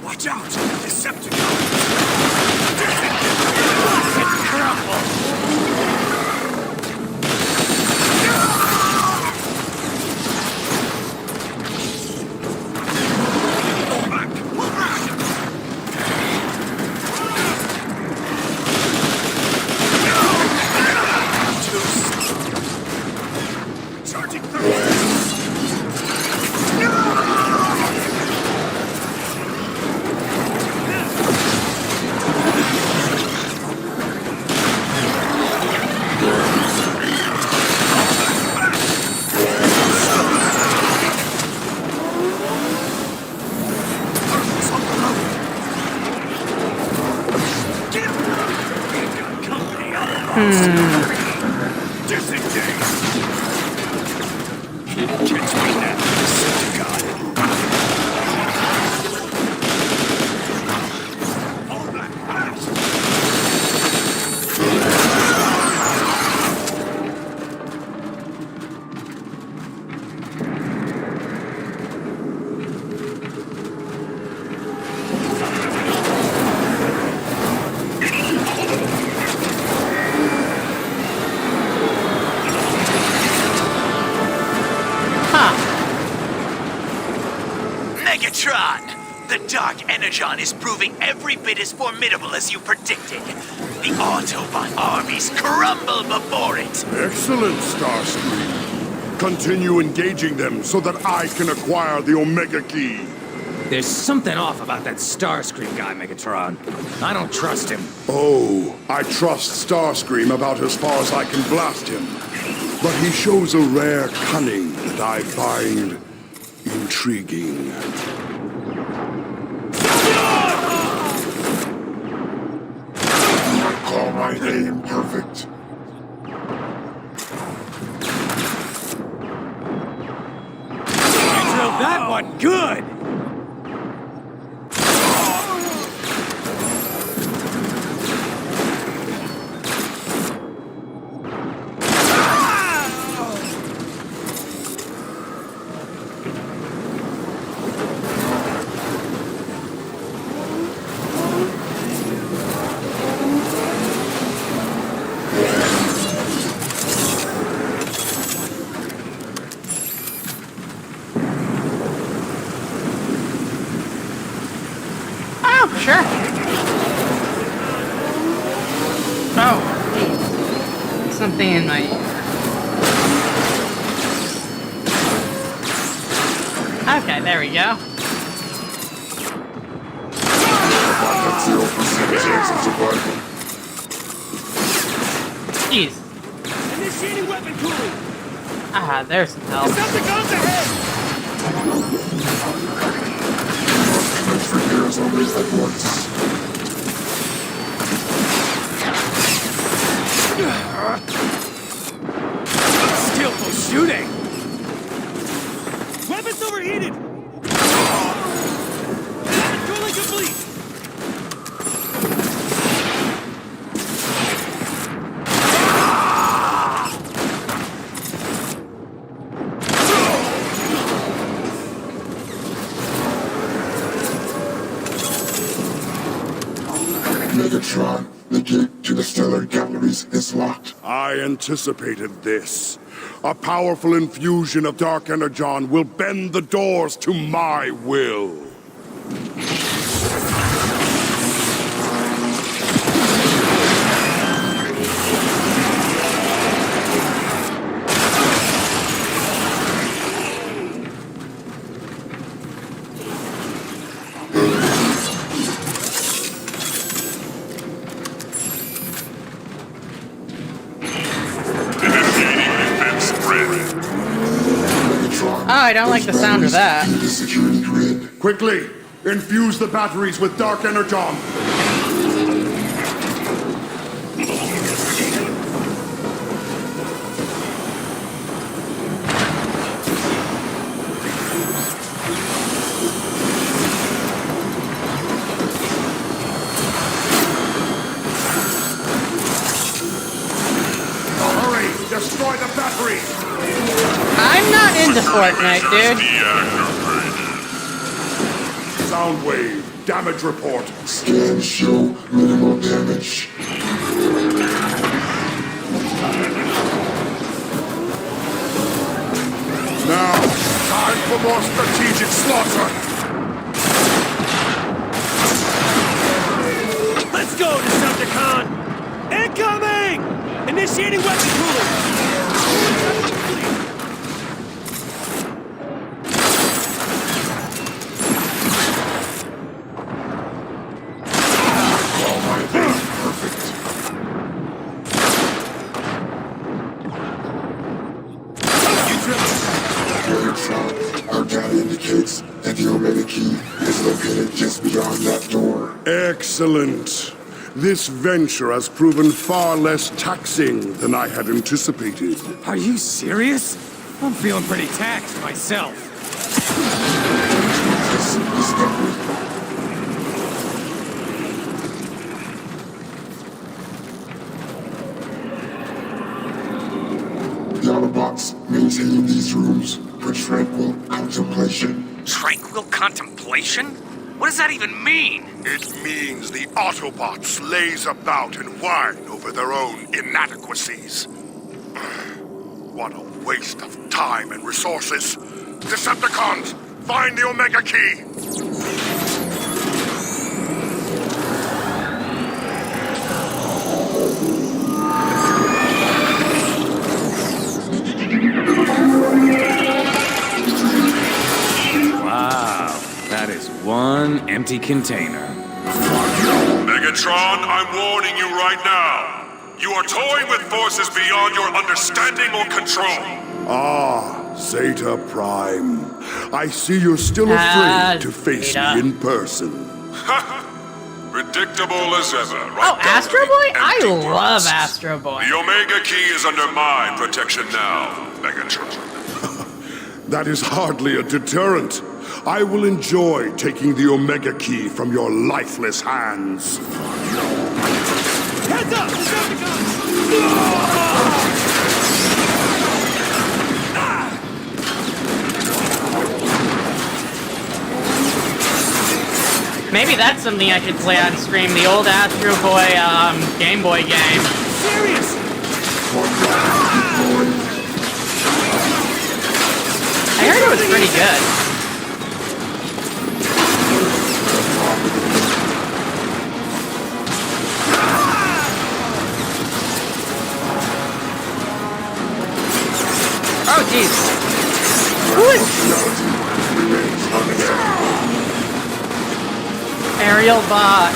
Speaker 2: Watch out! Decepticon!
Speaker 6: Megatron! The Dark Energon is proving every bit as formidable as you predicted. The Autobot armies crumble before it.
Speaker 9: Excellent, Starscream. Continue engaging them so that I can acquire the Omega Key.
Speaker 8: There's something off about that Starscream guy, Megatron. I don't trust him.
Speaker 9: Oh, I trust Starscream about as far as I can blast him. But he shows a rare cunning that I find intriguing. I call my aim perfect.
Speaker 8: You drilled that one good!
Speaker 3: Sure. Oh, something in my ear. Okay, there we go. Jeez.
Speaker 8: Initiating weapon cooling!
Speaker 3: Ah, there's some help.
Speaker 8: Decepticons ahead!
Speaker 9: Repairs are raised at once.
Speaker 8: Skillful shooting! Weapons overheated! Cooling complete!
Speaker 9: Megatron, the gate to the stellar galaxy batteries is locked. I anticipated this. A powerful infusion of Dark Energon will bend the doors to my will.
Speaker 3: Oh, I don't like the sound of that.
Speaker 9: Quickly, infuse the batteries with Dark Energon. Hurry, destroy the batteries.
Speaker 3: I'm not into Fortnite, dude.
Speaker 9: Soundwave, damage report.
Speaker 12: Scans show minimal damage.
Speaker 9: Now, time for more strategic slaughter.
Speaker 11: Let's go, Decepticon! Incoming! Initiating weapon cooling!
Speaker 12: Our data indicates that the Omega Key is located just beyond that door.
Speaker 9: Excellent. This venture has proven far less taxing than I had anticipated.
Speaker 8: Are you serious? I'm feeling pretty taxed myself.
Speaker 12: The Autobots maintain these rooms for tranquil contemplation.
Speaker 5: Tranquil contemplation? What does that even mean?
Speaker 9: It means the Autobots laze about and whine over their own inadequacies. What a waste of time and resources. Decepticons, find the Omega Key!
Speaker 8: Wow, that is one empty container.
Speaker 2: Megatron, I'm warning you right now. You are toying with forces beyond your understanding or control.
Speaker 9: Ah, Zeta Prime. I see you're still afraid to face
Speaker 3: Zeta.
Speaker 9: me in person.
Speaker 2: Predictable as ever, right?
Speaker 3: Oh,
Speaker 2: down
Speaker 3: Astro
Speaker 2: to the
Speaker 3: Boy? I
Speaker 2: empty
Speaker 3: love
Speaker 2: words.
Speaker 3: Astro Boy.
Speaker 2: The Omega Key is under my protection now, Megatron.
Speaker 9: That is hardly a deterrent. I will enjoy taking the Omega Key from your lifeless hands.
Speaker 11: Heads up! Decepticons!
Speaker 3: Maybe that's something I should play on stream. The old Astro Boy Game Boy game.
Speaker 11: Serious!
Speaker 3: I heard it was pretty good. Oh, jeez. Who is... Aerial bot.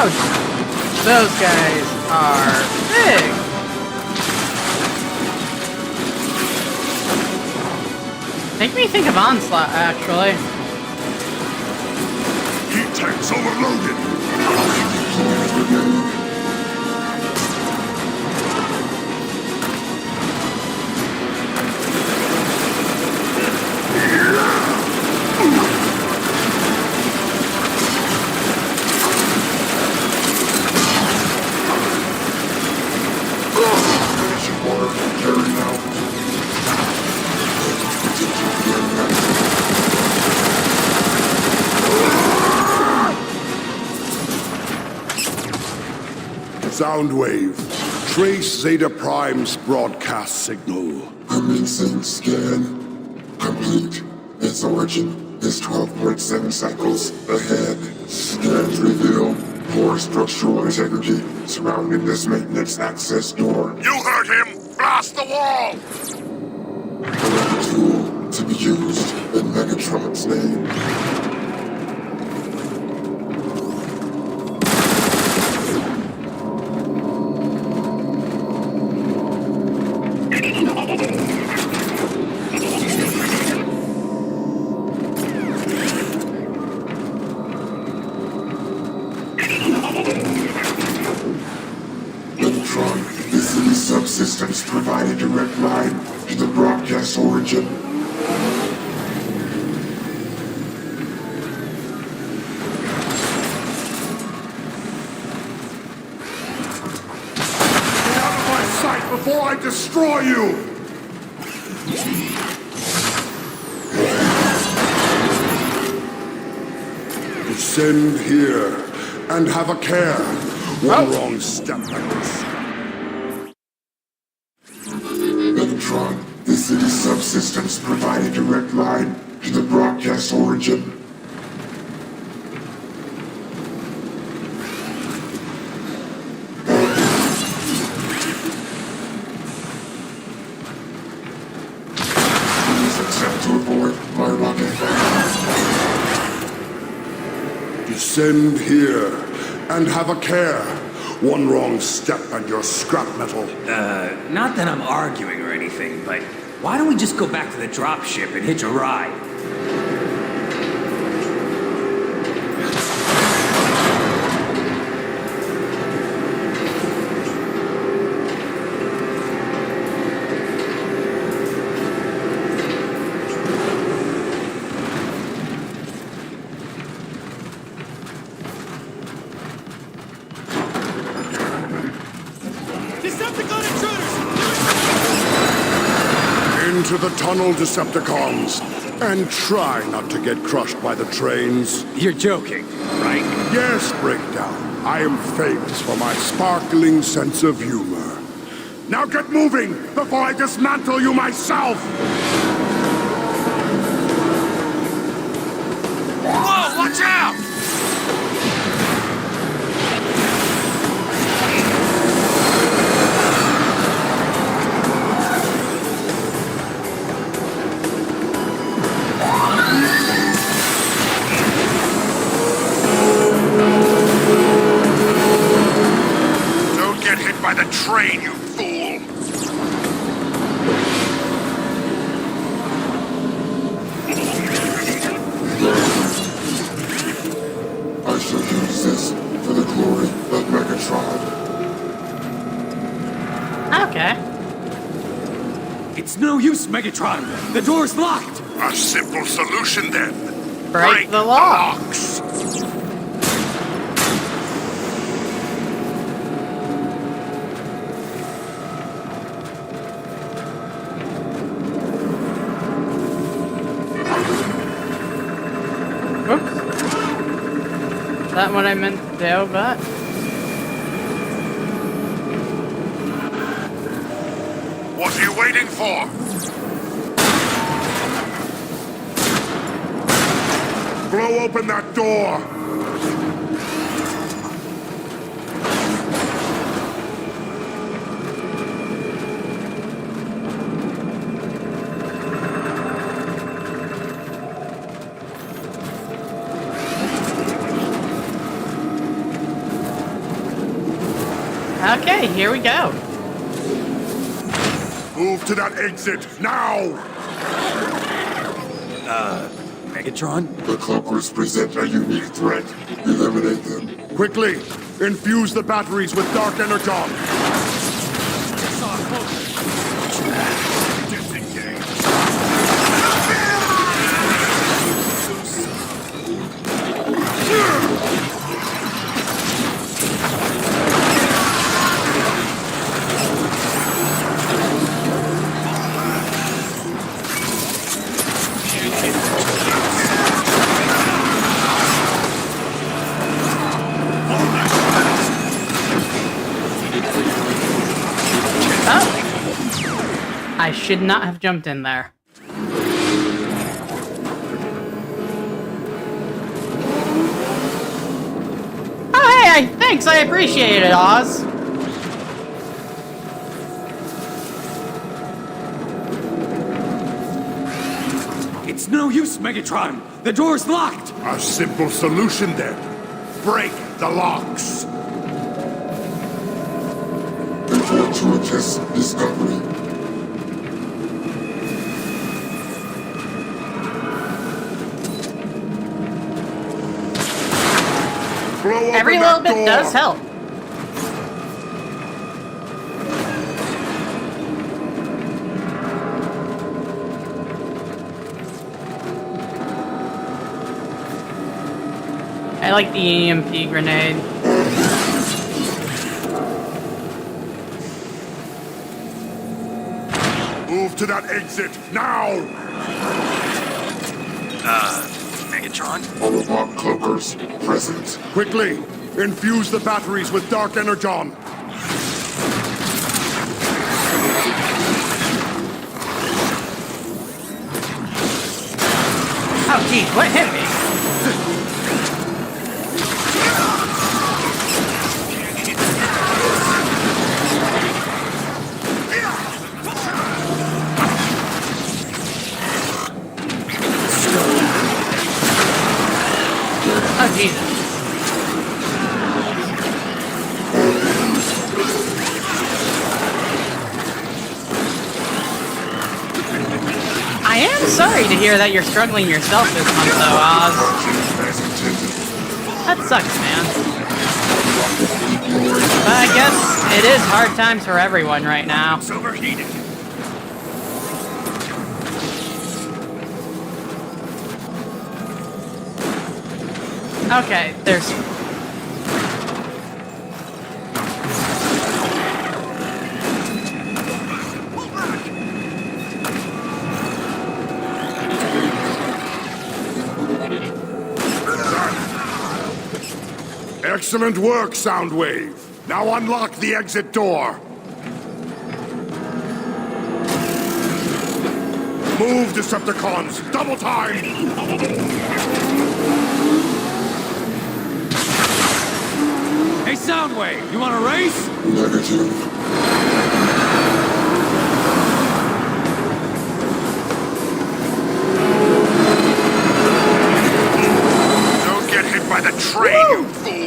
Speaker 3: Ouch! Those guys are big! Make me think of Onslaught, actually.
Speaker 2: Heat tanks overloaded!
Speaker 9: Soundwave. Trace Zeta Prime's broadcast signal.
Speaker 12: Commencing scan. Complete. Its origin is 12.7 cycles ahead. Scans reveal poor structural integrity surrounding this maintenance access door.
Speaker 2: You heard him! Blast the wall!
Speaker 12: Another tool to be used in Megatron's name. Megatron, the city subsystems provide a direct line to the broadcast origin.
Speaker 2: Get out of my sight before I destroy you!
Speaker 9: Descend here and have a care. One wrong step and
Speaker 12: Megatron, the city subsystems provide a direct line to the broadcast origin. Please attempt to avoid my rocket fire.
Speaker 9: descend here and have a care. One wrong step and you're scrap metal.
Speaker 13: Not that I'm arguing or anything, but why don't we just go back to the dropship and hitch a ride?
Speaker 9: Into the tunnel, Decepticons, and try not to get crushed by the trains.
Speaker 13: You're joking, right?
Speaker 9: Yes, Breakdown. I am famous for my sparkling sense of humor. Now get moving before I dismantle you myself!
Speaker 5: Whoa, watch out!
Speaker 2: By the train, you fool!
Speaker 12: I shall use this for the glory of Megatron.
Speaker 3: Okay.
Speaker 13: It's no use, Megatron! The door's locked!
Speaker 2: A simple solution, then.
Speaker 3: Break the locks. Not what I meant to do, but...
Speaker 2: What are you waiting for? Blow open that door!
Speaker 3: Okay, here we go.
Speaker 9: Move to that exit, now!
Speaker 10: Megatron?
Speaker 12: The Cloakers present a unique threat. Eliminate them.
Speaker 9: Quickly, infuse the batteries with Dark Energon.
Speaker 3: I should not have jumped in there. Oh, hey, thanks, I appreciate it, Oz.
Speaker 10: It's no use, Megatron! The door's locked!
Speaker 9: A simple solution then. Break the locks.
Speaker 12: A fortuitous discovery.
Speaker 3: Every little bit does help. I like the EMP grenade.
Speaker 9: Move to that exit, now!
Speaker 10: Megatron?
Speaker 12: Autobot Cloakers, present.
Speaker 9: Quickly, infuse the batteries with Dark Energon.
Speaker 3: Oh, geez, what hit me? Oh, Jesus. I am sorry to hear that you're struggling yourself this month, though, Oz. That sucks, man. But I guess it is hard times for everyone right now.
Speaker 11: It's overheated.
Speaker 3: Okay, there's...
Speaker 9: Excellent work, Soundwave. Now unlock the exit door. Move, Decepticons! Double time!
Speaker 10: Hey, Soundwave, you want a race?
Speaker 12: Negative.
Speaker 11: Don't get hit by the train, you fool!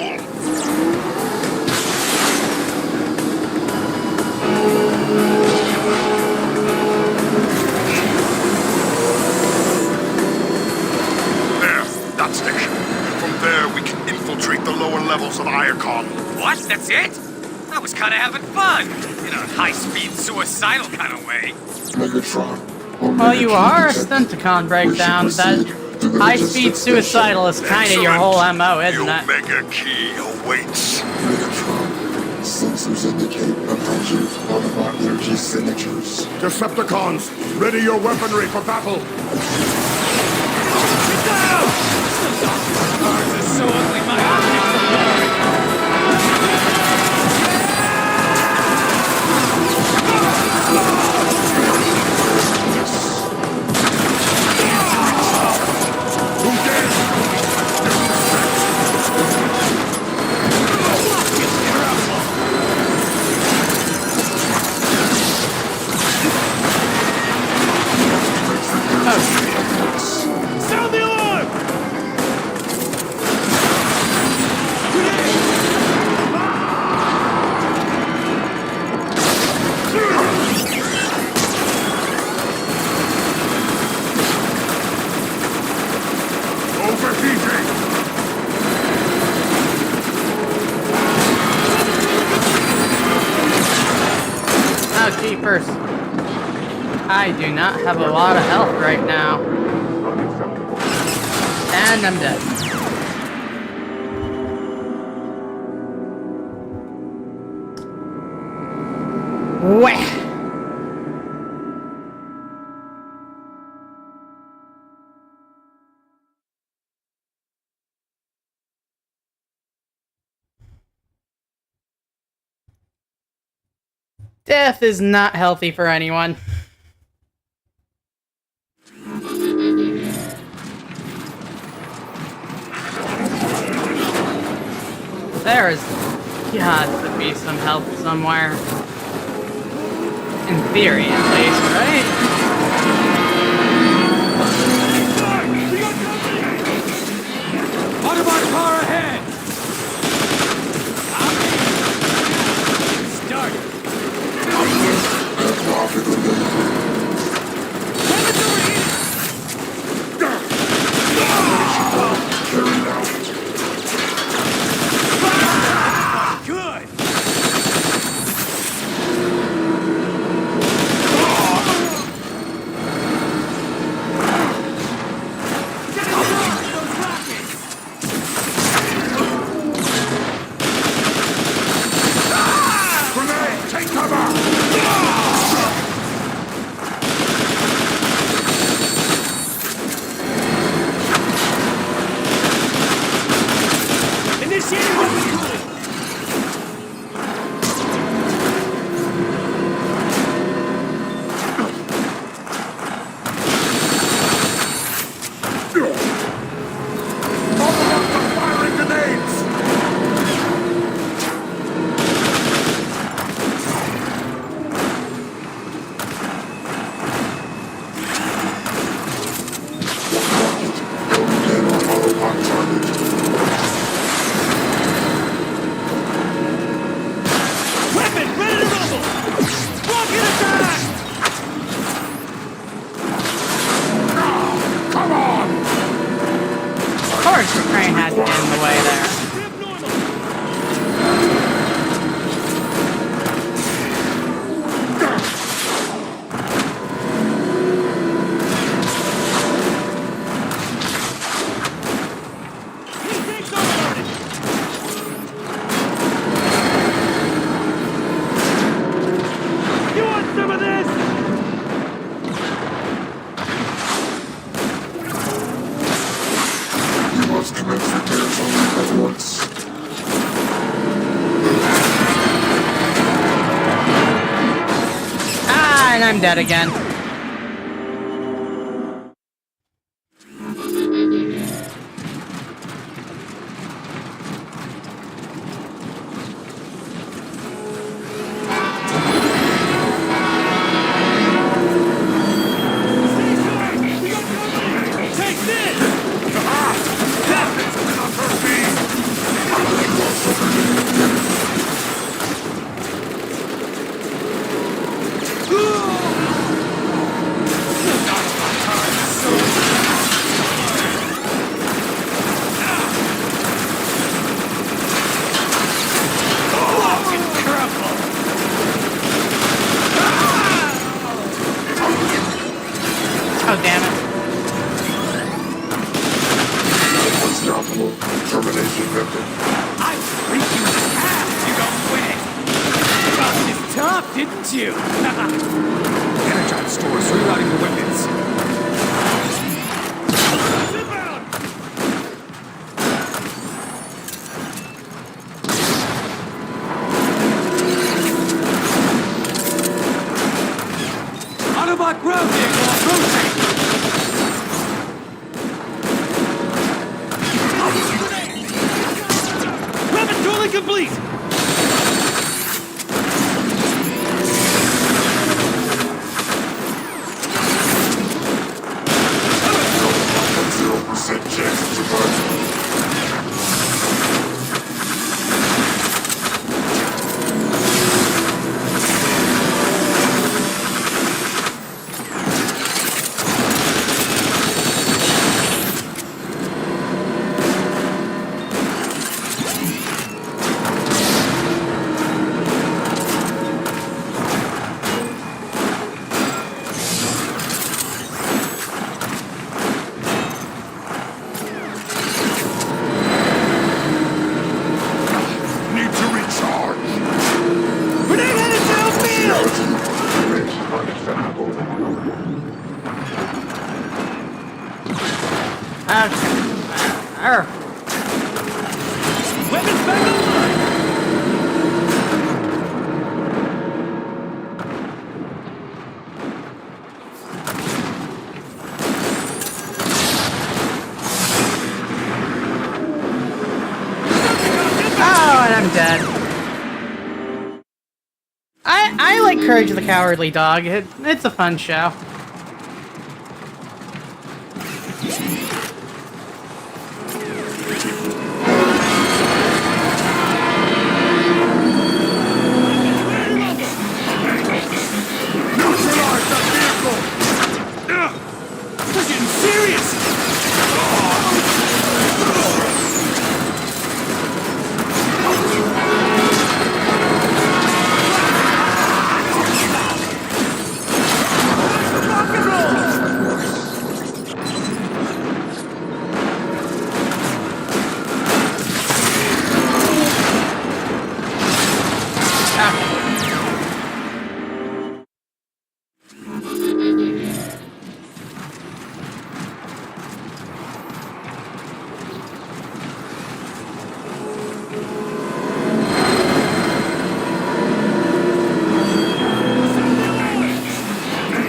Speaker 11: There, that station. From there, we can infiltrate the lower levels of Iacon.
Speaker 5: What? That's it? I was kind of having fun. In a high-speed, suicidal kind of way.
Speaker 12: Megatron.
Speaker 3: Well, you are a Stunticon breakdown. That high-speed suicidal is kind of your whole MO, isn't
Speaker 11: The
Speaker 3: it?
Speaker 11: Omega Key awaits.
Speaker 12: Megatron. Sensors indicate 100 Autobot energy signatures.
Speaker 9: Decepticons, ready your weaponry for battle!
Speaker 10: Ours is so ugly, my optics.
Speaker 3: feet first. I do not have a lot of health right now. And I'm dead. Wah! Death is not healthy for anyone. There's got to be some health somewhere. In theory, at least, right?
Speaker 8: Autobot car ahead! Start! Good!
Speaker 3: And I'm dead again. Oh, damn it.
Speaker 12: Unstoppable. Termination method.
Speaker 8: I freaked you in half! You don't win! Well, it's tough, didn't you?
Speaker 10: Energon stores rerouting the weapons.
Speaker 8: Autobot ground vehicle approaching! Weapon tooling complete! Weapons back online!
Speaker 3: Oh, and I'm dead. I like Courage the Cowardly Dog. It's a fun show.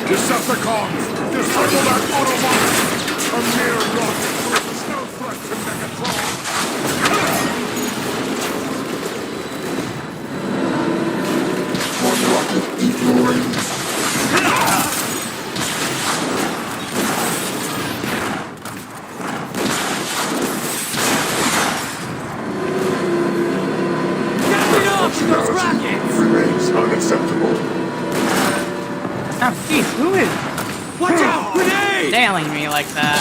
Speaker 9: Decepticons! Disciple that Autobot! A mere rocket poses no threat to Megatron!
Speaker 12: One rocket deployed.
Speaker 8: Those rockets!
Speaker 12: Remains unacceptable.
Speaker 3: Oh, jeez, who is
Speaker 8: Watch out! Grenade!
Speaker 3: nailing me like that?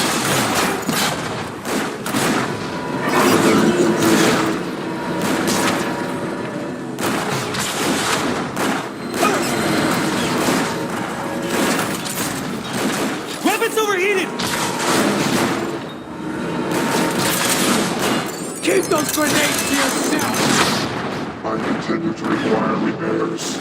Speaker 8: Weapons overheated! Keep those grenades to yourself!
Speaker 12: I continue to require repairs.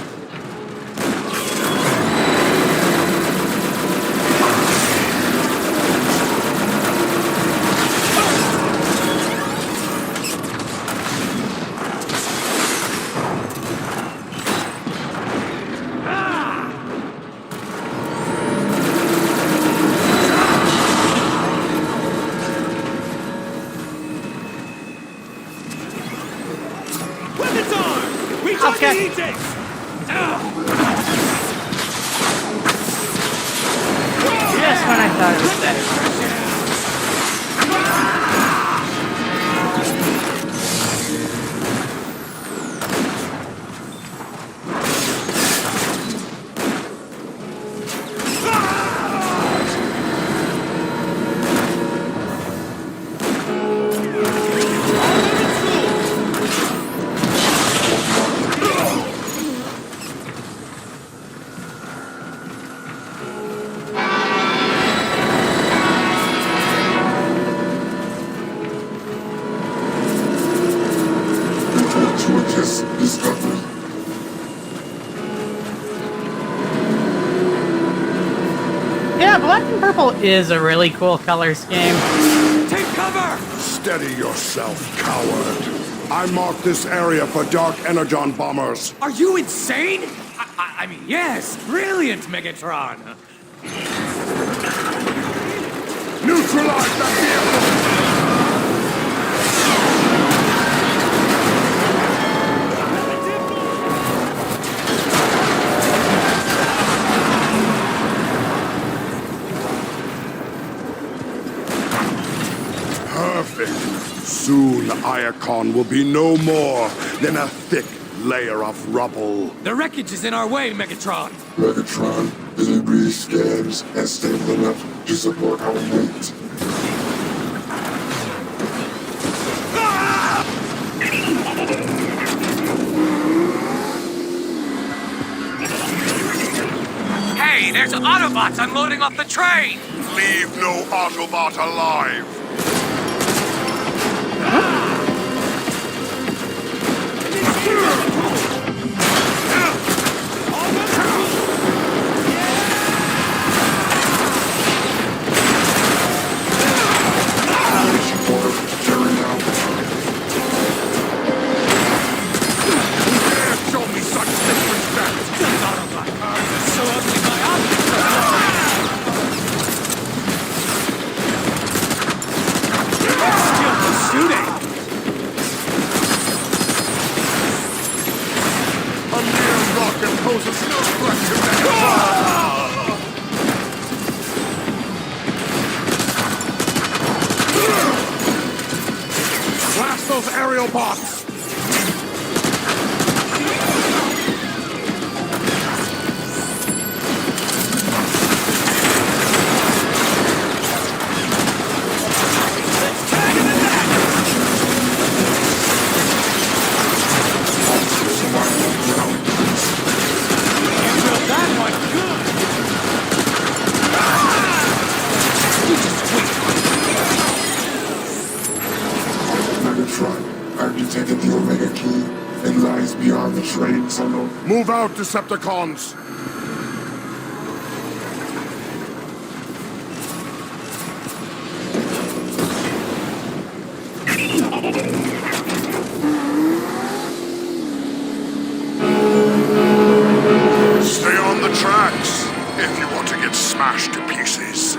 Speaker 8: Weapons armed! Reach on
Speaker 3: Okay.
Speaker 8: the E-tanks!
Speaker 3: Just when I thought it was dead.
Speaker 12: Fortuitous discovery.
Speaker 3: Yeah, black and purple is a really cool color scheme.
Speaker 8: Take cover!
Speaker 9: Steady yourself, coward. I marked this area for dark Energon bombers.
Speaker 8: Are you insane? I mean, yes, brilliant, Megatron.
Speaker 9: Neutralize that vehicle! Perfect. Soon Iacon will be no more than a thick layer of rubble.
Speaker 8: The wreckage is in our way, Megatron.
Speaker 12: Megatron, the debris scans and stable enough to support our fate.
Speaker 5: Hey, there's Autobots unloading off the train!
Speaker 9: Leave no Autobot alive. those aerial bots!
Speaker 12: Megatron, I've detected the Omega Key. It lies beyond the train tunnel.
Speaker 9: Move out, Decepticons!
Speaker 2: Stay on the tracks if you want to get smashed to pieces.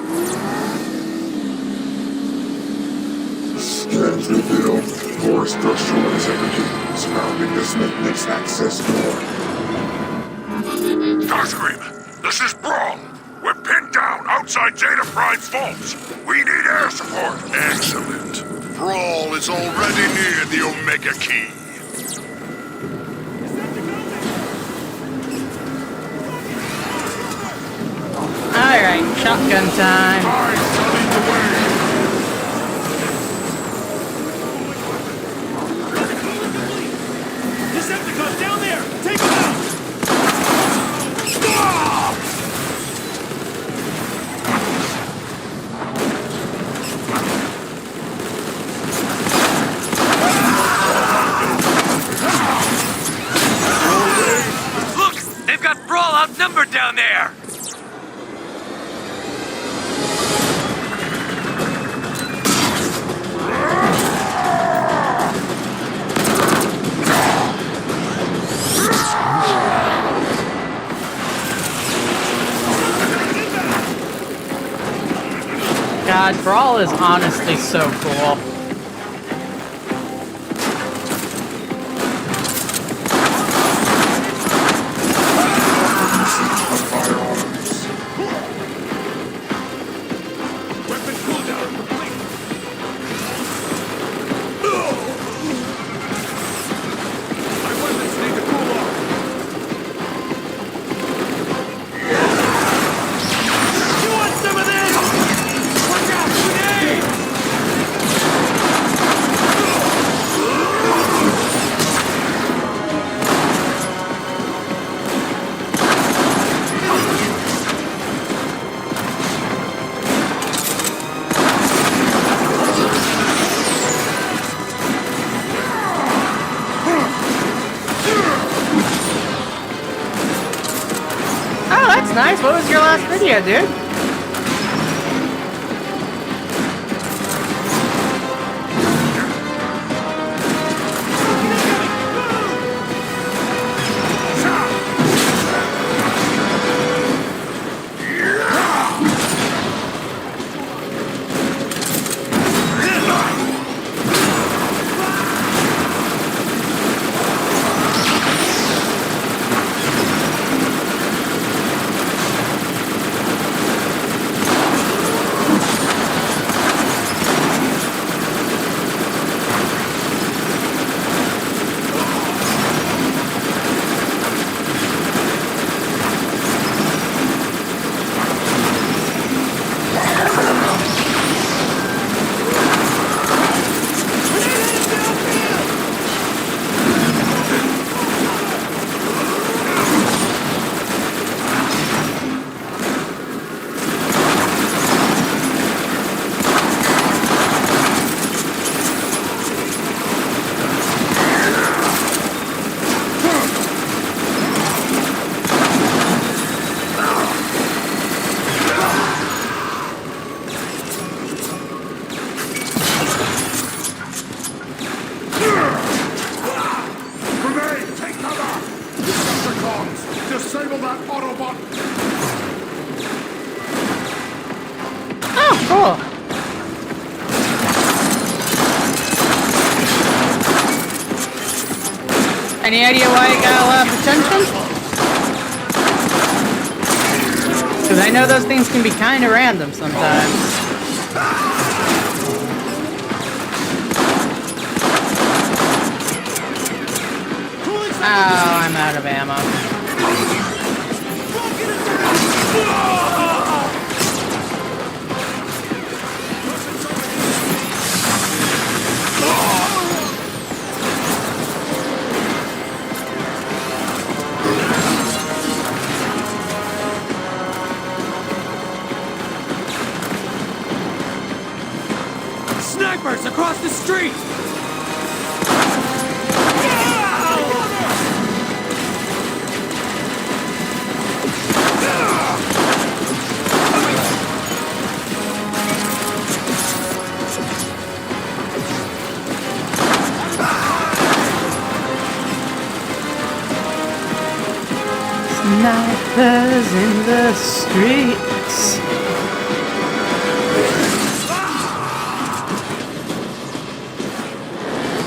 Speaker 12: Scans reveal poor structural integrity surrounding this maintenance access door.
Speaker 2: Starscream, this is Brawl. We're pinned down outside Zeta Prime's vaults. We need air support. Excellent. Brawl is already near the Omega Key.
Speaker 3: Alright, shotgun time.
Speaker 11: Decepticons down there! Take them out!
Speaker 5: Look! They've got Brawl outnumbered down there!
Speaker 3: God, Brawl is honestly so cool. Nice, what was your last video, dude?
Speaker 9: Disable that Autobot!
Speaker 3: Oh, cool. Any idea why it got a lot of attention? Because I know those things can be kind of random sometimes.
Speaker 8: snipers across the street!
Speaker 3: Snipers in the streets.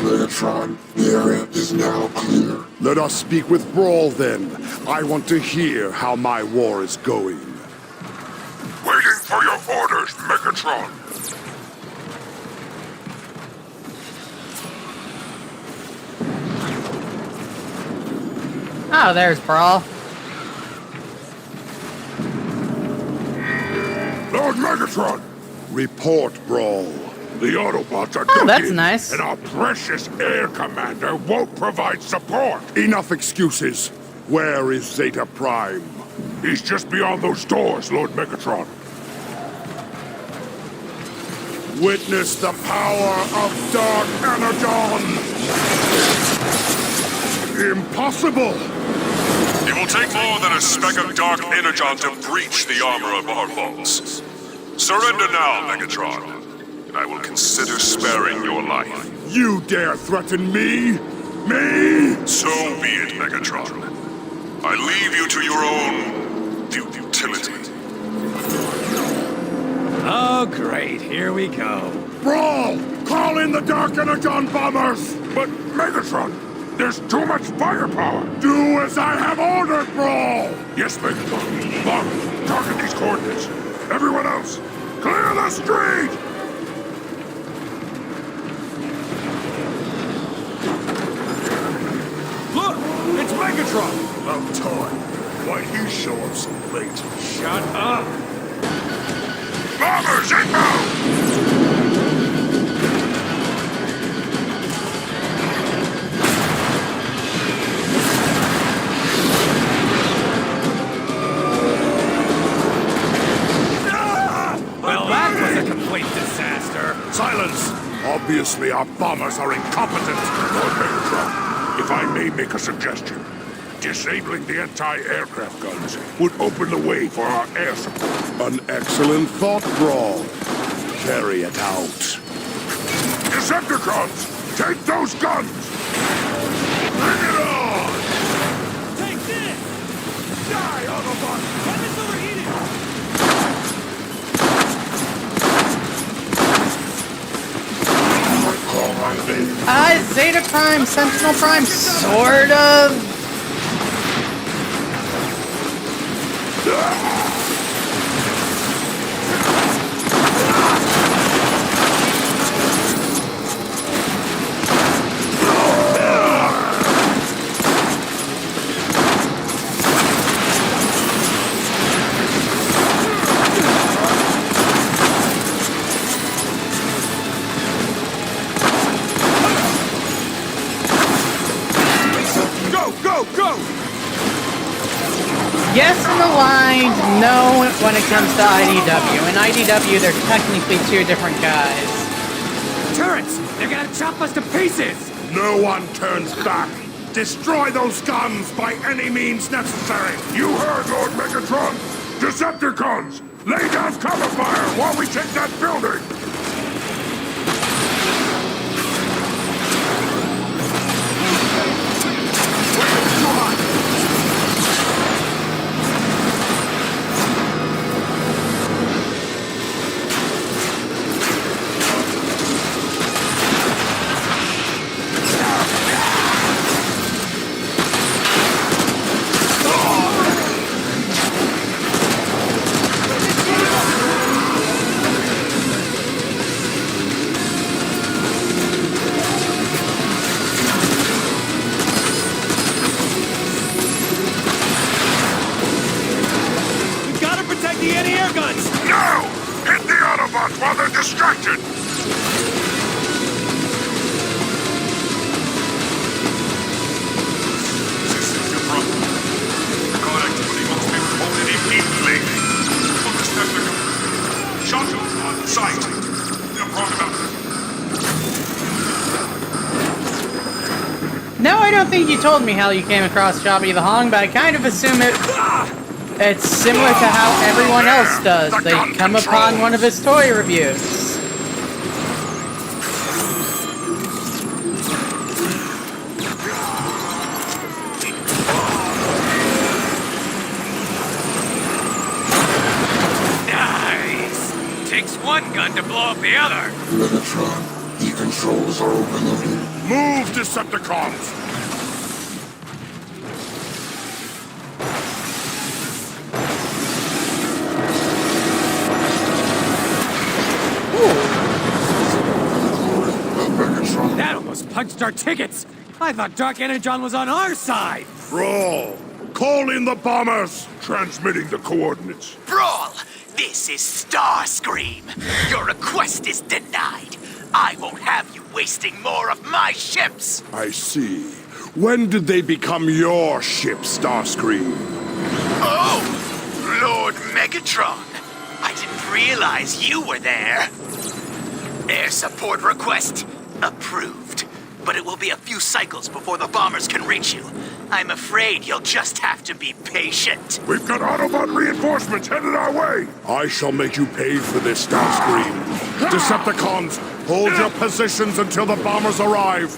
Speaker 12: Megatron, the area is now clear.
Speaker 9: Let us speak with Brawl then. I want to hear how my war is going.
Speaker 2: Waiting for your orders, Megatron.
Speaker 3: Oh, there's Brawl.
Speaker 2: Lord Megatron!
Speaker 9: Report, Brawl.
Speaker 2: The Autobots are
Speaker 3: Oh,
Speaker 2: dug
Speaker 3: that's
Speaker 2: in,
Speaker 3: nice.
Speaker 2: and our precious air commander won't provide support.
Speaker 9: Enough excuses. Where is Zeta Prime?
Speaker 2: He's just beyond those doors, Lord Megatron.
Speaker 9: Witness the power of Dark Energon! Impossible!
Speaker 2: It will take more than a speck of dark energon to breach the armor of our vaults. Surrender now, Megatron, and I will consider sparing your life.
Speaker 9: You dare threaten me? Me?
Speaker 2: So be it, Megatron. I leave you to your own futility.
Speaker 8: Oh, great. Here we go.
Speaker 9: Brawl! Call in the Dark Energon bombers!
Speaker 2: But, Megatron, there's too much firepower.
Speaker 9: Do as I have ordered, Brawl!
Speaker 2: Yes, Megatron. Bomber, target these coordinates. Everyone else, clear the street!
Speaker 11: Look! It's Megatron!
Speaker 2: About time. Why'd he show up so late?
Speaker 11: Shut up!
Speaker 2: Bombers, inbound!
Speaker 8: Well, that was a complete disaster.
Speaker 2: Silence! Obviously, our bombers are incompetent, Lord Megatron. If I may make a suggestion, disabling the anti-aircraft guns would open the way for our air support.
Speaker 9: An excellent thought, Brawl. Carry it out.
Speaker 2: Decepticons, take those guns! Bring it on!
Speaker 11: Take this! Die, Autobot! Weapons overheated!
Speaker 3: Zeta Prime, Sentinel Prime, sort of. Yes and aligned, no when it comes to IDW. In IDW, they're technically two different guys.
Speaker 8: Turrets! They're gonna chop us to pieces!
Speaker 9: No one turns back. Destroy those guns by any means necessary.
Speaker 2: You heard, Lord Megatron! Decepticons, lay down cover fire while we take that building!
Speaker 3: I don't think you told me how you came across Jobby the Hong, but I kind of assume it's similar to how everyone else does. They come upon one of his toy reviews.
Speaker 5: One gun to blow up the other.
Speaker 12: Megatron, the controls are overloaded.
Speaker 9: Move, Decepticons!
Speaker 13: That almost punched our tickets! I thought Dark Energon was on our side!
Speaker 9: Brawl! Call in the bombers! Transmitting the coordinates.
Speaker 6: Brawl! This is Starscream! Your request is denied! I won't have you wasting more of my ships!
Speaker 9: I see. When did they become your ship, Starscream?
Speaker 6: Oh! Lord Megatron! I didn't realize you were there! Air support request approved. But it will be a few cycles before the bombers can reach you. I'm afraid you'll just have to be patient.
Speaker 9: We've got Autobot reinforcements headed our way! I shall make you pay for this, Starscream. Decepticons, hold your positions until the bombers arrive.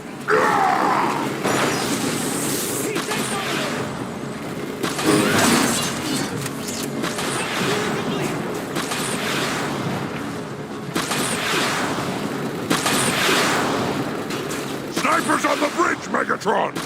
Speaker 9: Snipers on the bridge, Megatron!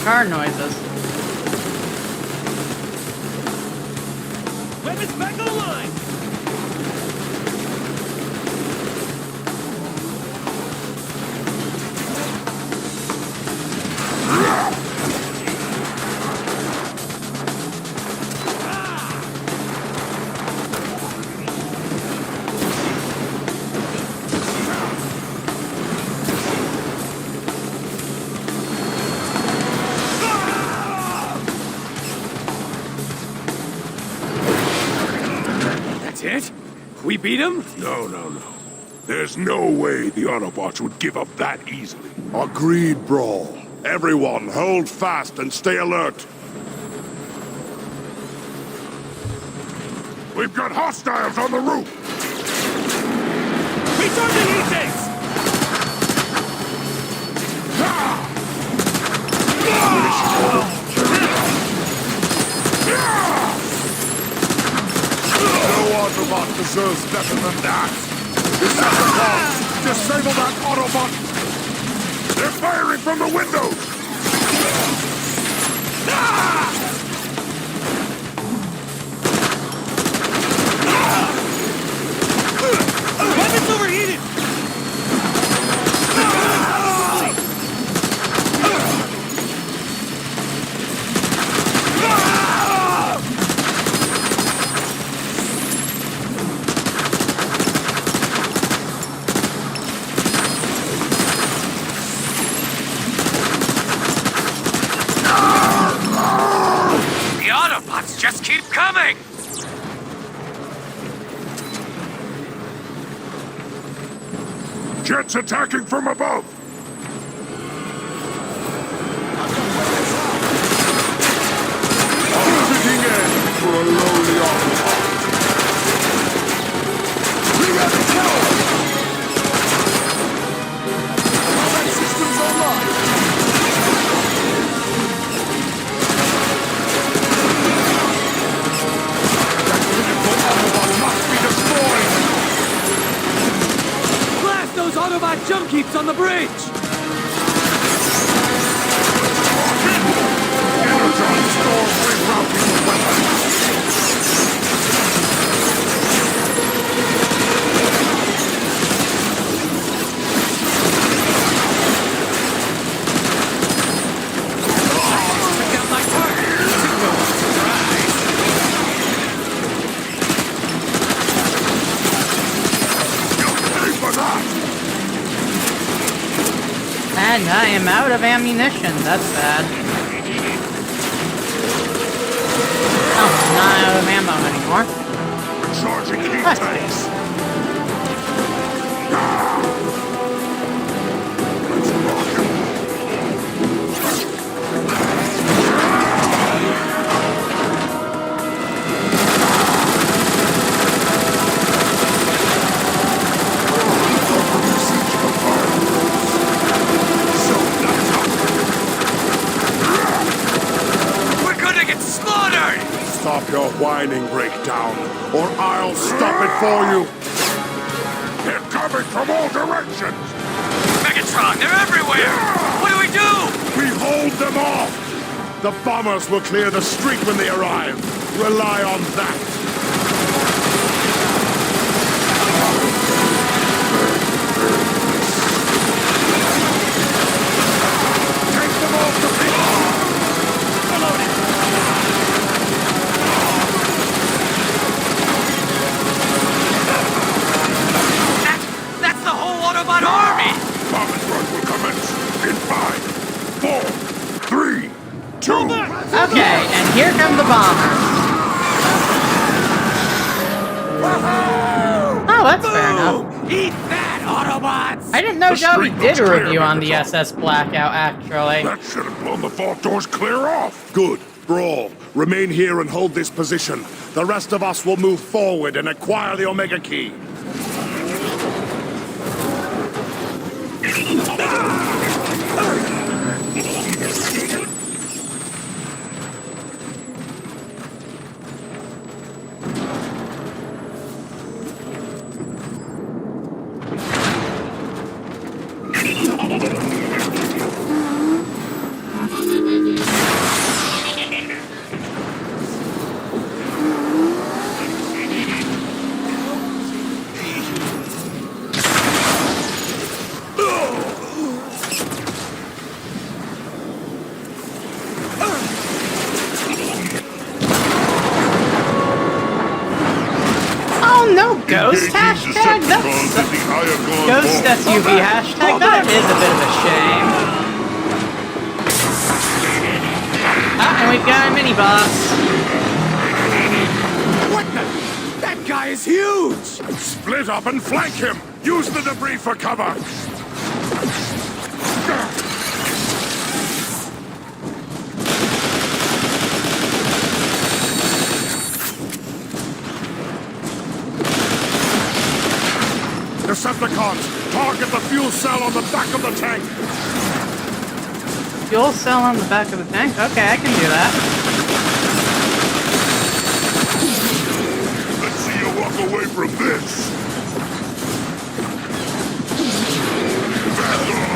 Speaker 3: Car noises.
Speaker 11: Weapons back online!
Speaker 13: It? We beat him?
Speaker 9: No. There's no way the Autobots would give up that easily. Agreed, Brawl. Everyone, hold fast and stay alert. We've got hostiles on the roof!
Speaker 11: Recharging E-tanks!
Speaker 9: No Autobot deserves better than that! Decepticons, disable that Autobot! They're firing from the windows!
Speaker 11: Weapons overheated!
Speaker 5: Just keep coming!
Speaker 9: Jets attacking from above! A fitting end for a lowly Autobot. Rerouting tower! Combat systems online!
Speaker 13: Those Autobot jump keeps on the bridge!
Speaker 9: Energon stores rerouting weapons!
Speaker 3: And I am out of ammunition. That's bad. Oh, I'm not out of ammo anymore.
Speaker 2: Charging heat tanks. Let's rock him.
Speaker 5: We're gonna get slaughtered!
Speaker 9: Stop your whining, Breakdown, or I'll stop it for you!
Speaker 2: They're coming from all directions!
Speaker 5: Megatron, they're everywhere! What do we do?
Speaker 9: We hold them off! The bombers will clear the street when they arrive. Rely on that. Take them off the field!
Speaker 5: That's the whole Autobot army!
Speaker 2: Bombers run will commence in 5, 4, 3, 2.
Speaker 3: Okay, and here come the bombers. Oh, that's fair enough.
Speaker 8: Eat that, Autobots!
Speaker 3: I didn't know
Speaker 2: The
Speaker 3: Joey
Speaker 2: street
Speaker 3: did
Speaker 2: looks
Speaker 3: a
Speaker 2: clear,
Speaker 3: review on the
Speaker 2: Megatron.
Speaker 3: SS Blackout, actually.
Speaker 2: That should have blown the vault doors clear off.
Speaker 9: Good. Brawl, remain here and hold this position. The rest of us will move forward and acquire the Omega Key.
Speaker 3: Oh no, ghost
Speaker 2: Engaging
Speaker 3: hashtag?
Speaker 2: Decepticons
Speaker 3: That's
Speaker 2: at the Iacon
Speaker 3: ghost
Speaker 2: vault.
Speaker 3: SUV hashtag? That is a bit of a shame. Ah, and we've got a mini boss.
Speaker 8: What the? That guy is huge!
Speaker 9: Split up and flank him! Use the debris for cover! Decepticons, target the fuel cell on the back of the tank!
Speaker 3: Fuel cell on the back of the tank? Okay, I can do that.
Speaker 2: Let's see you walk away from this. Back off.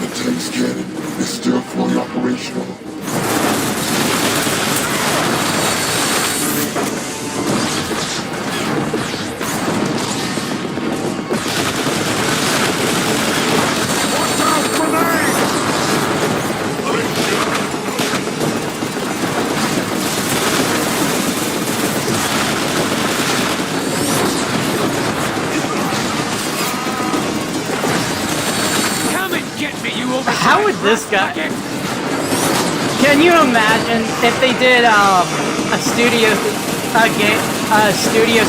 Speaker 12: The tank's cannon is still fully operational.
Speaker 8: Come and get me, you over.
Speaker 3: How would this guy... Can you imagine if they did a studio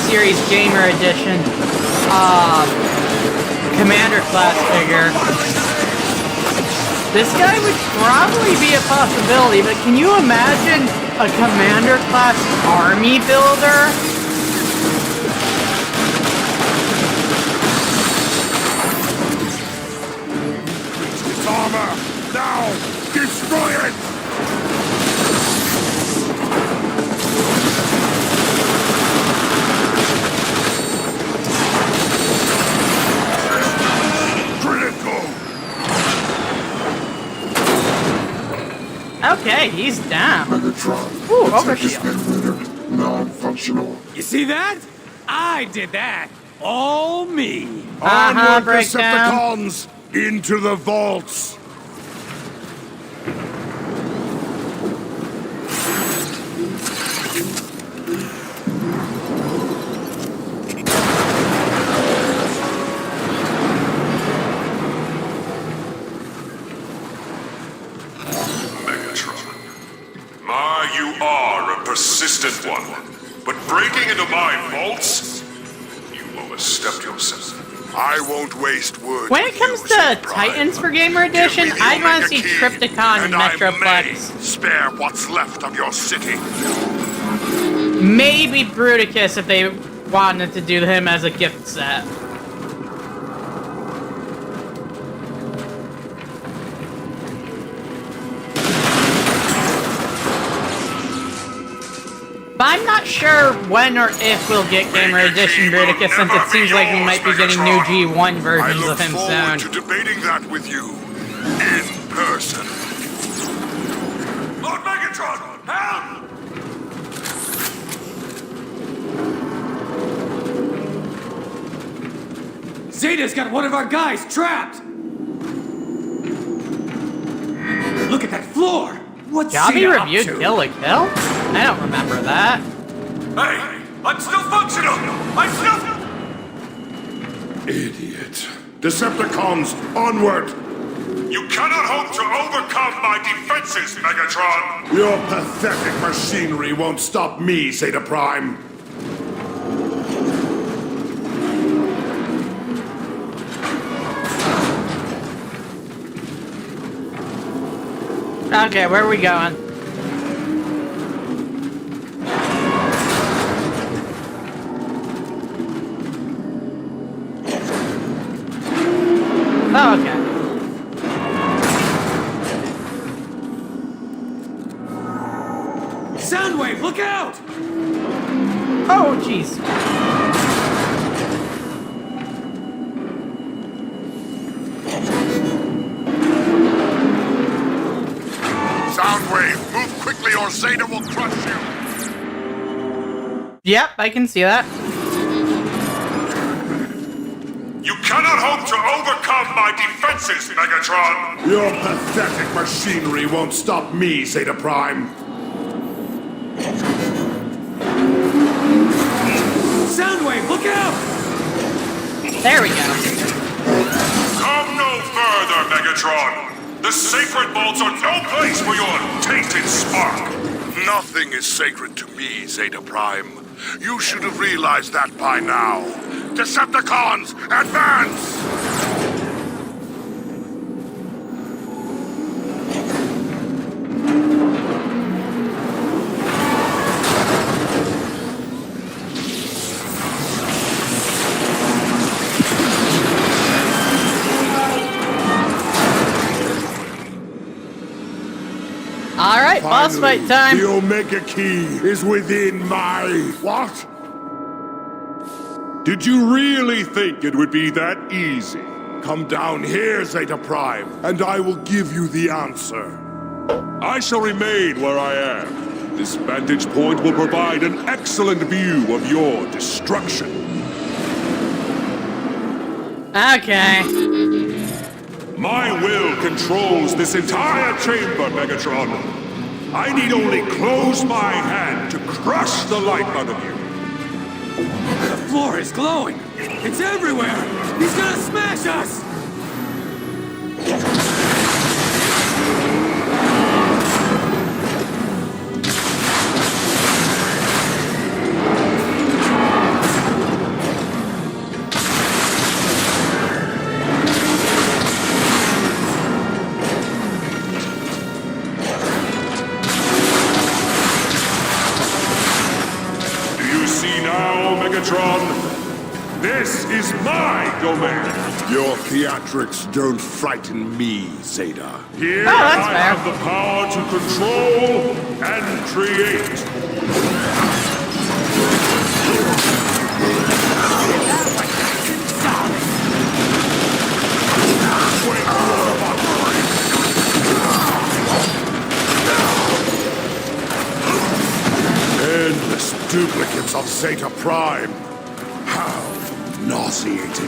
Speaker 3: series gamer edition commander class figure? This guy would probably be a possibility, but can you imagine a commander class army builder?
Speaker 2: Its armor! Now! Destroy it! Critical!
Speaker 3: Okay, he's down.
Speaker 12: Megatron,
Speaker 3: Ooh,
Speaker 12: the tank has
Speaker 3: overshield.
Speaker 12: been rendered non-functional.
Speaker 8: You see that? I did that. All me.
Speaker 9: Onward,
Speaker 3: Breakdown.
Speaker 9: Decepticons! Into the vaults!
Speaker 2: distant one. But breaking into my vaults? You overstepped yourself.
Speaker 9: I won't waste words.
Speaker 3: When it comes to Titans for Gamer Edition, I'd want to see Trypticon and Metroplex.
Speaker 9: Spare what's left of your city.
Speaker 3: Maybe Bruticus if they wanted to do him as a gift set. But I'm not sure when or if we'll get Gamer Edition Bruticus, since it seems like we might be getting new G1 versions of him soon.
Speaker 9: I look forward to debating that with you in person.
Speaker 2: Lord Megatron, help!
Speaker 13: Zeta's got one of our guys trapped! Look at that floor! What's
Speaker 3: Jobby
Speaker 13: Zeta up
Speaker 3: reviewed
Speaker 13: to?
Speaker 3: Kill a Kill? I don't remember that.
Speaker 2: Hey, I'm still functional! I'm still...
Speaker 9: Idiot. Decepticons, onward!
Speaker 2: You cannot hope to overcome my defenses, Megatron!
Speaker 9: Your pathetic machinery won't stop me, Zeta Prime.
Speaker 3: Okay, where are we going? Oh, okay.
Speaker 13: Soundwave, look out!
Speaker 3: Oh, jeez.
Speaker 9: Soundwave, move quickly or Zeta will crush you.
Speaker 3: Yep, I can see that.
Speaker 2: You cannot hope to overcome my defenses, Megatron!
Speaker 9: Your pathetic machinery won't stop me, Zeta Prime.
Speaker 13: Soundwave, look out!
Speaker 3: There we go.
Speaker 2: Come no further, Megatron! The sacred vaults are no place for your tainted spark!
Speaker 9: Nothing is sacred to me, Zeta Prime. You should have realized that by now. Decepticons, advance!
Speaker 3: Alright, boss fight time.
Speaker 9: The Omega Key is within my... What? Did you really think it would be that easy? Come down here, Zeta Prime, and I will give you the answer.
Speaker 2: I shall remain where I am. This vantage point will provide an excellent view of your destruction.
Speaker 3: Okay.
Speaker 2: My will controls this entire chamber, Megatron. I need only close my hand to crush the life out of you.
Speaker 13: The floor is glowing! It's everywhere! He's gonna smash us!
Speaker 2: Megatron, this is my domain.
Speaker 9: Your theatrics don't frighten me, Zeta.
Speaker 2: Here I have the power to control and create.
Speaker 9: Endless duplicates of Zeta Prime. How nauseating.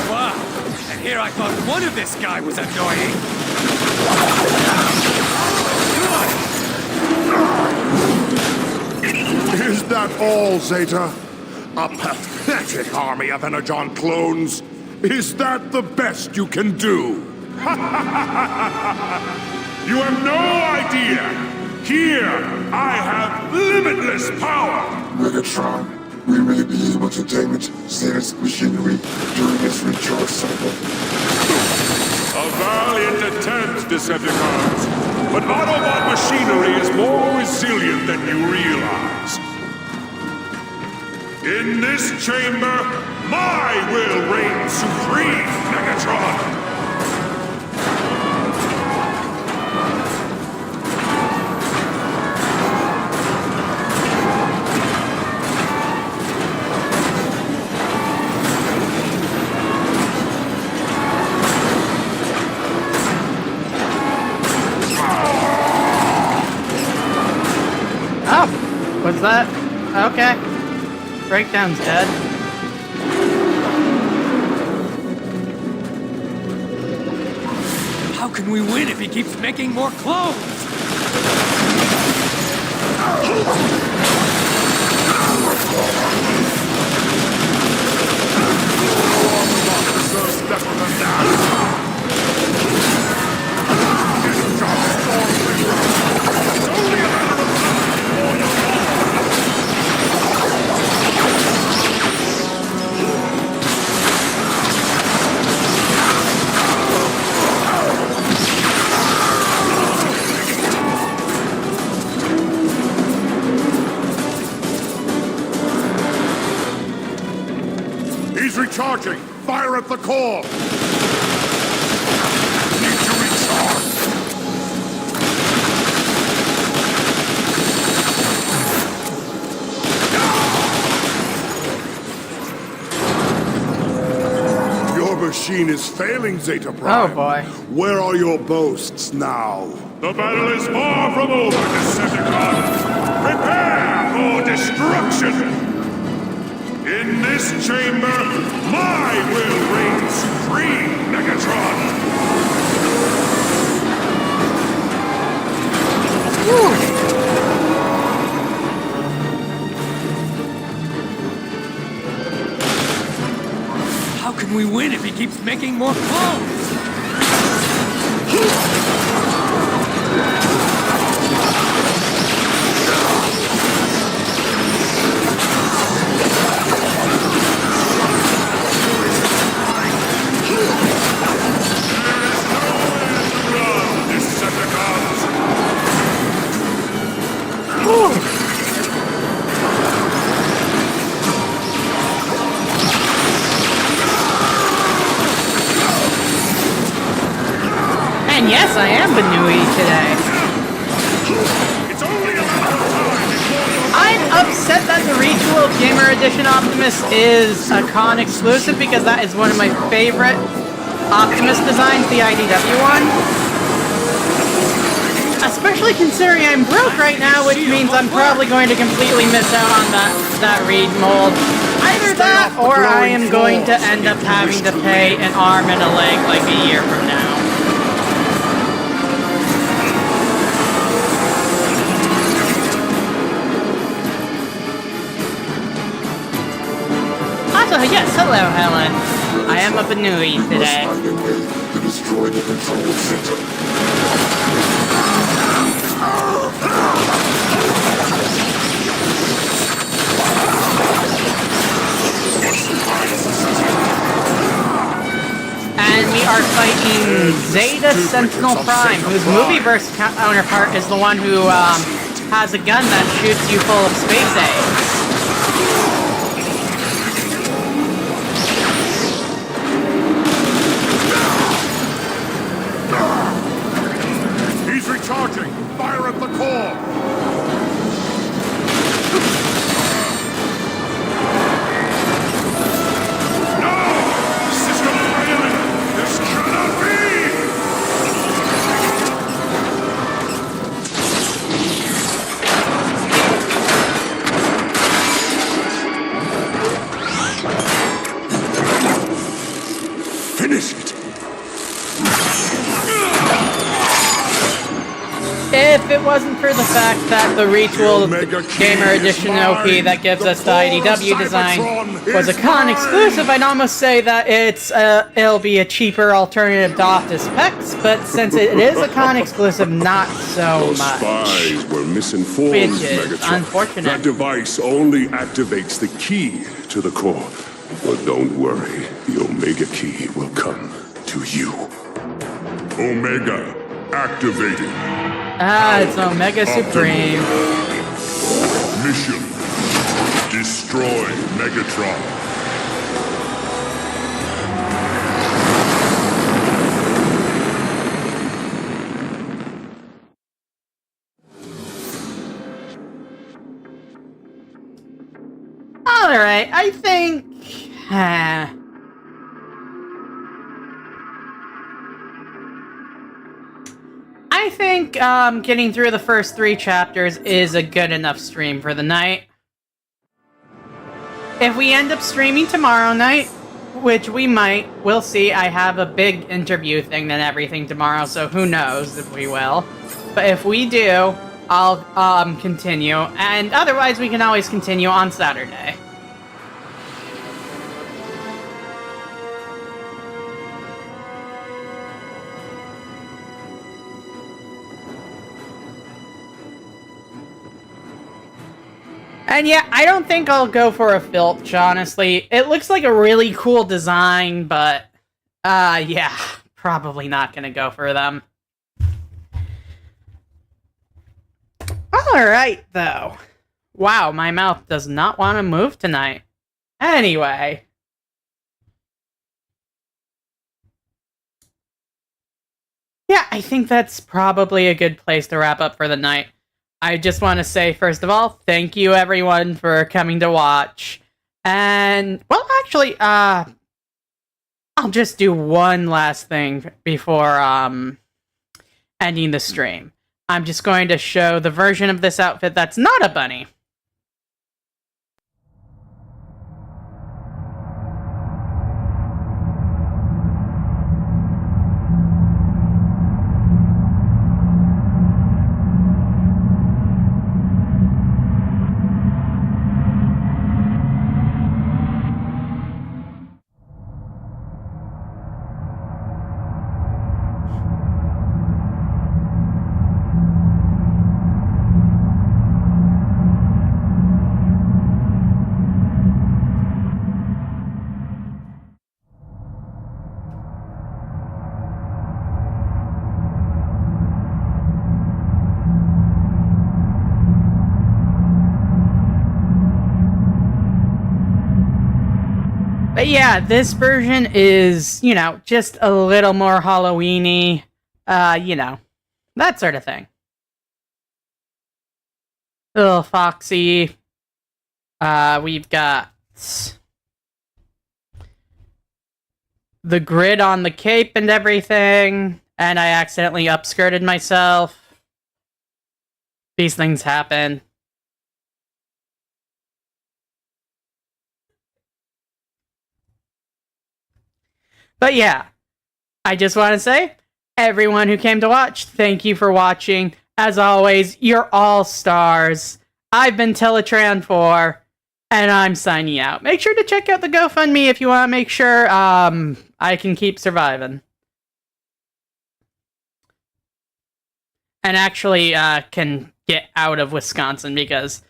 Speaker 13: Wow! And here I thought one of this guy was annoying.
Speaker 9: His that all, Zeta? A pathetic army of Energon clones? Is that the best you can do?
Speaker 2: You have no idea! Here, I have limitless power!
Speaker 12: Megatron, we may be able to damage Zeta's machinery during its recharge cycle.
Speaker 2: A valiant attempt, Decepticons, but Autobot machinery is more resilient than you realize. In this chamber, my will reign supreme, Megatron!
Speaker 3: What's that? Okay. Breakdown's dead.
Speaker 13: How can we win if he keeps making more clones?
Speaker 9: Recharging! Fire at the core! Need to recharge! Your machine is failing, Zeta Prime.
Speaker 3: Oh boy.
Speaker 9: Where are your boasts now?
Speaker 2: The battle is far from over, Decepticons! Prepare for destruction! In this chamber, my will reign supreme, Megatron!
Speaker 13: How can we win if he keeps making more clones?
Speaker 3: And yes, I am Banui today. I'm upset that the Ritual Gamer Edition Optimus is a con exclusive because that is one of my favorite Optimus designs, the IDW one. Especially considering I'm broke right now, which means I'm probably going to completely miss out on that Reed mold. Either that, or I am going to end up having to pay an arm and a leg like a year from now. Also, yes, hello, Helen. I am a Banui today.
Speaker 12: To destroy the control center.
Speaker 3: And we are fighting Zeta Sentinel Prime, whose movieverse counterpart is the one who has a gun that shoots you full of space eggs.
Speaker 9: He's recharging! Fire at the core!
Speaker 3: If it wasn't for the fact that the retooled Gamer Edition OP that gives us the IDW design was a con exclusive, I'd almost say that it'll be a cheaper alternative to Optus specs, but since it is a con exclusive, not so much.
Speaker 14: Spies were misinformed,
Speaker 3: Which is
Speaker 14: Megatron.
Speaker 3: unfortunate.
Speaker 14: That device only activates the key to the core. But don't worry, the Omega key will come to you.
Speaker 2: Omega activated.
Speaker 3: It's Omega Supreme.
Speaker 2: Mission: destroy Megatron.
Speaker 3: Alright, I think... I think getting through the first 3 chapters is a good enough stream for the night. If we end up streaming tomorrow night, which we might, we'll see. I have a big interview thing and everything tomorrow, so who knows if we will. But if we do, I'll continue, and otherwise we can always continue on Saturday. And yeah, I don't think I'll go for a filch, honestly. It looks like a really cool design, but, yeah, probably not gonna go for them. Alright, though. Wow, my mouth does not want to move tonight. Anyway. Yeah, I think that's probably a good place to wrap up for the night. I just want to say, first of all, thank you everyone for coming to watch. And, well, actually, I'll just do one last thing before, ending the stream. I'm just going to show the version of this outfit that's not a bunny. But yeah, this version is, you know, just a little more Halloween-y, you know, that sort of thing. A little foxy. We've got the grid on the cape and everything, and I accidentally upskirted myself. These things happen. But yeah, I just want to say, everyone who came to watch, thank you for watching. As always, you're all stars. I've been Teletran4, and I'm signing out. Make sure to check out the GoFundMe if you want to make sure I can keep surviving. And actually can get out of Wisconsin, because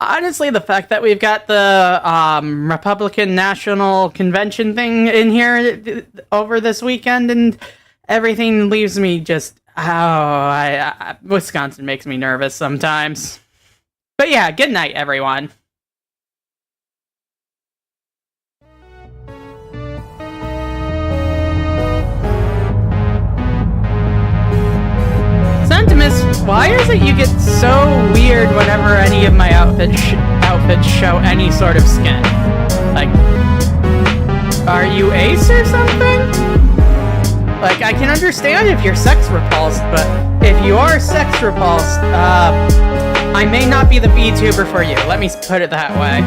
Speaker 3: honestly, the fact that we've got the Republican National Convention thing in here over this weekend and everything leaves me just... Wisconsin makes me nervous sometimes. But yeah, good night, everyone. Sentimus, why is it you get so weird whenever any of my outfits show any sort of skin? Like, are you ace or something? Like, I can understand if you're sex repulsed, but if you are sex repulsed, I may not be the VTuber for you. Let me put it that way.